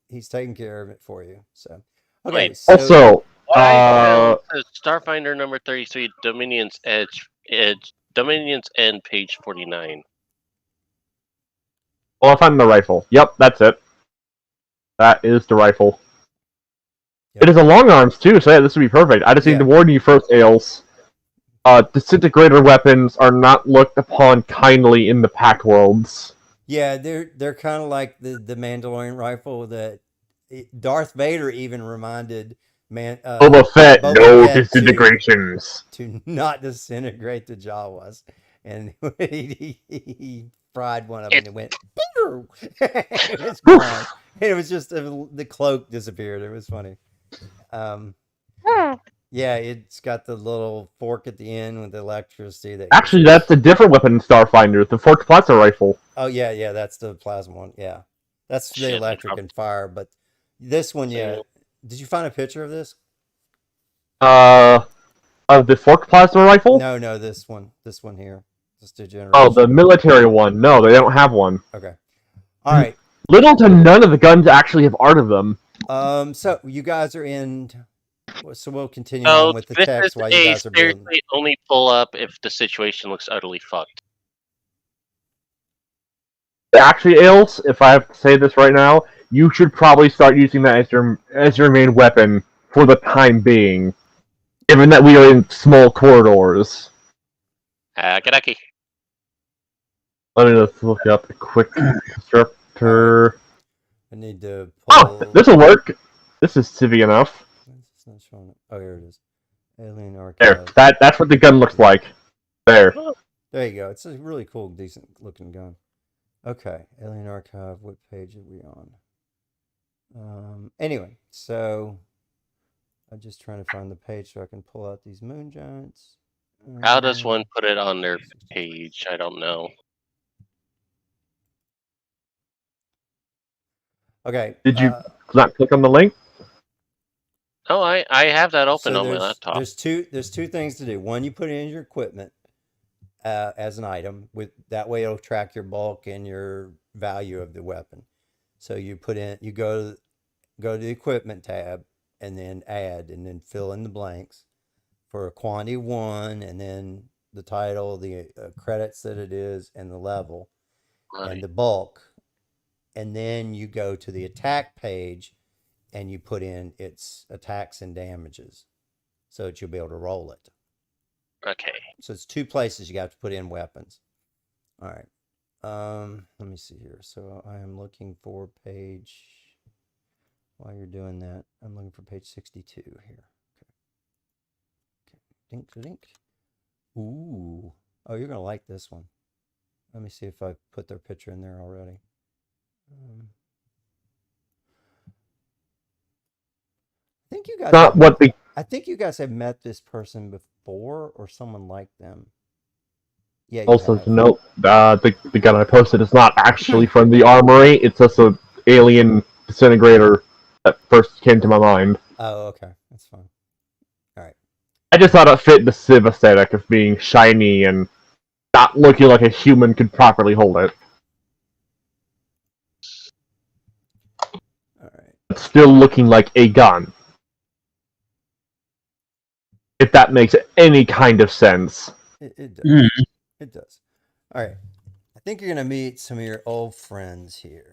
He's taking care of it for you. So, okay. Wait, so, Also, why does Starfinder number 33 Dominion's Dominion's End page 49? I found the rifle. Yep, that's it. That is the rifle. Yep. It is a long arms too, so yeah, this would be perfect. I just need to warn you first, Ales. Disintegrator weapons are not looked upon kindly in the Pact worlds. Yeah, they're kind of like the Mandalorian rifle that Darth Vader even reminded Boba Fett, no disintegrations. To not disintegrate the Jawas. And he fried one of them and it went, it's gone. And it was just the cloak disappeared. It was funny. Yeah, it's got the little fork at the end with the electricity. Actually, that's a different weapon in Starfinder, the forked plasma rifle. Oh, yeah, that's the plasma one. Yeah, that's the electric and fire. But this one, yeah. Did you find a picture of this? Of the forked plasma rifle? No, this one here. Just a generation. Oh, the military one. No, they don't have one. Okay. All right. Little to none of the guns actually have art of them. So you guys are in. So we'll continue on with the text while you guys are building. Only pull up if the situation looks utterly fucked. Actually, Ales, if I have to say this right now, you should probably start using that as your main weapon for the time being, given that we are in small corridors. Gadaki. Let me just look up a quick instructor. I need to pull... Oh, this will work. This is civi enough. It's not showing it. Oh, here it is. Alien Archive. There, that's what the gun looks like. There. There you go. It's a really cool, decent looking gun. Okay, Alien Archive. What page are we on? Anyway, so I'm just trying to find the page so I can pull out these moon giants. How does one put it on their page? I don't know. Okay. Did you not click on the link? Oh, I have that open on my laptop. There's two things to do. One, you put in your equipment as an item. That way it'll track your bulk and your value of the weapon. So you go to the equipment tab and then add and then fill in the blanks for a quantity 1 and then the title, the credits that it is, and the level and the bulk. And then you go to the attack page and you put in its attacks and damages so that you'll be able to roll it. Okay. So it's 2 places you got to put in weapons. All right. Let me see here. So I am looking for page... While you're doing that, I'm looking for page 62 here. Okay. Dink, dink. Ooh. Oh, you're going to like this one. Let me see if I put their picture in there already. think you guys. Not what the I think you guys have met this person before, or someone like them. Yeah, you also have. to note, the gun I posted is not actually from the armory. It's just an alien disintegrator that first came to my mind. Oh, okay, that's fine. All right. I just thought it fit the Civ aesthetic of being shiny and not looking like a human could properly hold it. All right. But still looking like a gun. If that makes any kind of sense. It does. Mm. It does. All right. I think you're gonna meet some of your old friends here.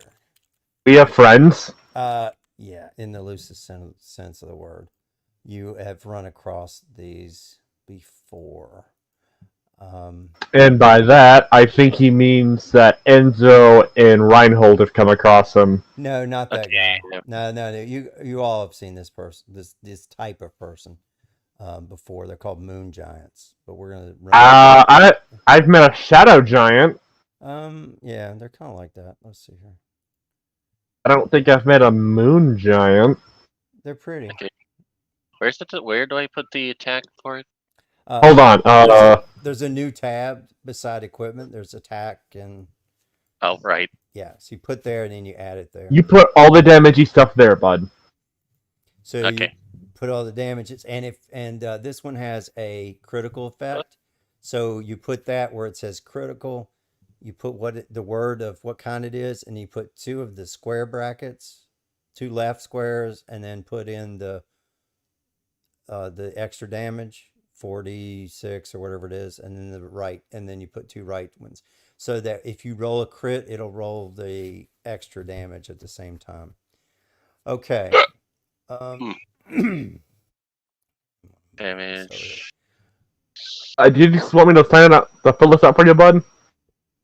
We have friends. Yeah, in the loosest sense of the word. You have run across these before. And by that, I think he means that Enzo and Reinhold have come across him. No, not that Okay, guy. No. You all have seen this person, this type of person, before. They're called moon giants. But we're gonna run. I've met a shadow giant. Yeah, they're kind of like that. Let's see here. I don't think I've met a moon giant. They're pretty. Okay. Where do I put the attack for it? Hold on. There's a new tab beside equipment. There's attack and Oh, right. yeah. So you put there and then you add it there. You put all the damagey stuff there, bud. So you Okay. put all the damages, and this one has a critical effect. So you put that where it says critical. You put the word of what kind it is, and you put 2 of the square brackets, 2 left squares, and then put in the extra damage, 46 or whatever it is, and then the right, and then you put 2 right ones, so that if you roll a crit, it'll roll the extra damage at the same time. Okay. Damage. Do you just want me to sign up to fill this out for you, bud?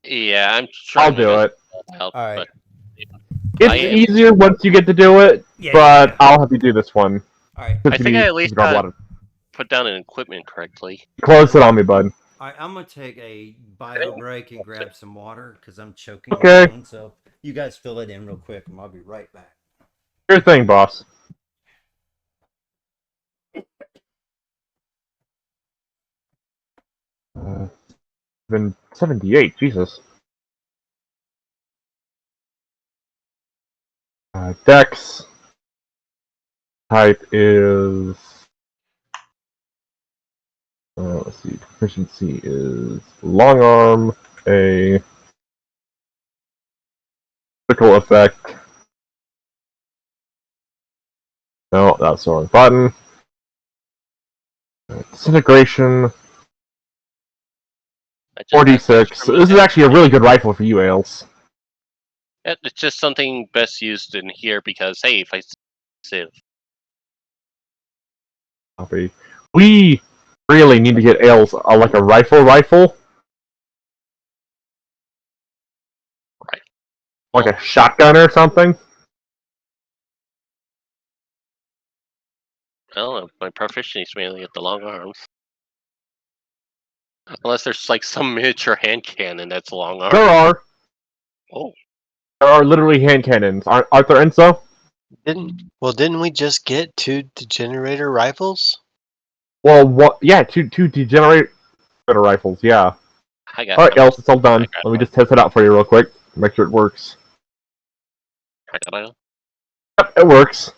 Yeah, I'm trying. I'll do it. Out, All right. It's easier once you get to do it, but I'll have you do this one. All right. I think I at least put down an equipment correctly. Close it on me, bud. All right, I'm gonna take a bio break and grab some water because I'm choking. Okay. On, so you guys fill it in real quick, and I'll be right back. Sure thing, boss. Been 78, Jesus. Dex type is. Let's see. Proficiency is long arm, a critical effect. No, that's the wrong button. Disintegration. 46. This is actually a really good rifle for you, Ailes. It's just something best used in here because, hey, if I save. Copy. We really need to get Ailes like a rifle. Right. Like a shotgun or something. Well, my proficiency is mainly at the long arms. Unless there's like some miniature hand cannon that's long arm. There are. Oh. There are literally hand cannons. Aren't there, Enzo? Didn't we just get 2 degenerator rifles? Well, what? Yeah, two degenerate rifles. Yeah. I got. All right, Ailes, it's all done. Let me just test it out for you real quick. Make sure it works. Yep, it works.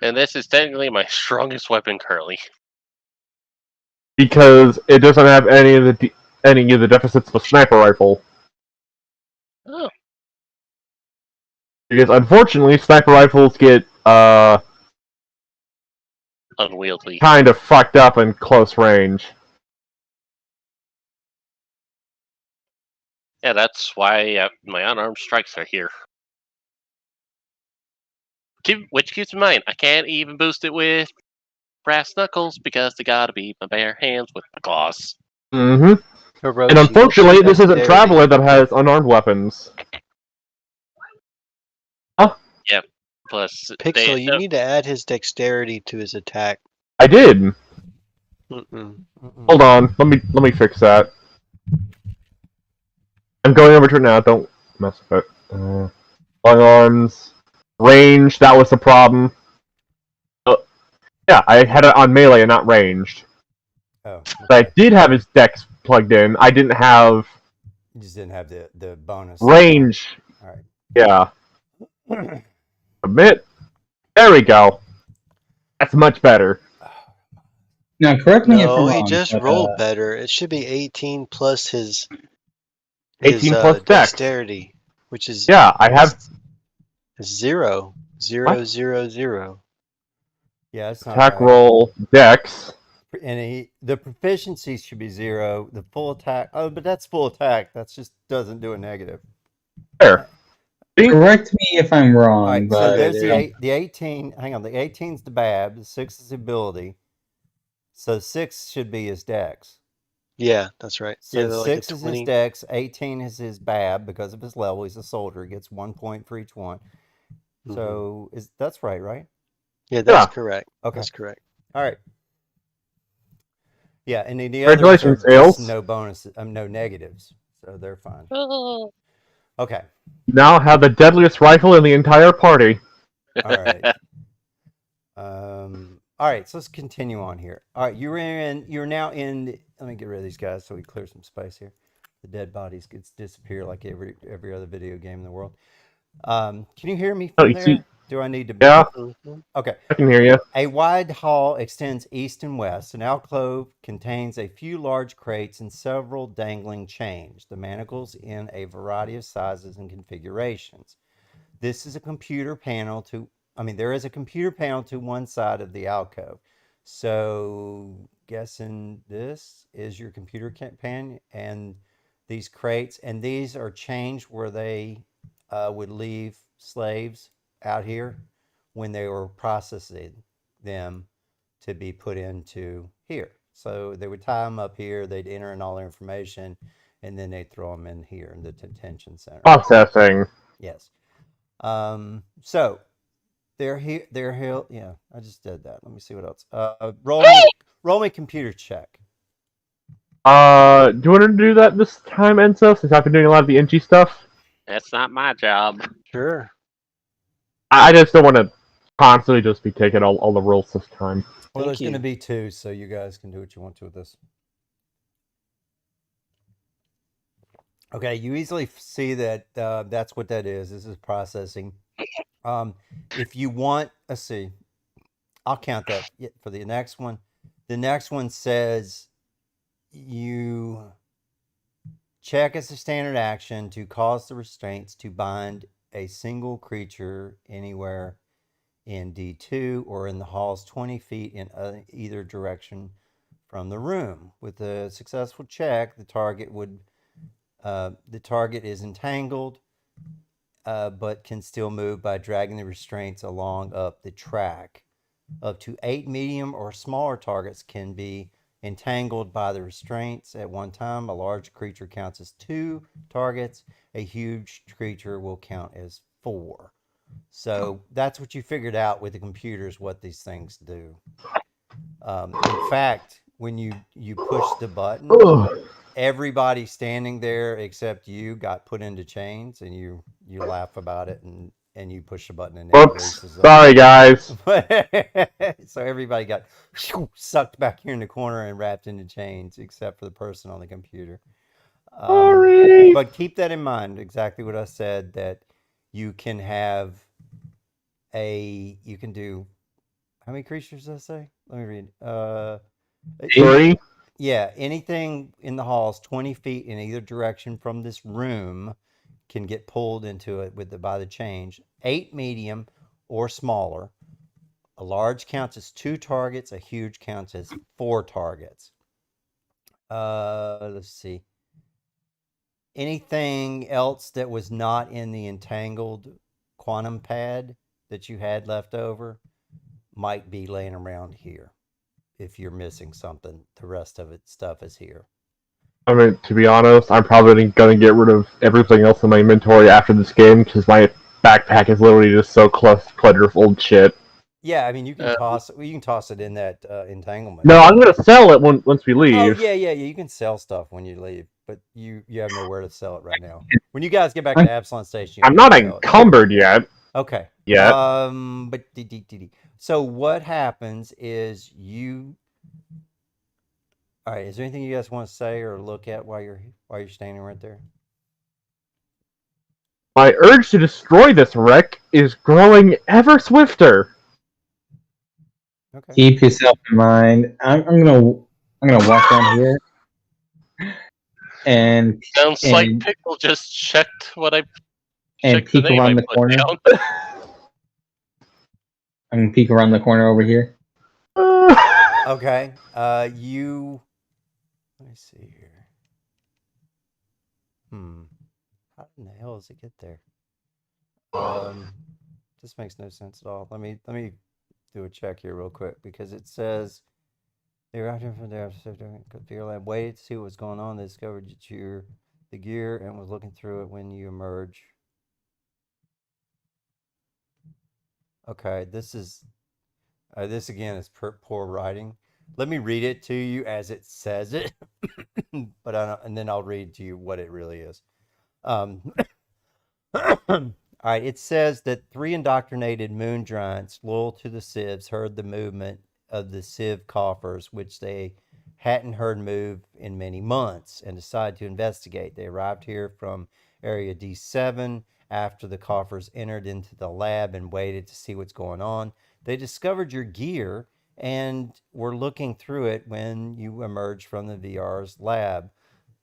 And this is technically my strongest weapon currently. Because it doesn't have any of the deficits of a sniper rifle. Oh. Because unfortunately, sniper rifles get Unwieldy. kind of fucked up in close range. Yeah, that's why my unarmed strikes are here. Which keeps in mind, I can't even boost it with brass knuckles because they gotta be my bare hands with my claws. Mm-hmm. Hiroshi, And unfortunately, this isn't dexterity. Traveler that has unarmed weapons. Huh? Yeah. Plus, Pixel, you need to add his dexterity to his attack. I did. Hold on, let me fix that. I'm going over to it now. Don't mess with it. Long arms, range. That was the problem. Yeah, I had it on melee and not ranged. Oh, okay. But I did have his dex plugged in. I didn't have You just didn't have the bonus range. All right. Yeah. Submit. There we go. That's much better. Now, correct me if I'm No, wrong. he just but, rolled better. It should be 18 plus his 18 plus dex. dexterity, which is Yeah, I have 0. 0, What? 0, 0. Yeah, it's not attack right. roll, dex. And the proficiency should be 0. The full attack. Oh, but that's full attack. That just doesn't do a negative. There. See? correct me if I'm wrong, All right. but So there's the 18. Hang on. The 18's the BAB. The 6 is the ability. So 6 should be his dex. Yeah, that's right. So Yeah, they're like a 6 is his 20. dex. 18 is his BAB because of his level. He's a soldier. He gets 1 point for each one. So that's right? Yeah, that's Yeah. correct. Okay. That's correct. All right. Yeah, and the others are Congratulations, just Ailes. no bonuses, no negatives, so they're fine. Okay. You now have the deadliest rifle in the entire party. All right. All right. So let's continue on here. All right. You're now in. Let me get rid of these guys so we clear some space here. The dead bodies disappear like every other video game in the world. Can you hear me from there? Do I need to? Yeah, Okay. I can hear you. A wide hall extends east and west. An alcove contains a few large crates and several dangling chains, the manacles in a variety of sizes and configurations. This is a computer panel there is a computer panel to one side of the alcove. So, guessing this is your computer pan and these crates, and these are changed where they would leave slaves out here when they were processing them to be put into here. So they would tie them up here, they'd enter in all their information, and then they'd throw them in here in the detention center. Processing. Yes. So they're here. Yeah, I just did that. Let me see what else. Roll me computer check. Do you want to do that this time, Enzo? Since I've been doing a lot of the Inchi stuff. That's not my job. Sure. I just don't want to constantly just be taking all the rolls this time. Well, there's you. going to be 2, so you guys can do what you want to with this. Okay, you easily see that that's what that is. This is processing. If you want, let's see, I'll count that for the next one. The next one says you check as a standard action to cause the restraints to bind a single creature anywhere in D2 or in the halls 20 feet in either direction from the room. With a successful check, the target is entangled, but can still move by dragging the restraints along up the track. Up to 8 medium or smaller targets can be entangled by the restraints at one time. A large creature counts as 2 targets. A huge creature will count as 4. So that's what you figured out with the computers, what these things do. In fact, when you push the button, everybody standing there except you got put into chains, and you laugh about it, and you push the button and it releases them. Sorry, guys. So everybody got sucked back here in the corner and wrapped into chains, except for the person on the computer. Sorry. But keep that in mind, exactly what I said, that you can have you can do, how many creatures did I say? Let me read. 3? Yeah, anything in the halls 20 feet in either direction from this room can get pulled into it by the change. 8 medium or smaller. A large counts as 2 targets. A huge counts as 4 targets. Let's see. Anything else that was not in the entangled quantum pad that you had left over might be laying around here. If you're missing something, the rest of stuff is here. I mean, to be honest, I'm probably going to get rid of everything else in my inventory after this game, because my backpack is literally just so cluttered with old shit. Yeah, I mean you can Uh, toss it. You can toss it in that entanglement. No, I'm gonna sell it once we leave. Oh yeah. You can sell stuff when you leave, but you have nowhere to sell it right now. When you guys get back to Absalon Station, you I'm have to not sell it. encumbered yet. Okay. Yet. But so what happens is you. All right. Is there anything you guys want to say or look at while you're standing right there? My urge to destroy this wreck is growing ever swifter. Okay. Keep yourself in mind. I'm gonna walk down here and Sounds like and Pickle just checked what I and checked the peek name I around the put corner. down. I'm gonna peek around the corner over here. Okay. Let me see here. How in the hell does it get there? This makes no sense at all. Let me do a check here real quick because it says they were out here from there. Fear Lab waited to see what was going on. They discovered that the gear and was looking through it when you emerge. Okay, this again is poor writing. Let me read it to you as it says it, but and then I'll read to you what it really is. All right, it says that 3 indoctrinated moon giants loyal to the Civs heard the movement of the Civ coffers, which they hadn't heard move in many months, and decided to investigate. They arrived here from Area D7 after the coffers entered into the lab and waited to see what's going on. They discovered your gear and were looking through it when you emerged from the VR's lab.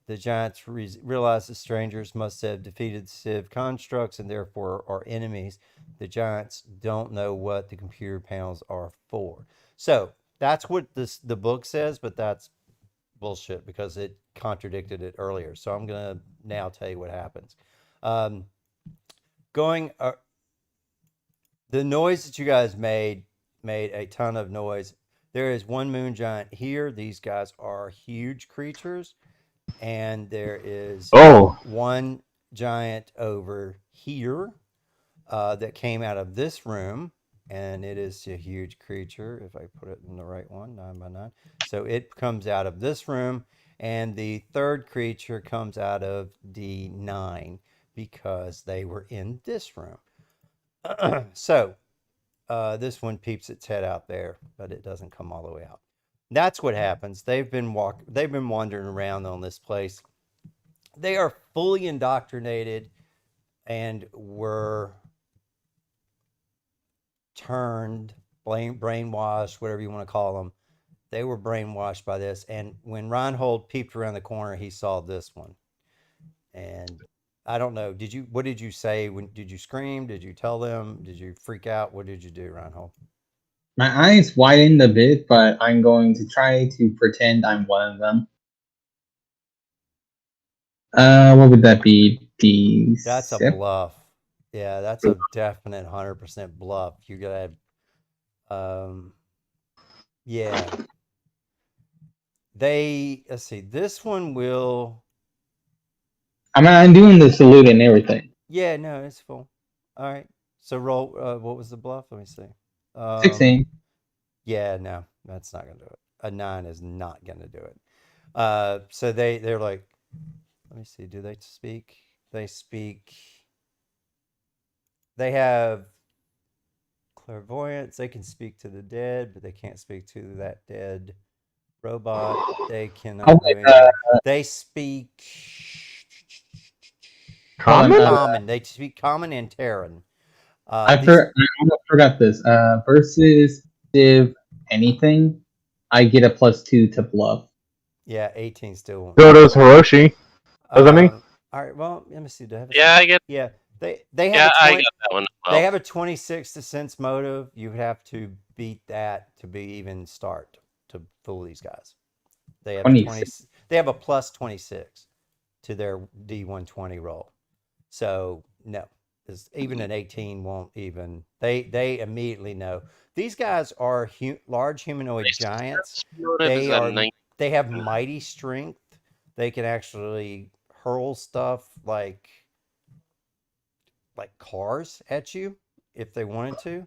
The giants realized the strangers must have defeated the Civ constructs and therefore are enemies. The giants don't know what the computer panels are for. So that's what the book says, but that's bullshit because it contradicted it earlier. So I'm going to now tell you what happens. Going the noise that you guys made a ton of noise. There is one moon giant here. These guys are huge creatures. And there is one giant over here that came out of this room, and it is a huge creature. If I put it in the right one, 9x9. So it comes out of this room, and the third creature comes out of D9 because they were in this room. So this one peeps its head out there, but it doesn't come all the way out. That's what happens. They've been wandering around on this place. They are fully indoctrinated and were turned, brainwashed, whatever you want to call them. They were brainwashed by this. And when Reinhold peeped around the corner, he saw this one. And I don't know. What did you say? Did you scream? Did you tell them? Did you freak out? What did you do, Reinhold? My eyes widened a bit, but I'm going to try to pretend I'm one of them. What would that be? That's a bluff. Yeah, that's a definite 100% bluff. You gotta, yeah. Let's see. This one will. I'm doing the salute and everything. Yeah, no, it's full. All right. So roll. What was the bluff? Let me see. 16. Yeah, no, that's not gonna do it. A 9 is not gonna do it. So they're like, let me see. Do they speak? They speak. They have clairvoyance. They can speak to the dead, but they can't speak to that dead robot. They cannot do anything. They speak common. They speak common and Terran. I forgot this. Versus Civ anything, I get a +2 to bluff. Yeah, 18 still won't. So does Hiroshi, doesn't he? All right. Well, let me see. Do I have I get. Yeah, they have. I got that one. Well. They have a 26 to sense motive. You would have to beat that to be even start to fool these guys. They have 20. They have a +26 to their D120 roll. So no, even an 18 won't even. They immediately know these guys are large humanoid giants. They have mighty strength. They can actually hurl stuff like cars at you if they wanted to.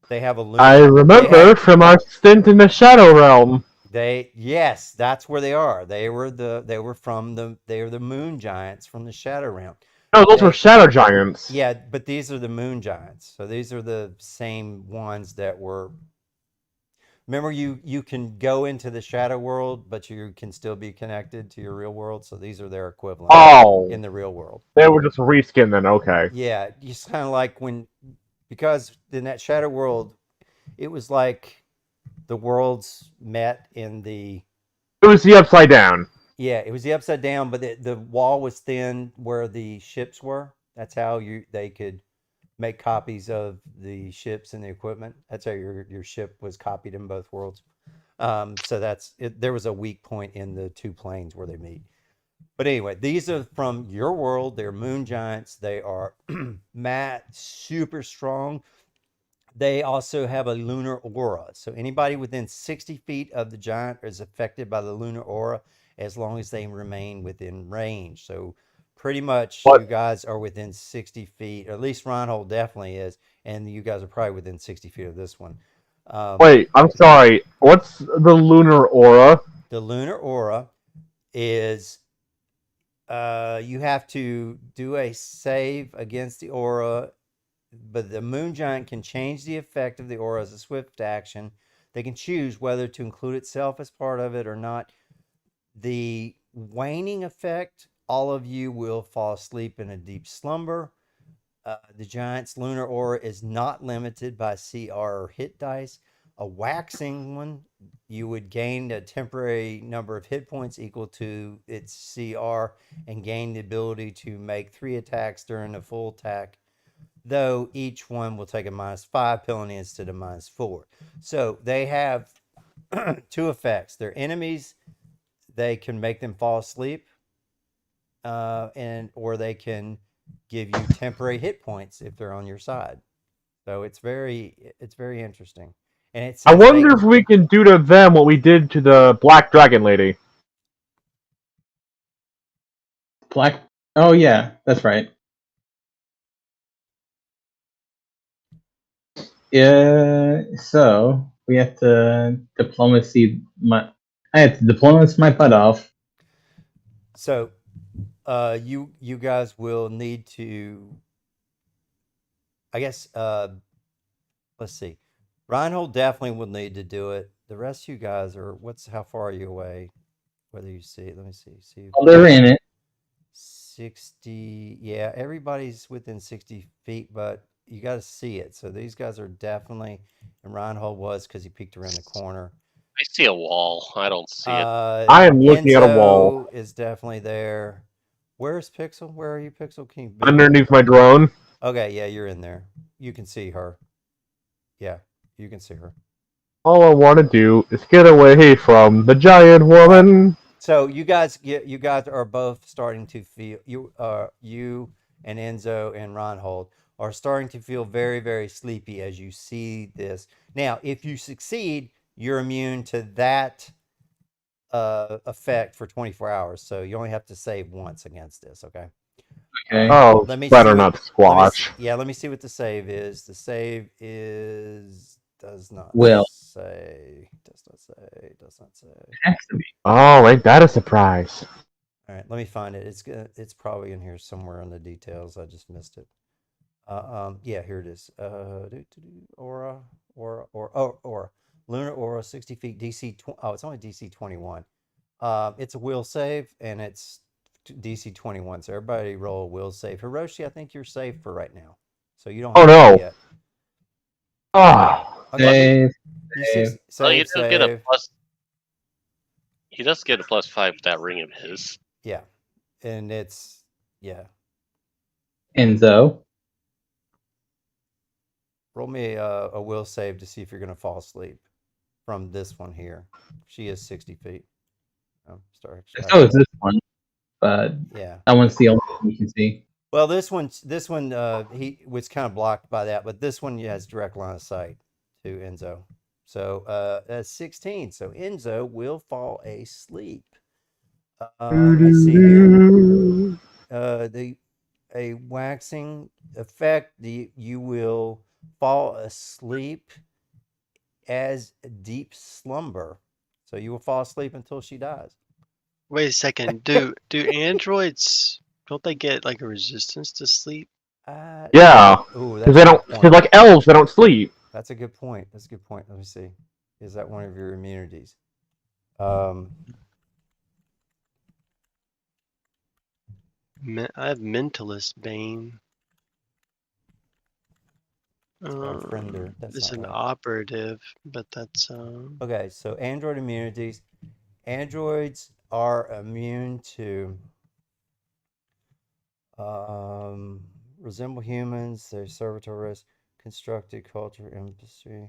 They have a lunar. I remember from our stint in the Shadow Realm. Yes, that's where they are. They were the moon giants from the Shadow Realm. No, those were Shadow Giants. Yeah, but these are the moon giants. So these are the same ones that were. Remember, you can go into the shadow world, but you can still be connected to your real world. So these are their equivalent in the real world. They were just reskin then, okay. Yeah, it's kind of like because in that shadow world, it was like the worlds met in the. It was the Upside Down. Yeah, it was the Upside Down, but the wall was thin where the ships were. That's how they could make copies of the ships and the equipment. That's how your ship was copied in both worlds. So that's it. There was a weak point in the two planes where they meet. But anyway, these are from your world. They're moon giants. They are matte, super strong. They also have a lunar aura. So anybody within 60 feet of the giant is affected by the lunar aura as long as they remain within range. So pretty much you guys are within 60 feet, or at least Reinhold definitely is, and you guys are probably within 60 feet of this one. Wait, I'm sorry. What's the lunar aura? The lunar aura is you have to do a save against the aura, but the moon giant can change the effect of the aura as a swift action. They can choose whether to include itself as part of it or not. The waning effect, all of you will fall asleep in a deep slumber. The giant's lunar aura is not limited by CR or hit dice. A waxing one, you would gain a temporary number of hit points equal to its CR and gain the ability to make 3 attacks during a full attack, though each one will take a -5 penalty instead of -4. So they have 2 effects. Their enemies, they can make them fall asleep, or they can give you temporary hit points if they're on your side. So it's very interesting. And I wonder if we can do to them what we did to the Black Dragon Lady. Oh yeah, that's right. Yeah, so we have to diplomacy my. I have to diplomacy my butt off. So, you guys will need to. I guess. Let's see. Reinhold definitely will need to do it. The rest of you guys are. How far are you away? Whether you see it, let me see. They're in it. 60. Yeah, everybody's within 60 feet, but you got to see it. So these guys are definitely, and Reinhold was because he peeked around the corner. I see a wall. I don't see it. I am looking at a wall. Enzo is definitely there. Where's Pixel? Where are you, Pixel? Can you underneath my drone? Okay, yeah, you're in there. You can see her. Yeah, you can see her. All I want to do is get away from the giant woman. So you guys are both starting to feel you and Enzo and Reinhold are starting to feel very, very sleepy as you see this. Now, if you succeed, you're immune to that effect for 24 hours. So you only have to save once against this. Okay. Okay. Oh, better not squash. Let me see what the save is. The save does not say. Does not say. It has to be. Oh, ain't that a surprise? All right, let me find it. It's probably in here somewhere in the details. I just missed it. Yeah, here it is. Aura. Lunar aura, 60 feet, DC. It's only DC 21. It's a will save, and it's DC 21. So everybody roll a will save. Hiroshi, I think you're safe for right now. So you don't have to yet. Oh. Okay. He does get a +5 with that ring of his. Yeah. And it's Enzo. Roll me a will save to see if you're going to fall asleep from this one here. She is 60 feet. So is this one, but yeah, that one's the only one you can see. Well, this one, he was kind of blocked by that, but this one has direct line of sight to Enzo. So that's 16. So Enzo will fall asleep. Let's see here. A waxing effect. You will fall asleep as deep slumber. So you will fall asleep until she dies. Wait a second. Do androids don't they get like a resistance to sleep? Yeah, Ooh, because that's they a don't. good Because point. like elves, they don't sleep. That's a good point. That's a good point. Let me see. Is that one of your immunities? I have mentalist bane. Friender. That's It's not an right. operative, but that's Okay, so android immunities. Androids are immune to resemble humans, their servitor risk, constructed culture, industry,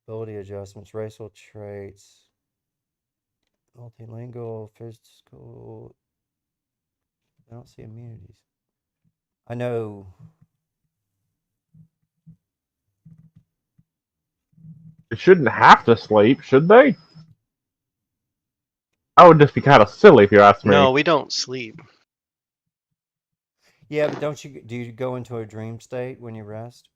ability adjustments, racial traits, multilingual, physical. I don't see immunities. I know. They shouldn't have to sleep, should they? That would just be kind of silly if you ask me. no, we don't sleep. Yeah, but do you go into a dream state when you rest?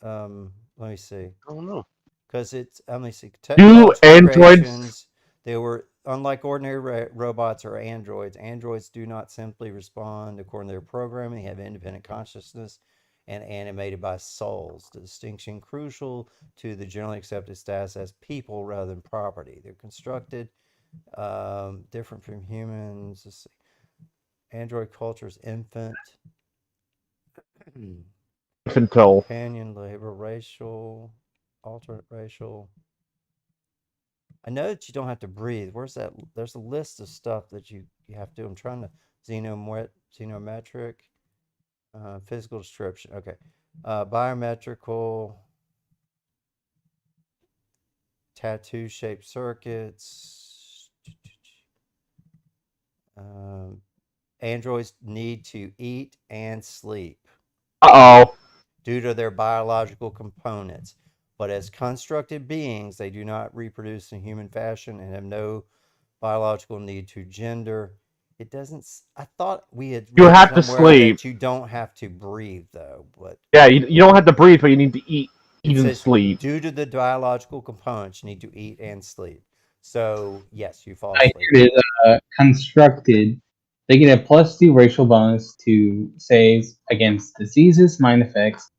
Let me see. I don't know. Because it's, let me see. Do Technological androids? creations, they were, unlike ordinary robots or androids, androids do not simply respond according to their programming. They have independent consciousness and animated by souls. The distinction crucial to the generally accepted status as people rather than property. They're constructed different from humans. Let's see. Android culture is infant. Until Companion labor, racial, alternate racial. I know that you don't have to breathe. Where's that? There's a list of stuff that you have to. I'm trying to xenometric, physical description. Okay, biometrical, tattoo shaped circuits. Androids need to eat and sleep due to their biological components. But as constructed beings, they do not reproduce in human fashion and have no biological need to gender. It doesn't. I thought we had you read have to somewhere sleep. that you don't have to breathe, though. But Yeah, you don't have to breathe, but you need to eat it and says sleep. due to the biological components, you need to eat and sleep. So yes, you fall I asleep. hear it is constructed. They get a +2 racial bonus to saves against diseases, mind effects,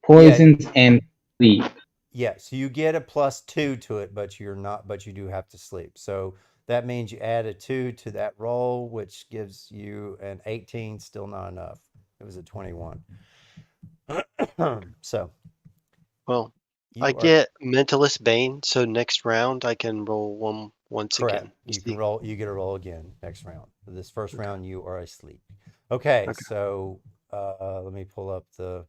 poisons, and sleep. Yeah, so you get a +2 to it, but you're not. But you do have to sleep. So that means you add a 2 to that roll, which gives you an 18. Still not enough. It was a 21. So Well, I you are get mentalist bane, so next round I can roll one once correct. again. You can See. roll. You get a roll again next round. For this first round, you are asleep. Okay, Okay. so let me pull up the.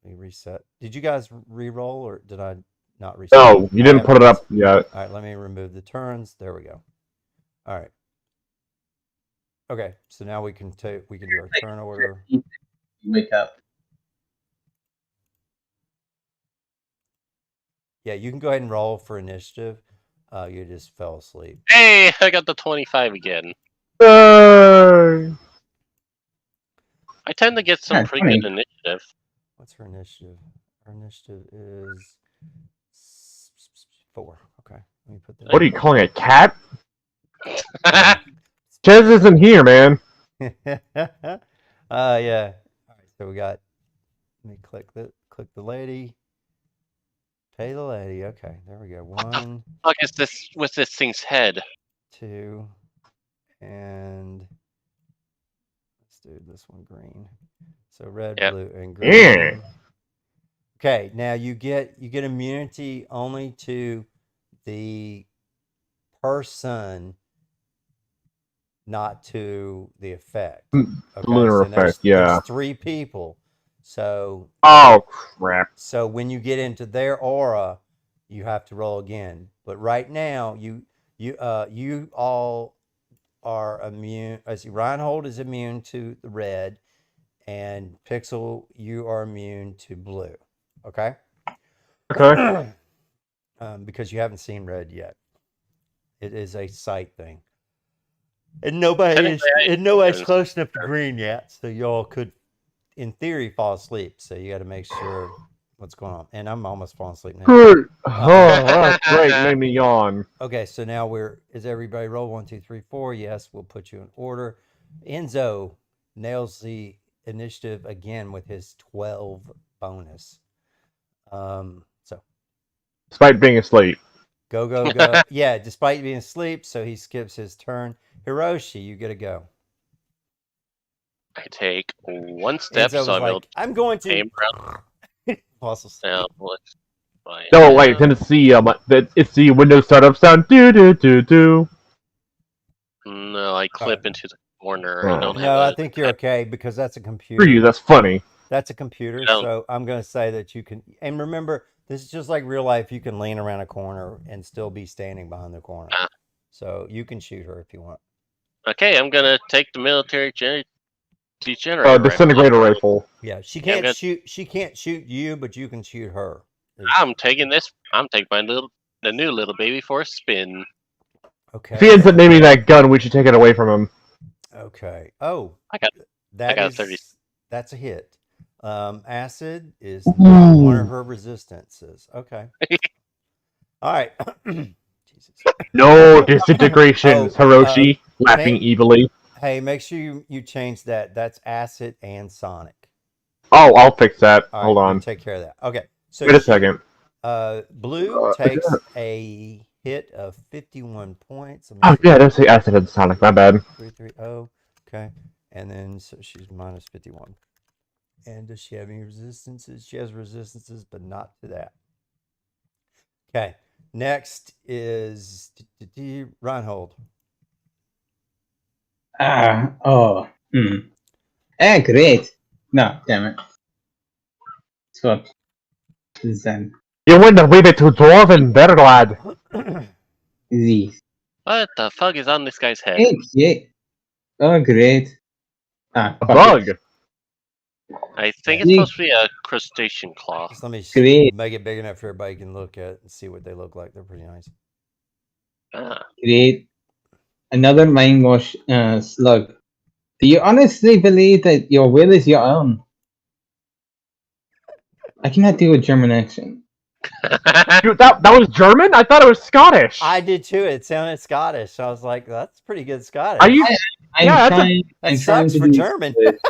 Let me reset. Did you guys re-roll or did I not reset? No, you I didn't haven't put it up yet. All right, let me remove the turns. There we go. All right. Okay, so now we can do our turn order. You wake up. Yeah, you can go ahead and roll for initiative. You just fell asleep. Hey, I got the 25 again. Yay! I tend to get some Yeah, pretty 20. good initiative. What's her initiative? Her initiative is 4. Okay, let me put that. What are you calling a cat? Yeah. Chez isn't here, man. Yeah. All right, so we got. Let me click the lady. Pay the lady. Okay, there we go. 1, Fuck is this with this thing's head? 2, and let's do this one green. So red, Yep. blue, and green. Yeah. Okay, now you get immunity only to the person, not to the effect. Okay, Lunar so effect, there's yeah. 3 people. So Oh, crap. so when you get into their aura, you have to roll again. But right now, you all are immune. As Reinhold is immune to the red, and Pixel, you are immune to blue. Okay. Okay. Because you haven't seen red yet. It is a sight thing. And nobody's Technically, close enough to green yet, so y'all could in theory, fall asleep. So you got to make sure what's going on. And I'm almost falling asleep now. Good. Oh, that's great. Made me yawn. Okay, so now is everybody roll 1, 2, 3, 4? Yes, we'll put you in order. Enzo nails the initiative again with his 12 bonus. So Despite being asleep. go. Yeah, despite being asleep, so he skips his turn. Hiroshi, you get to go. I take one step, Enzo so was like, I'm going to. aim around. Also Now, let's find No, wait, out. then it's the Windows startup sound. Do do do do. No, I clip into the corner. Oh. I don't have No, I a. think you're okay because that's a computer. For you, that's funny. That's a computer, No. so I'm going to say that you can. And remember, this is just like real life. You can lean around a corner and still be standing behind the corner. Ah. So you can shoot her if you want. Okay, I'm gonna take the military degenerator. Disintegrator rifle. Yeah, she Yeah, I'm can't gonna- shoot. She can't shoot you, but you can shoot her. I'm taking this. I'm taking the new little baby for a spin. Okay. If he ends up naming that gun, we should take it away from him. Okay. Oh, I got that 30. is that's a hit. Acid is not one of her resistances. Okay. All right. Jesus. No disintegrations, Oh, Hiroshi, laughing change- evilly. Hey, make sure you change that. That's acid and sonic. Oh, I'll fix that. All Hold right, on. you take care of that. Okay. So Wait a second. Blue takes a hit of 51 points. Oh, yeah, I don't say acid and sonic. My bad. 330. Okay. And then so she's minus 51. And does she have any resistances? She has resistances, but not to that. Okay. Next is Reinhold. Great. No, damn it. So, then You wouldn't have waited to Dwarven better, lad. these. What the fuck is on this guy's head? Yeah. Oh, great. A Fuck bug. it. I think it's supposed to be a crustacean claw. Just let me Great. make it big enough for everybody can look at and see what they look like. They're pretty nice. Ah. Great. Another mind wash slug. Do you honestly believe that your will is your own? I cannot do a German accent. Dude, that was German? I thought it was Scottish. I did too. It sounded Scottish. I was like, that's pretty good Scottish. Are you? I'm Yeah, trying. That I'm trying sucks to for do German. English.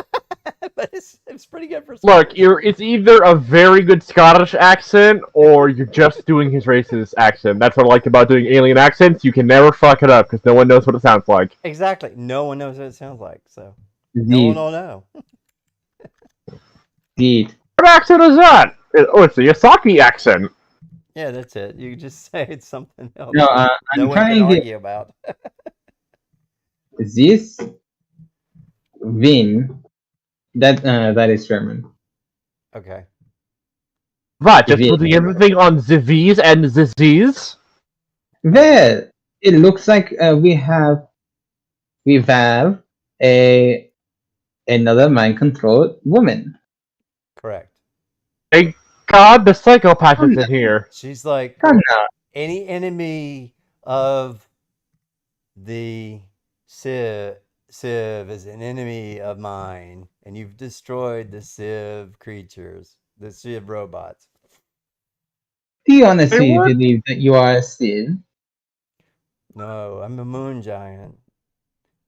But it's pretty good for Look, Scottish. it's either a very good Scottish accent or you're just doing his racist accent. That's what I like about doing alien accents. You can never fuck it up because no one knows what it sounds like. Exactly. No one knows what it sounds like, so no one will know. Indeed. What accent is that? It's the Yasaki accent. Yeah, that's it. You just say it's something else. No, no I'm one trying can to get argue about. this win. That is German. Okay. Right, just Yeah. putting everything on the V's and the Z's. Well, it looks like we have another mind-controlled woman. Correct. Thank God the psychopath is in here. She's like, Come now. any enemy of the Civ is an enemy of mine, and you've destroyed the Civ creatures, the Civ robots. Do you honestly Hey, what? believe that you are a Sid? No, I'm a moon giant,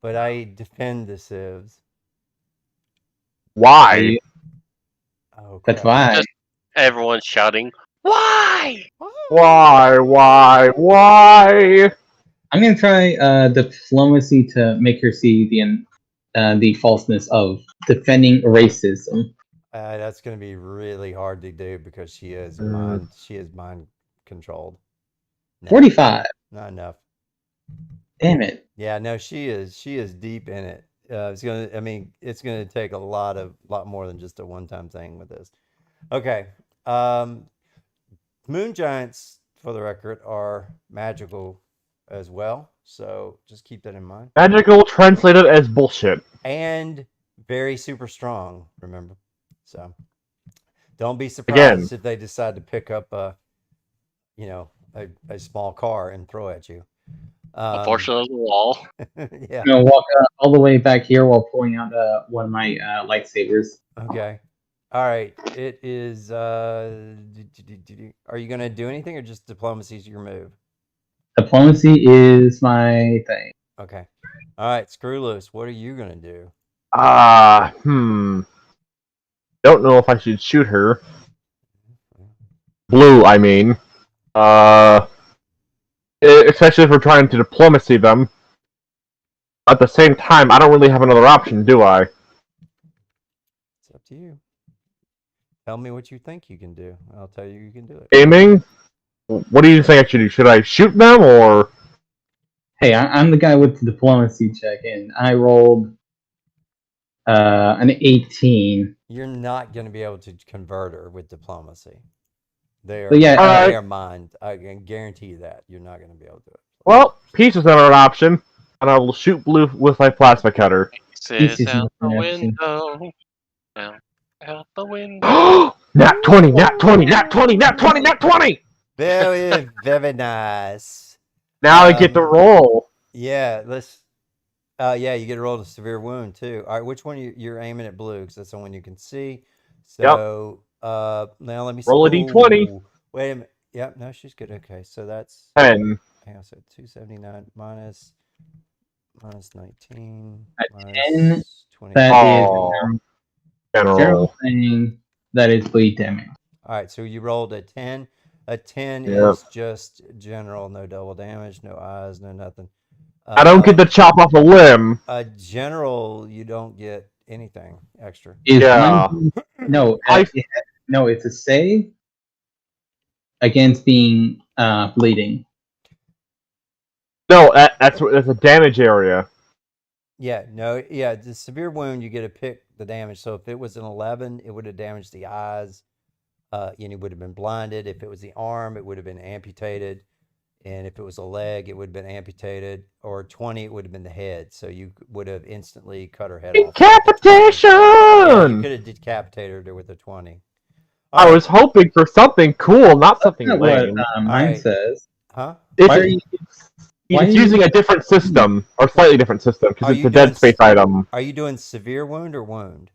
but I defend the Civs. Why? Oh, But crap. why? Just- Everyone's shouting, "Why?" Why? I'm gonna try diplomacy to make her see the falseness of defending racism. That's going to be really hard to do because she is mind controlled. No, 45. not enough. Damn it. Yeah, no, she is deep in it. It's gonna take a lot more than just a one-time thing with this. Okay. Moon giants, for the record, are magical as well. So just keep that in mind. Magical translated as bullshit. And very super strong, remember. So don't be surprised if they decide to pick up a small car and throw at you. A portion of the wall. Yeah. I'm gonna walk all the way back here while pulling out one of my lightsabers. Okay. All right. It is. Are you gonna do anything or just diplomacy is your move? Diplomacy is my thing. Okay. All right. Screw loose. What are you gonna do? Don't know if I should shoot her. Blue, I mean. Especially if we're trying to diplomacy them. At the same time, I don't really have another option, do I? It's up to you. Tell me what you think you can do. I'll tell you can do it. Aiming? What do you think I should do? Should I shoot them, or...? Hey, I'm the guy with the diplomacy check, and I rolled an 18. You're not going to be able to convert her with diplomacy. They are, But yeah, they are mine. I can guarantee you that. You're not going to be able to do it. Well, peace is not an option, and I will shoot blue with my plasma cutter. Says out the window. Out the window. Nat 20, nat 20, nat 20, nat 20, nat 20! Very, very nice. Now I get to roll. Yeah, let's. Yeah, you get to roll a severe wound too. All right, which one you're aiming at blue? Because that's the one you can see. So, now let me see. Roll a d20. Ooh, wait a minute. Yep, no, she's good. Okay, so that's 10. hang on, so 279 minus 19 At minus 10, 20. that Oh. is General. general thing that is bleed damage. All right, so you rolled a 10. A 10 Yep. is just general, no double damage, no eyes, no nothing. I don't get to chop off a limb. A general, you don't get anything extra. Yeah. No, no, it's a save against being bleeding. No, that's a damage area. Yeah, no, yeah, the severe wound, you get to pick the damage. So if it was an 11, it would have damaged the eyes. And it would have been blinded. If it was the arm, it would have been amputated. And if it was a leg, it would have been amputated. Or 20, it would have been the head. So you would have instantly cut her head off. Decapitation! Yeah, you could have decapitated her with a 20. I was hoping for something cool, not something That's lame. what mine says. Huh? He's using a different system, or slightly different system, because it's a Dead Space item. Are you doing severe wound or wound?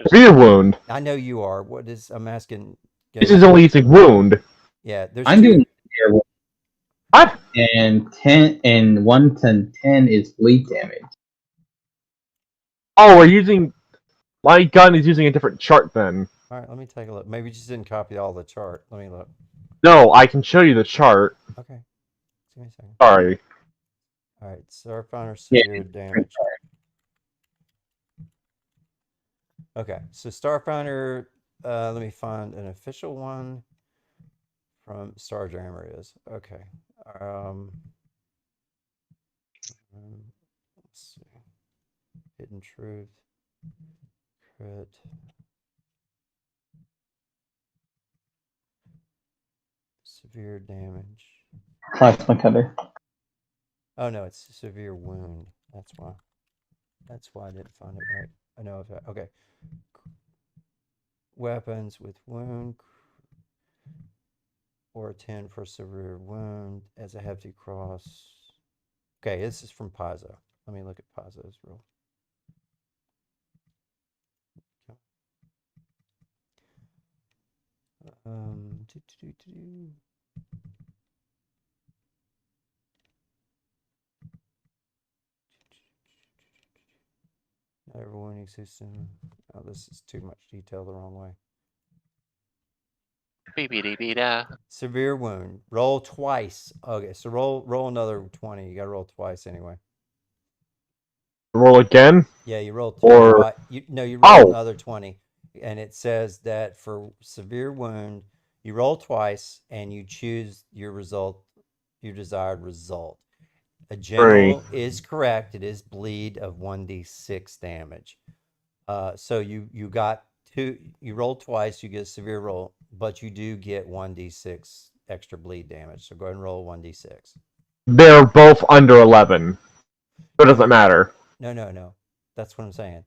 Severe wound. I know you are. What is? I'm asking. This is only using wound. Yeah, there's. I'm doing severe wound. What? And 10 and 1 to 10 is bleed damage. Oh, we're using. My gun is using a different chart then. All right, let me take a look. Maybe you just didn't copy all the chart. Let me look. No, I can show you the chart. Okay. Give me a second. Sorry. All right, Starfinder severe damage. Okay, so Starfinder, let me find an official one from Starjammer is. Okay. Let's see. Hidden Truth. Crit. Severe damage. Plasma cutter. Oh no, it's a severe wound. That's why. That's why I didn't find it right. I know of that. Okay. Weapons with wound or a 10 for severe wound as a hefty cross. Okay, this is from Paizo. Let me look at Paizo's rule. Not every wounding system. Oh, this is too much detail the wrong way. Severe wound. Roll twice. Okay, so roll another 20. You got to roll twice anyway. Roll again? Yeah, you roll or you roll another 20. And it says that for severe wound, you roll twice and you choose your result, your desired result. A general is correct. It is bleed of 1d6 damage. So you got two. You rolled twice. You get a severe roll, but you do get 1d6 extra bleed damage. So go ahead and roll 1d6. They're both under 11. So it doesn't matter. No. That's what I'm saying.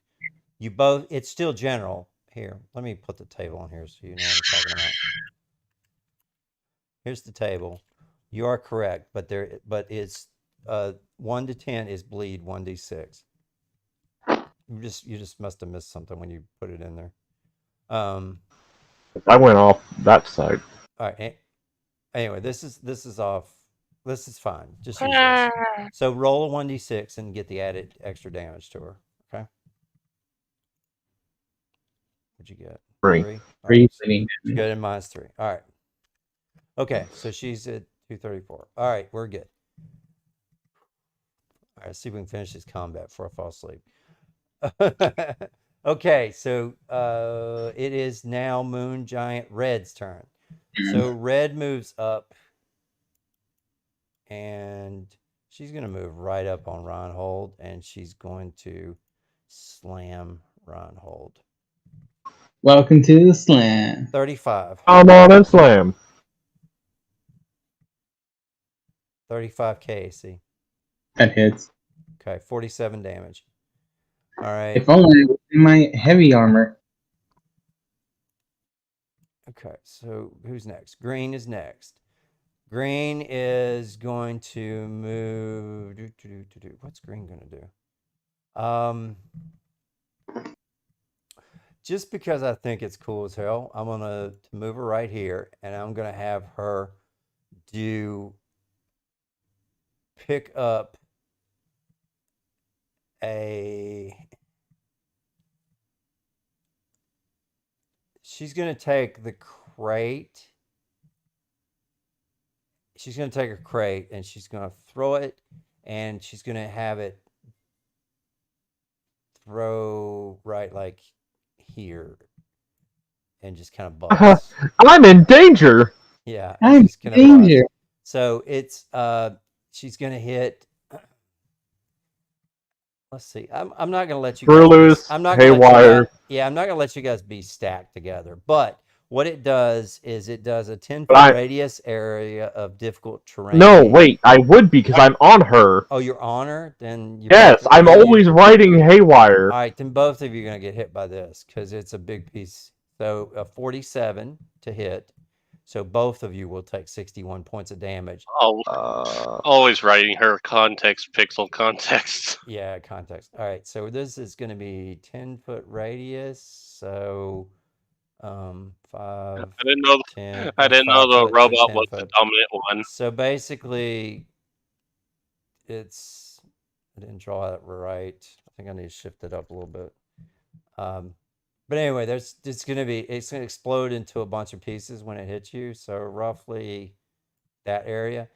You both. It's still general. Here, let me put the table on here so you know what I'm talking about. Here's the table. You are correct, but it's 1 to 10 is bleed 1d6. You just must have missed something when you put it in there. I went off that side. All right. Anyway, this is off. This is fine. Just use this. So roll a 1d6 and get the added extra damage to her. Okay. What'd you get? 3. 3. All Three right. bleeding She's damage. good in -3. All right. Okay, so she's at 234. All right, we're good. All right, let's see if we can finish this combat before I fall asleep. Okay, so it is now Moon Giant Red's turn. So Red moves up, and she's going to move right up on Reinhold, and she's going to slam Reinhold. Welcome to the slam. 35. Come on and slam. 35 KAC. That hits. Okay, 47 damage. All right. If only I was in my heavy armor. Okay, so who's next? Green is next. Green is going to move. What's Green going to do? Just because I think it's cool as hell, I'm going to move her right here, and I'm going to have her pick up she's going to take the crate. She's going to take a crate, and she's going to throw it, and she's going to have it throw right like here and just kind of bust. I'm in danger. Yeah, I'm she's gonna in bust. danger. So it's she's gonna hit. Let's see. I'm not gonna let you guys Screw-loose, I'm not gonna let you haywire. guys, I'm not gonna let you guys be stacked together. But what it does is it does a 10-foot But radius area of difficult terrain. No, wait, I would be because I'm on her. Oh, you're on her? Then you Yes, both- I'm then you- always riding haywire. All right, then both of you are going to get hit by this because it's a big piece. So a 47 to hit. So both of you will take 61 points of damage. Oh, Uh, always writing her context, pixel context. Yeah, context. All right, so this is going to be 10-foot radius. So 5, I didn't know. 10. I that's didn't know 5 the foot, so robot 10 was the foot. dominant one. So basically, it's. I didn't draw it right. I think I need to shift it up a little bit. But anyway, it's going to explode into a bunch of pieces when it hits you. So roughly that area,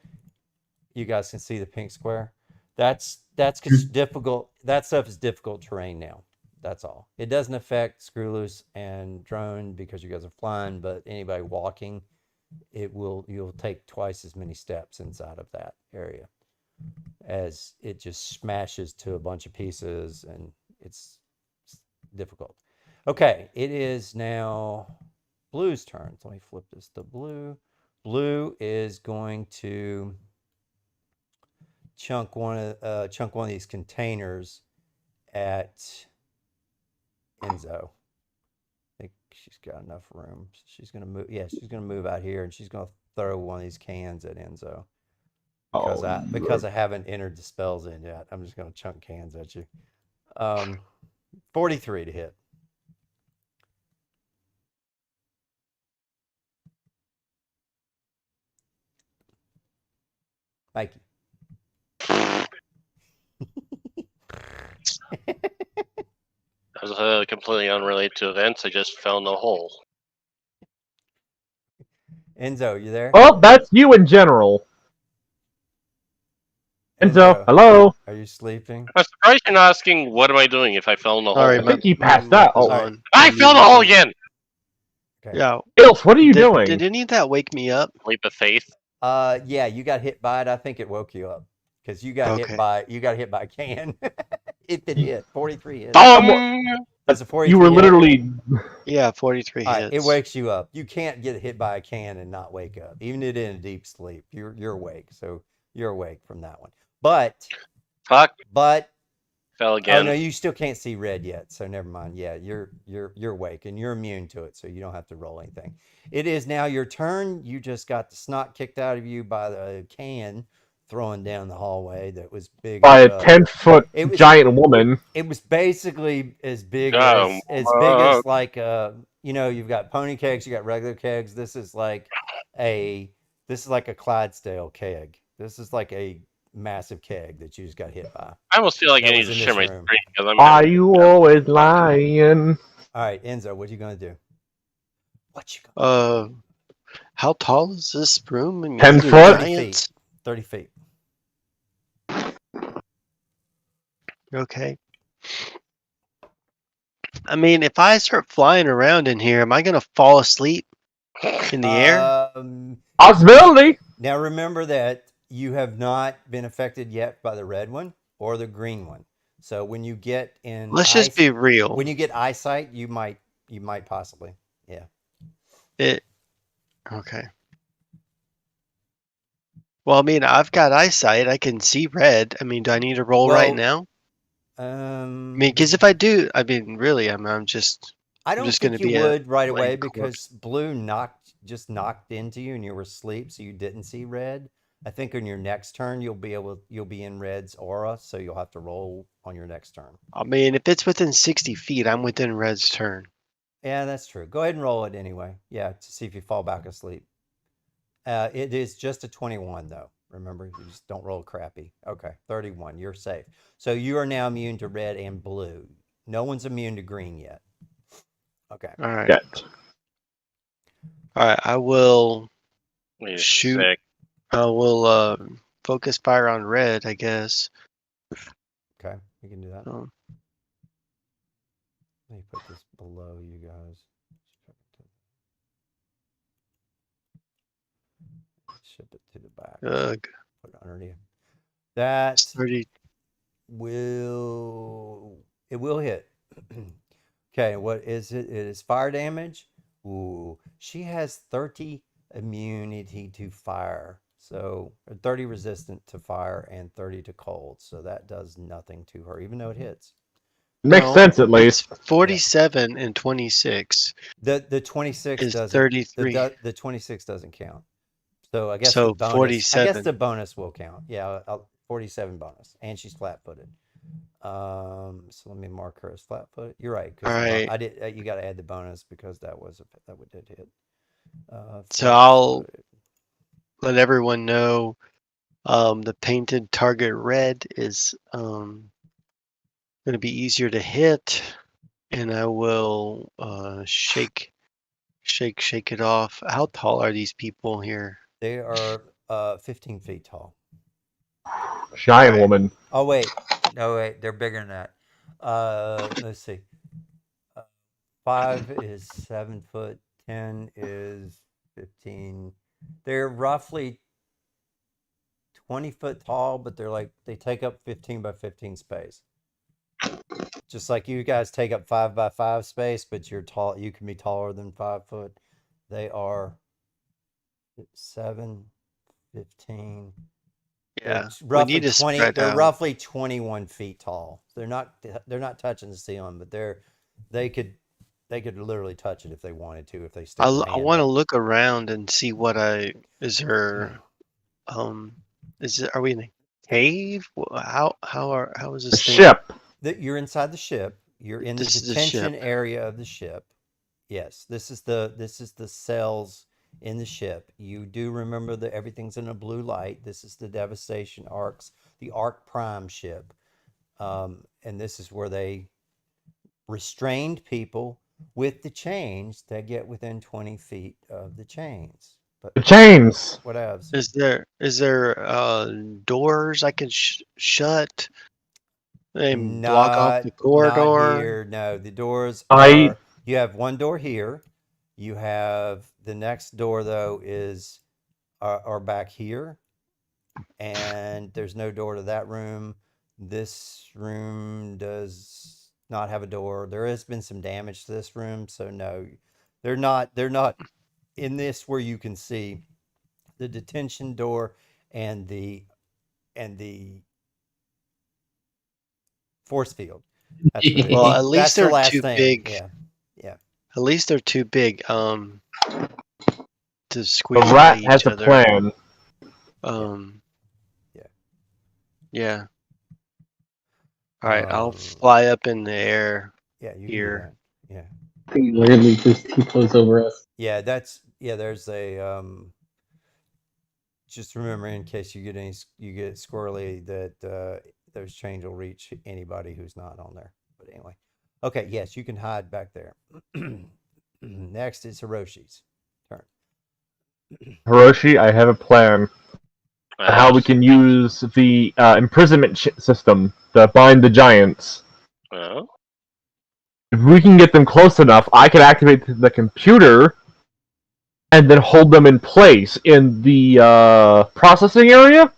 you guys can see the pink square. That's difficult. That stuff is difficult terrain now. That's all. It doesn't affect Screw Loose and Drone because you guys are flying, but anybody walking, you'll take twice as many steps inside of that area as it just smashes to a bunch of pieces, and it's difficult. Okay, it is now Blue's turn. So let me flip this to Blue. Blue is going to chunk one of these containers at Enzo. I think she's got enough room. She's gonna move. Yeah, she's gonna move out here, and she's gonna throw one of these cans at Enzo. Because I haven't entered the spells in yet. I'm just gonna chunk cans at you. 43 to hit. Thank you. That was completely unrelated to events. I just found a hole. Enzo, you there? Oh, that's you in general. Enzo, hello. Are you sleeping? I'm surprised you're not asking what am I doing if I fell in the Sorry, hole. I think he passed out. Hold Oh, on. I fell in the hole again! Okay. Yeah. Ilse, what are you doing? Did any of that wake me up? Leap of faith. Yeah, you got hit by it. I think it woke you up because you got hit by a can. If it hit 43 hits. That's a 43 You were hit. literally. Yeah, 43 All hits. right, it wakes you up. You can't get hit by a can and not wake up, even if in a deep sleep. You're awake, so you're awake from that one. But Fuck. But Fell again. oh no, you still can't see red yet, so never mind. Yeah, you're awake and you're immune to it, so you don't have to roll anything. It is now your turn. You just got the snot kicked out of you by the can throwing down the hallway that was big By as a 10-foot it was giant woman. it was basically as big Oh, as like you've got pony kegs, you got regular kegs. This is like a Clydesdale keg. This is like a massive keg that you just got hit by. I almost feel like I That need was to in share this my room. screen because I'm Are you always lying? All right, Enzo, what are you gonna do? What you gonna How tall is this room? I mean, 10 these are foot? 30 giants. feet. 30 feet. Okay. I mean, if I start flying around in here, am I gonna fall asleep in the air? Possibility. Now remember that you have not been affected yet by the red one or the green one. So when you get in Let's just be real. when you get eyesight, you might possibly. Yeah. Okay. Well, I mean, I've got eyesight. I can see red. I mean, do I need to roll right now? I mean, because if I do, I mean, really, I'm just. I don't just think gonna you be would right like away corpse. because blue knocked into you and you were asleep, so you didn't see red. I think on your next turn you'll be in red's aura, so you'll have to roll on your next turn. I mean, if it's within 60 feet, I'm within red's turn. Yeah, that's true. Go ahead and roll it anyway. Yeah, to see if you fall back asleep. It is just a 21 though. Remember, you just don't roll crappy. Okay, 31. You're safe. So you are now immune to red and blue. No one's immune to green yet. Okay. All right. Yet. All right. I will shoot. Sick. I will focus fire on red, I guess. Okay, you can do that. Um, Let me put this below you guys. Ship it to the back. ugh. Put it underneath. That 30. will hit. Okay, what is it? It is fire damage. Ooh, she has 30 immunity to fire. So 30 resistant to fire and 30 to cold. So that does nothing to her, even though it hits. Makes No, sense at least. It's 47 and 26 The 26 is doesn't. 33. The 26 doesn't count. So I guess So the bonus. 47. I guess the bonus will count. Yeah, 47 bonus, and she's flat-footed. So let me mark her as flat-footed. You're right. All right. I did. You got to add the bonus because that did hit. So I'll let everyone know. The painted target red is going to be easier to hit, and I will shake it off. How tall are these people here? They are 15 feet tall. Giant Right. woman. Oh wait, no wait, they're bigger than that. Let's see. 5 is 7 foot. 10 is 15. They're roughly 20 foot tall, but they take up 15 by 15 space. Just like you guys take up 5 by 5 space, but you're tall. You can be taller than 5 foot. They are 7, 15. Yeah, They're we need to 20. spread They're out. roughly 21 feet tall. They're not touching the ceiling, but they could literally touch it if they wanted to. If they stay. I want to look around and see what is there. Are we in a cave? How is A this thing? ship. You're inside the ship. You're in the This is the detention ship. area of the ship. Yes, this is the cells in the ship. You do remember that everything's in a blue light. This is the Devastation Arcs, the Arc Prime ship, and this is where they restrained people with the chains that get within 20 feet of the chains. But The chains. what else? Is there doors I can shut and block off the Not corridor? here. No, the doors I- are. You have one door here. You have the next door though are back here, and there's no door to that room. This room does not have a door. There has been some damage to this room, so no, they're not in this where you can see the detention door and the force field. That's what it is. Well, at least That's the they're last too thing. big. Yeah. At least they're too big to The squeeze rat by has each a other. plan. Um, Yeah. Yeah. All right, I'll Um, fly up in the air Yeah, you can do here. that. Yeah. I think literally just T-pose over us. Yeah, there's a just remember in case you get squirrely that those change will reach anybody who's not on there. But anyway. Okay, yes, you can hide back there. Next is Hiroshi's turn. Hiroshi, I have a plan on how we can use the imprisonment system to bind the giants. Well, If we can get them close enough, I can activate the computer and then hold them in place in the processing area.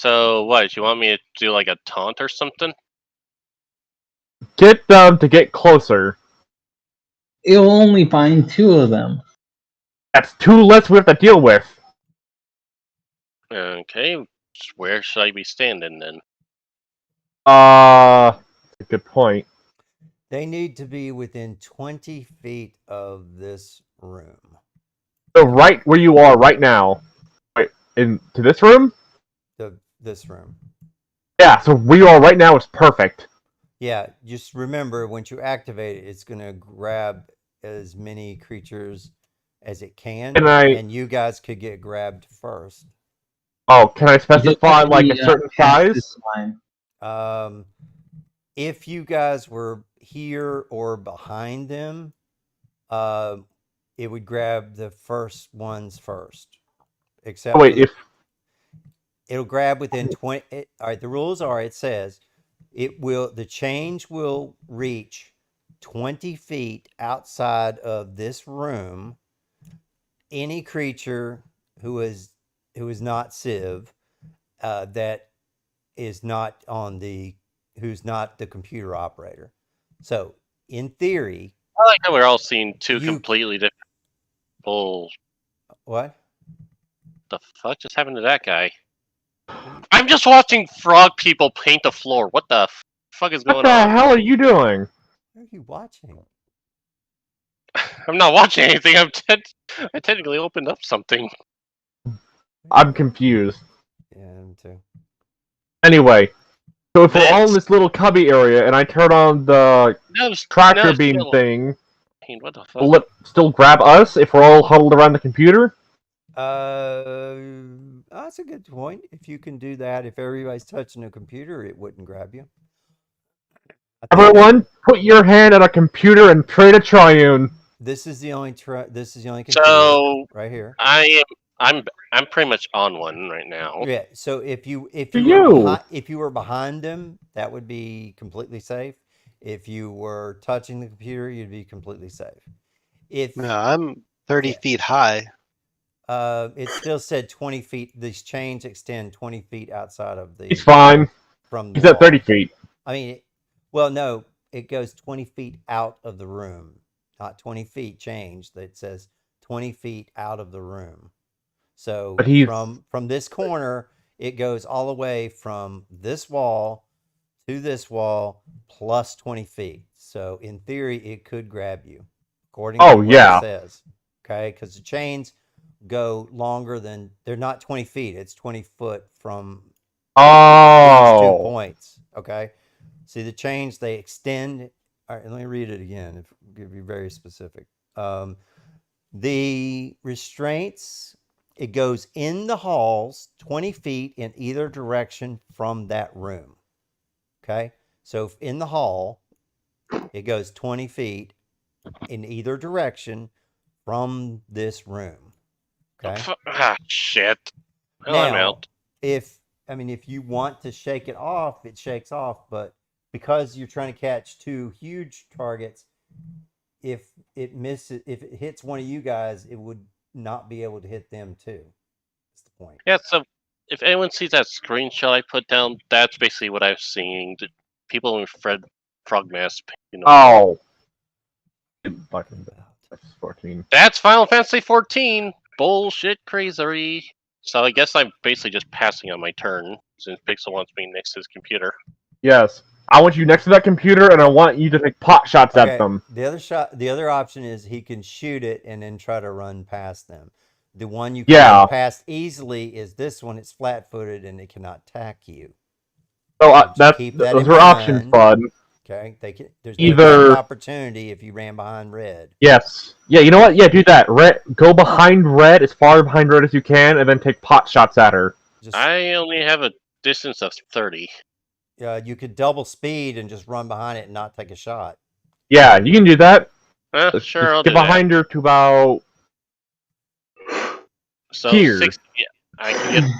so what? You want me to do like a taunt or something? Get them to get closer. It'll only find 2 of them. That's 2 less we have to deal with. Okay, where should I be standing then? Good point. They need to be within 20 feet of this room. So right where you are right now, right into this room. This room. Yeah, so where you are right now is perfect. Yeah, just remember when you activate it, it's going to grab as many creatures as it can, and you guys could get grabbed first. Oh, can I You just specify have to like be, a certain past this size? line. If you guys were here or behind them, it would grab the first ones first. Except it'll grab within 20. All right, the rules are it says the change will reach 20 feet outside of this room. Any creature who is not Civ that is not who's not the computer operator. So in theory, I like how we're all seeing 2 completely different people. What? The fuck just happened to that guy? I'm just watching frog people paint the floor. What the fuck is going on? What the hell are you doing? What are you watching? I'm not watching anything. I technically opened up something. I'm confused. Yeah, me too. Anyway, so if we're all in this little cubby area and I turn on the tractor beam thing, what the fuck? will it still grab us if we're all huddled around the computer? That's a good point. If you can do that, if everybody's touching a computer, it wouldn't grab you. Everyone, put your hand on a computer and trade a triune. This is the only computer right here. I'm pretty much on one right now. Yeah. So if you were behind them, that would be completely safe. If you were touching the computer, you'd be completely safe. No, I'm 30 feet high. It still said 20 feet. These chains extend 20 feet outside of the. He's fine. He's at 30 feet. I mean, well, no, it goes 20 feet out of the room, not 20 feet change. That says 20 feet out of the room. So from this corner, it goes all the way from this wall to this wall plus 20 feet. So in theory, it could grab you, according to what it says. Okay, because the chains go longer than they're not 20 feet. It's 20 foot from these 2 points. Okay, see the chains, they extend. All right, let me read it again. Give you very specific. The restraints, it goes in the halls 20 feet in either direction from that room. Okay, so in the hall, it goes 20 feet in either direction from this room. Okay. Shit. Well, now, I'm out. If you want to shake it off, it shakes off. But because you're trying to catch 2 huge targets, if it hits one of you guys, it would not be able to hit them too. That's the point. Yeah. So if anyone sees that screenshot I put down, that's basically what I was seeing. The people in frog mask. Oh. Fucking 14. That's Final Fantasy 14. Bullshit crazery. So I guess I'm basically just passing on my turn since Pixel wants me next to his computer. Yes. I want you next to that computer and I want you to take pot shots at them. The other option is he can shoot it and then try to run past them. The one you can Yeah. get past easily is this one. It's flat-footed and it cannot attack you. So just keep that those in are options, mind. bud. Okay, there's no direct Either opportunity if you ran behind red. yes, yeah. You know what? Yeah, do that. Red, go behind red as far behind red as you can, and then take pot shots at her. I only have a distance of 30. You could double speed and just run behind it and not take a shot. Yeah, you can do that. Sure, I'll get do that. behind her to about So here. 60. Yeah, I can get.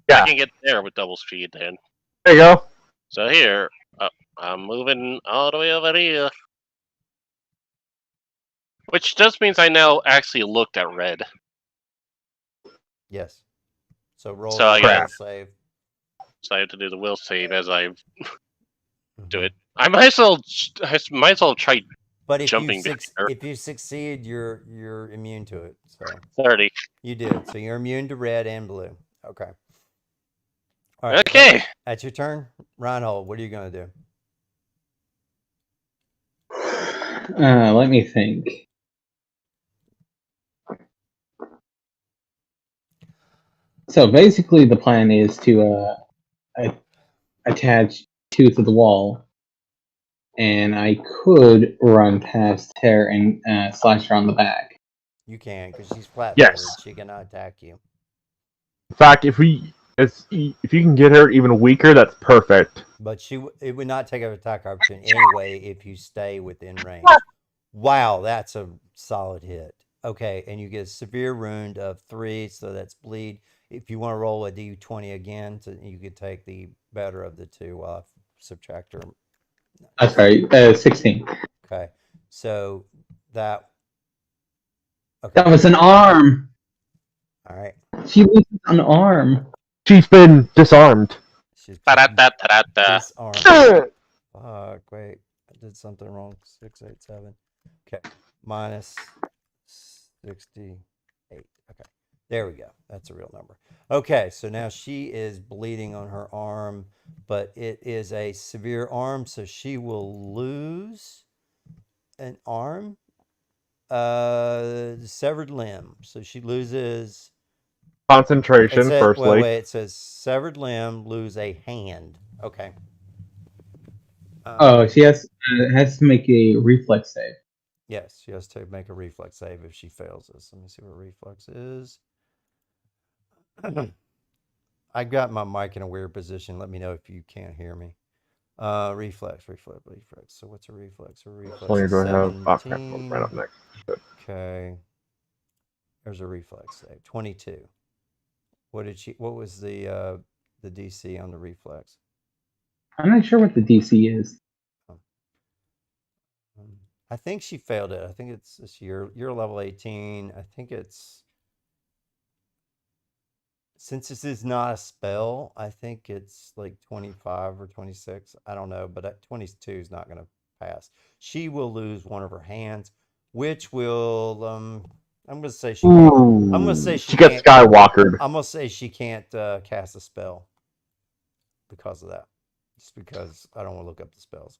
Yeah. I can get there with double speed then. There you go. So here, I'm moving all the way over here. Which just means I now actually looked at red. Yes. So roll So I the got- will save. So I have to do the will save as I do it. I might as well try But if jumping you behind her. if you succeed, you're immune to it. So 30. you did. So you're immune to red and blue. Okay. All right. Okay. That's your turn, Reinhold. What are you gonna do? Let me think. So basically, the plan is to attach two to the wall, and I could run past her and slash her on the back. You can, because she's flat-footed. Yes. She cannot attack you. In fact, if you can get her even weaker, that's perfect. But it would not take an attack opportunity anyway if you stay within range. Wow, that's a solid hit. Okay, and you get a severe wound of 3, so that's bleed. If you want to roll a d20 again, you could take the better of the two while I subtract her. Sorry, 16. Okay, so that. Okay. That was an arm. All right. She loses an arm. She's been disarmed. She's Ta-da-ta-ta-ta. disarmed. Fuck, wait. I did something wrong. 6, 8, 7. Okay. Minus 68. Okay. There we go. That's a real number. Okay, so now she is bleeding on her arm, but it is a severe arm, so she will lose an arm. Severed limb. So she loses concentration, firstly. Wait, it says severed limb, lose a hand. Okay. She has to make a reflex save. Yes, she has to make a reflex save if she fails this. Let me see what reflex is. I got my mic in a weird position. Let me know if you can't hear me. Reflex. So what's a reflex? A reflex is 17. Right up next. Okay. There's a reflex save. 22. What was the DC on the reflex? I'm not sure what the DC is. I think she failed it. I think it's this year. You're level 18. I think it's, since this is not a spell, I think it's like 25 or 26. I don't know, but 22 is not going to pass. She will lose one of her hands, which will I'm going to say she can't. I'm going to say she gets Skywalkered. I'm going to say she can't cast a spell because of that. Just because I don't want to look up the spells.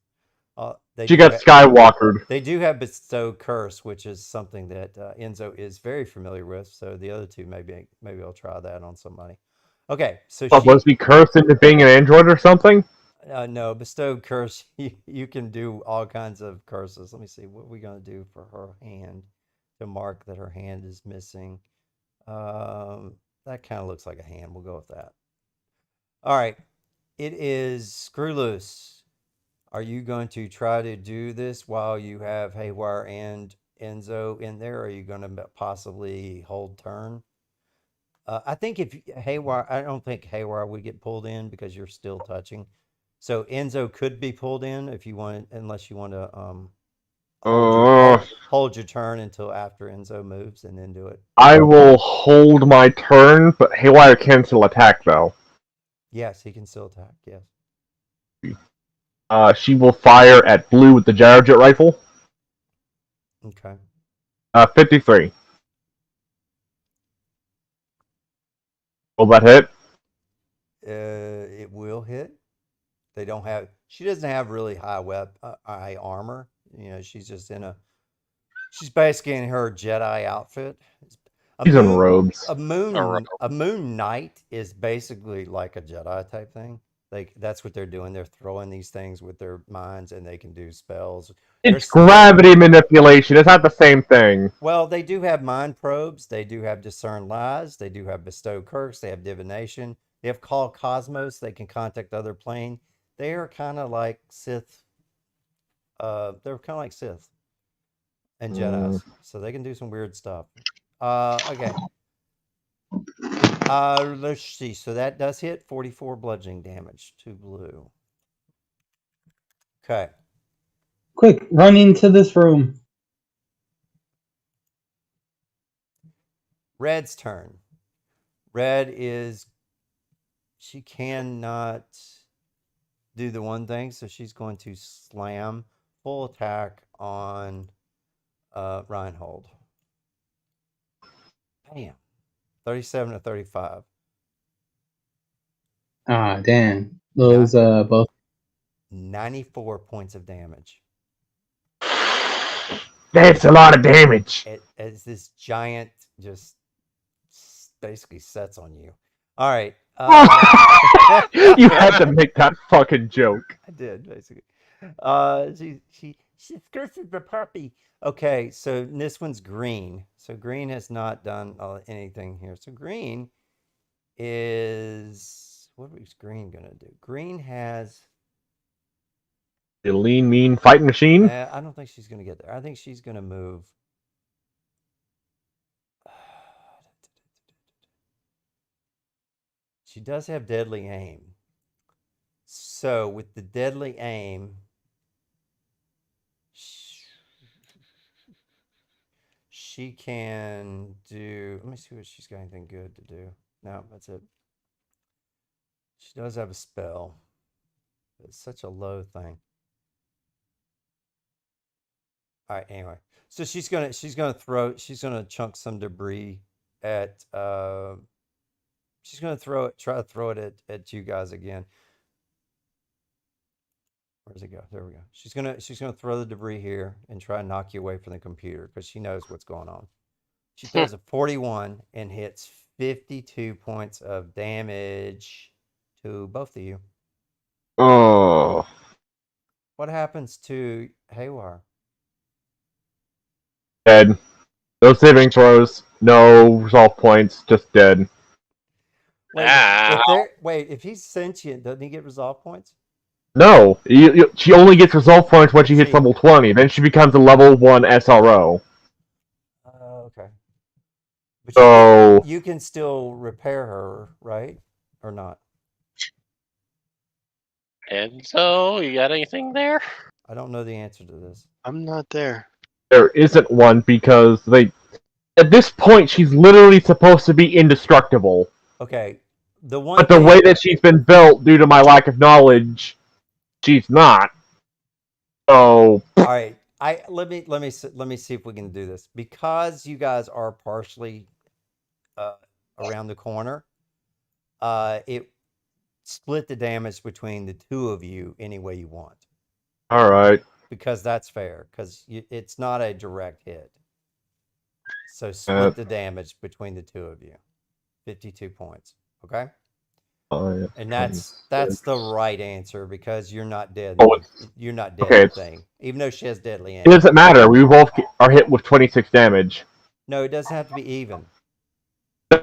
She got Skywalkered. They do have Bestow Curse, which is something that Enzo is very familiar with. So the other two, maybe I'll try that on somebody. Okay, so was he cursed into being an android or something? No, Bestow Curse. You can do all kinds of curses. Let me see what we're gonna do for her hand to mark that her hand is missing. That kind of looks like a hand. We'll go with that. All right, it is Screw Loose. Are you going to try to do this while you have Haywire and Enzo in there? Or are you going to possibly hold turn? I think if Haywire, I don't think Haywire would get pulled in because you're still touching. So Enzo could be pulled in if you want, unless you want to hold your turn until after Enzo moves and then do it. I will hold my turn, but Haywire can still attack though. Yes, he can still attack. Yes. She will fire at blue with the gyrojet rifle. Okay. 53. Will that hit? It will hit. They don't have. She doesn't have really high armor. You know, she's just she's basically in her Jedi outfit. He's in robes. A moon knight is basically like a Jedi type thing. That's what they're doing. They're throwing these things with their minds, and they can do spells. It's gravity manipulation. It's not the same thing. Well, they do have mind probes. They do have discern lies. They do have bestow curse. They have divination. They have call cosmos. They can contact other plane. They are kind of like Sith. They're kind of like Sith and Jedi's, so they can do some weird stuff. Okay. Let's see. So that does hit 44 bludgeoning damage to blue. Okay. Quick, run into this room. Red's turn. Red is, she cannot do the one thing, so she's going to slam full attack on Reinhold. Bam. 37 to 35. Ah, damn. Those both 94 points of damage. That's a lot of damage. As this giant just basically sets on you. All right. You had to make that fucking joke. I did, basically. She curses the puppy. Okay, so this one's green. So green has not done anything here. So green is, what is green gonna do? Green has The lean, mean fighting machine. I don't think she's gonna get there. I think she's gonna move. She does have deadly aim. So with the deadly aim, she can do. Let me see what she's got anything good to do. No, that's it. She does have a spell. It's such a low thing. All right. Anyway, so she's gonna chunk some debris at. She's gonna try to throw it at you guys again. Where's it go? There we go. She's gonna throw the debris here and try and knock you away from the computer because she knows what's going on. She throws a 41 and hits 52 points of damage to both of you. Oh. What happens to Haywire? Dead. No saving throws. No resolve points. Just dead. Wait, if he's sentient, doesn't he get resolve points? No. She only gets resolve points when she hits level 20. Then she becomes a level 1 SRO. Okay. But So you can still repair her, right? Or not? Enzo, you got anything there? I don't know the answer to this. I'm not there. there isn't one because at this point she's literally supposed to be indestructible. Okay. But the way that she's been built, due to my lack of knowledge, she's not. So. All right. Let me see if we can do this, because you guys are partially around the corner. It split the damage between the two of you any way you want. All right. Because that's fair. Because it's not a direct hit. So split the damage between the two of you. 52 points. Okay. And that's the right answer, because you're not dead. You're not dead. Okay, thing, even though she has deadly aim. It doesn't matter. We both are hit with 26 damage. No, it doesn't have to be even.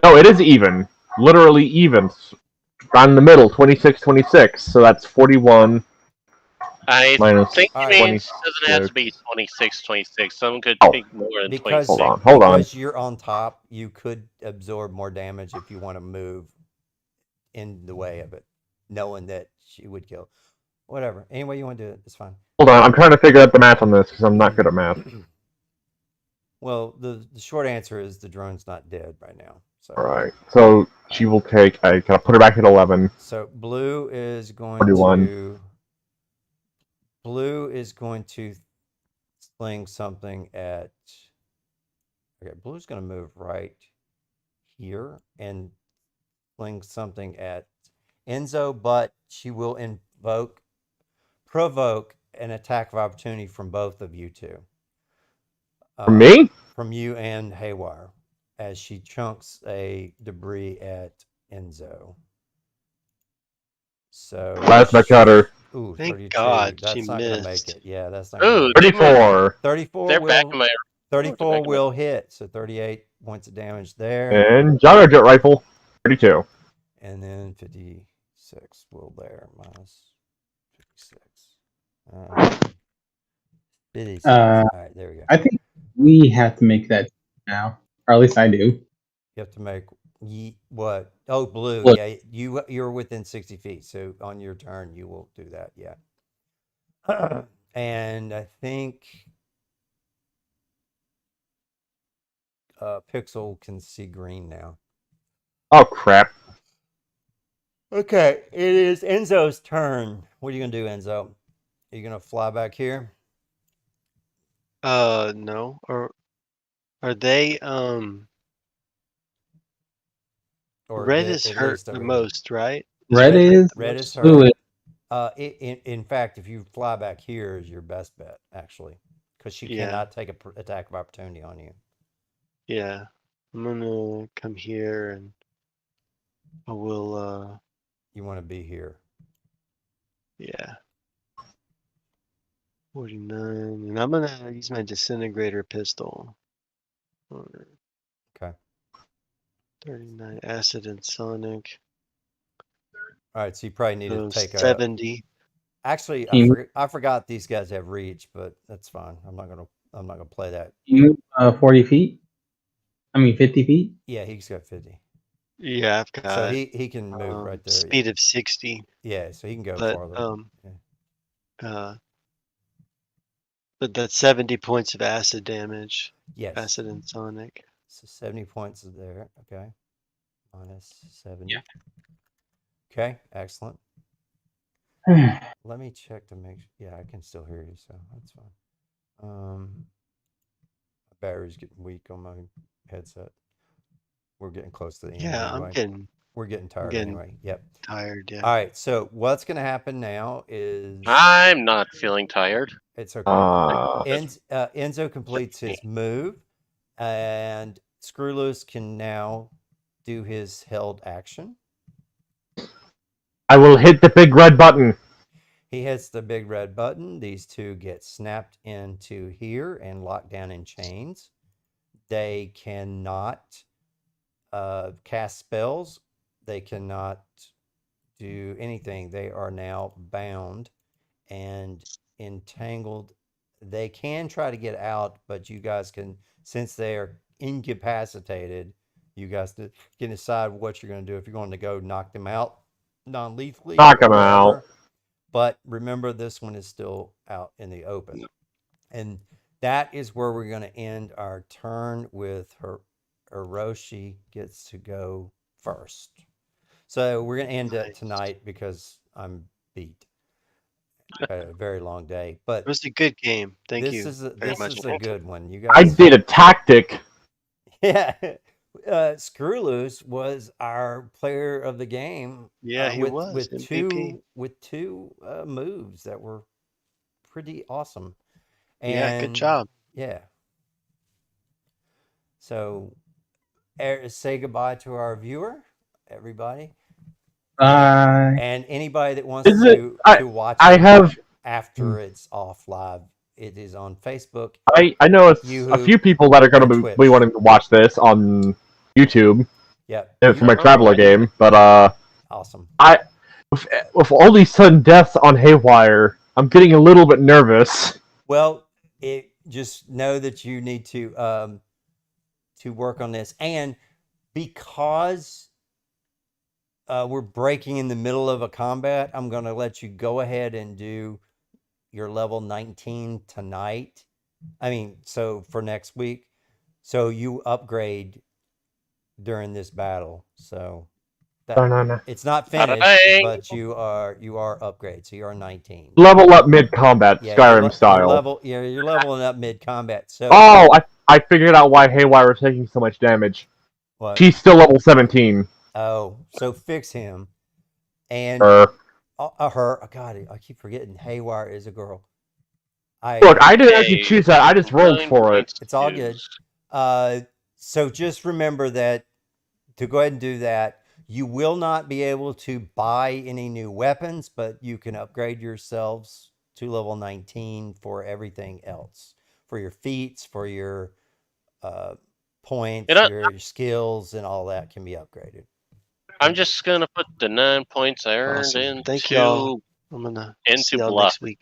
No, it is even. Literally even. Right in the middle, 26-26. So that's 41. I think it means it doesn't have to be 26-26. Some could be more than 26. Hold on. Because you're on top, you could absorb more damage if you want to move in the way of it, knowing that she would kill. Whatever. Any way you want to do it, it's fine. Hold on, I'm trying to figure out the math on this because I'm not good at math. Well, the short answer is the drone's not dead right now. So. All right. So she will take. I gotta put her back at 11. So blue is going 41. to. Blue is going to sling something at. Okay, blue's going to move right here and sling something at Enzo, but she will provoke an attack of opportunity from both of you two. From me? From you and Haywire. as she chunks a debris at Enzo. So Plasma cutter. Ooh, Thank 32. God That's she not gonna make missed. it. Yeah, that's not gonna Ooh, make it. 34. 34 they're back will in my. 34 back in my- will hit. So 38 points of damage there. And gyro jet rifle. 32. And then 56 will there minus 56. 56. Uh, All right, there we go. I think we have to make that now, or at least I do. You have to make what? Oh, blue. Look. Yeah, you're within 60 feet. So on your turn, you will do that. Yeah. And I think Pixel can see green now. Oh, crap. Okay, it is Enzo's turn. What are you gonna do, Enzo? Are you gonna fly back here? No. Or are they Or red get is at hurt least the over here? most, right? Red is the Red most? is blue hurt. is In fact, if you fly back here, is your best bet actually, because she Yeah. cannot take a attack of opportunity on you. Yeah. I'm gonna come here and I will You want to be here. yeah. 49. And I'm gonna use my disintegrator pistol. Okay. 39 acid and sonic. All right. So you probably need to So take a. 70. Actually, Team- I forgot these guys have reach, but that's fine. I'm not gonna play that. you 40 feet. I mean 50 feet. Yeah, he's got 50. Yeah, I've got So he can move right there. speed of 60. Yeah, so he can go But farther. but that's 70 points of acid damage. Yes. Acid and sonic. So 70 points is there. Okay. Minus 70. Yeah. Okay, excellent. Let me check to make yeah, I can still hear you, so that's fine. My battery's getting weak on my headset. We're getting close to the end Yeah, anyway. We're getting tired getting anyway. Yep. tired, yeah. All right, so what's gonna happen now is I'm not feeling tired. it's okay. Enzo completes his move, and Screwloose can now do his held action. I will hit the big red button. He hits the big red button. These two get snapped into here and locked down in chains. They cannot cast spells. They cannot do anything. They are now bound and entangled. They can try to get out, but you guys can, since they are incapacitated, you guys can decide what you're going to do. If you're going to go knock them out non-lethally, Knock them out. But remember, this one is still out in the open. And that is where we're going to end our turn with her. Hiroshi gets to go first. So we're going to end it tonight because I'm beat. I had a very long day. But It was a good game. Thank this you. is a much. good one. You I guys. did a tactic. Yeah. Screwloose was our player of the game. Yeah, he was with MVP. two moves that were pretty awesome. Yeah, good job. Yeah. So, say goodbye to our viewer, everybody. Bye. And anybody that wants to watch I it have after it's off live, it is on Facebook. I know a few people that are going to be wanting to watch this on YouTube. Yep. For my traveler game, but awesome. With all these sudden deaths on Haywire, I'm getting a little bit nervous. Well, just know that you need to work on this, and because we're breaking in the middle of a combat, I'm going to let you go ahead and do your level 19 tonight. So for next week, so you upgrade during this battle. So it's not finished, but you are upgrade. So you are 19. Level up mid combat, Skyrim style. You're leveling up mid combat. So I figured out why Haywire is taking so much damage. What? She's still level 17. Oh, so fix him. And her. Oh, God, I keep forgetting. Haywire is a girl. Look, I didn't actually choose that. I just rolled for it. It's all good. So just remember that to go ahead and do that. You will not be able to buy any new weapons, but you can upgrade yourselves to level 19 for everything else. For your feats, for your points, your skills, and all that can be upgraded. I'm just gonna put the 9 points I earned Awesome. Thank y'all. I'm gonna see y'all bluff. next week.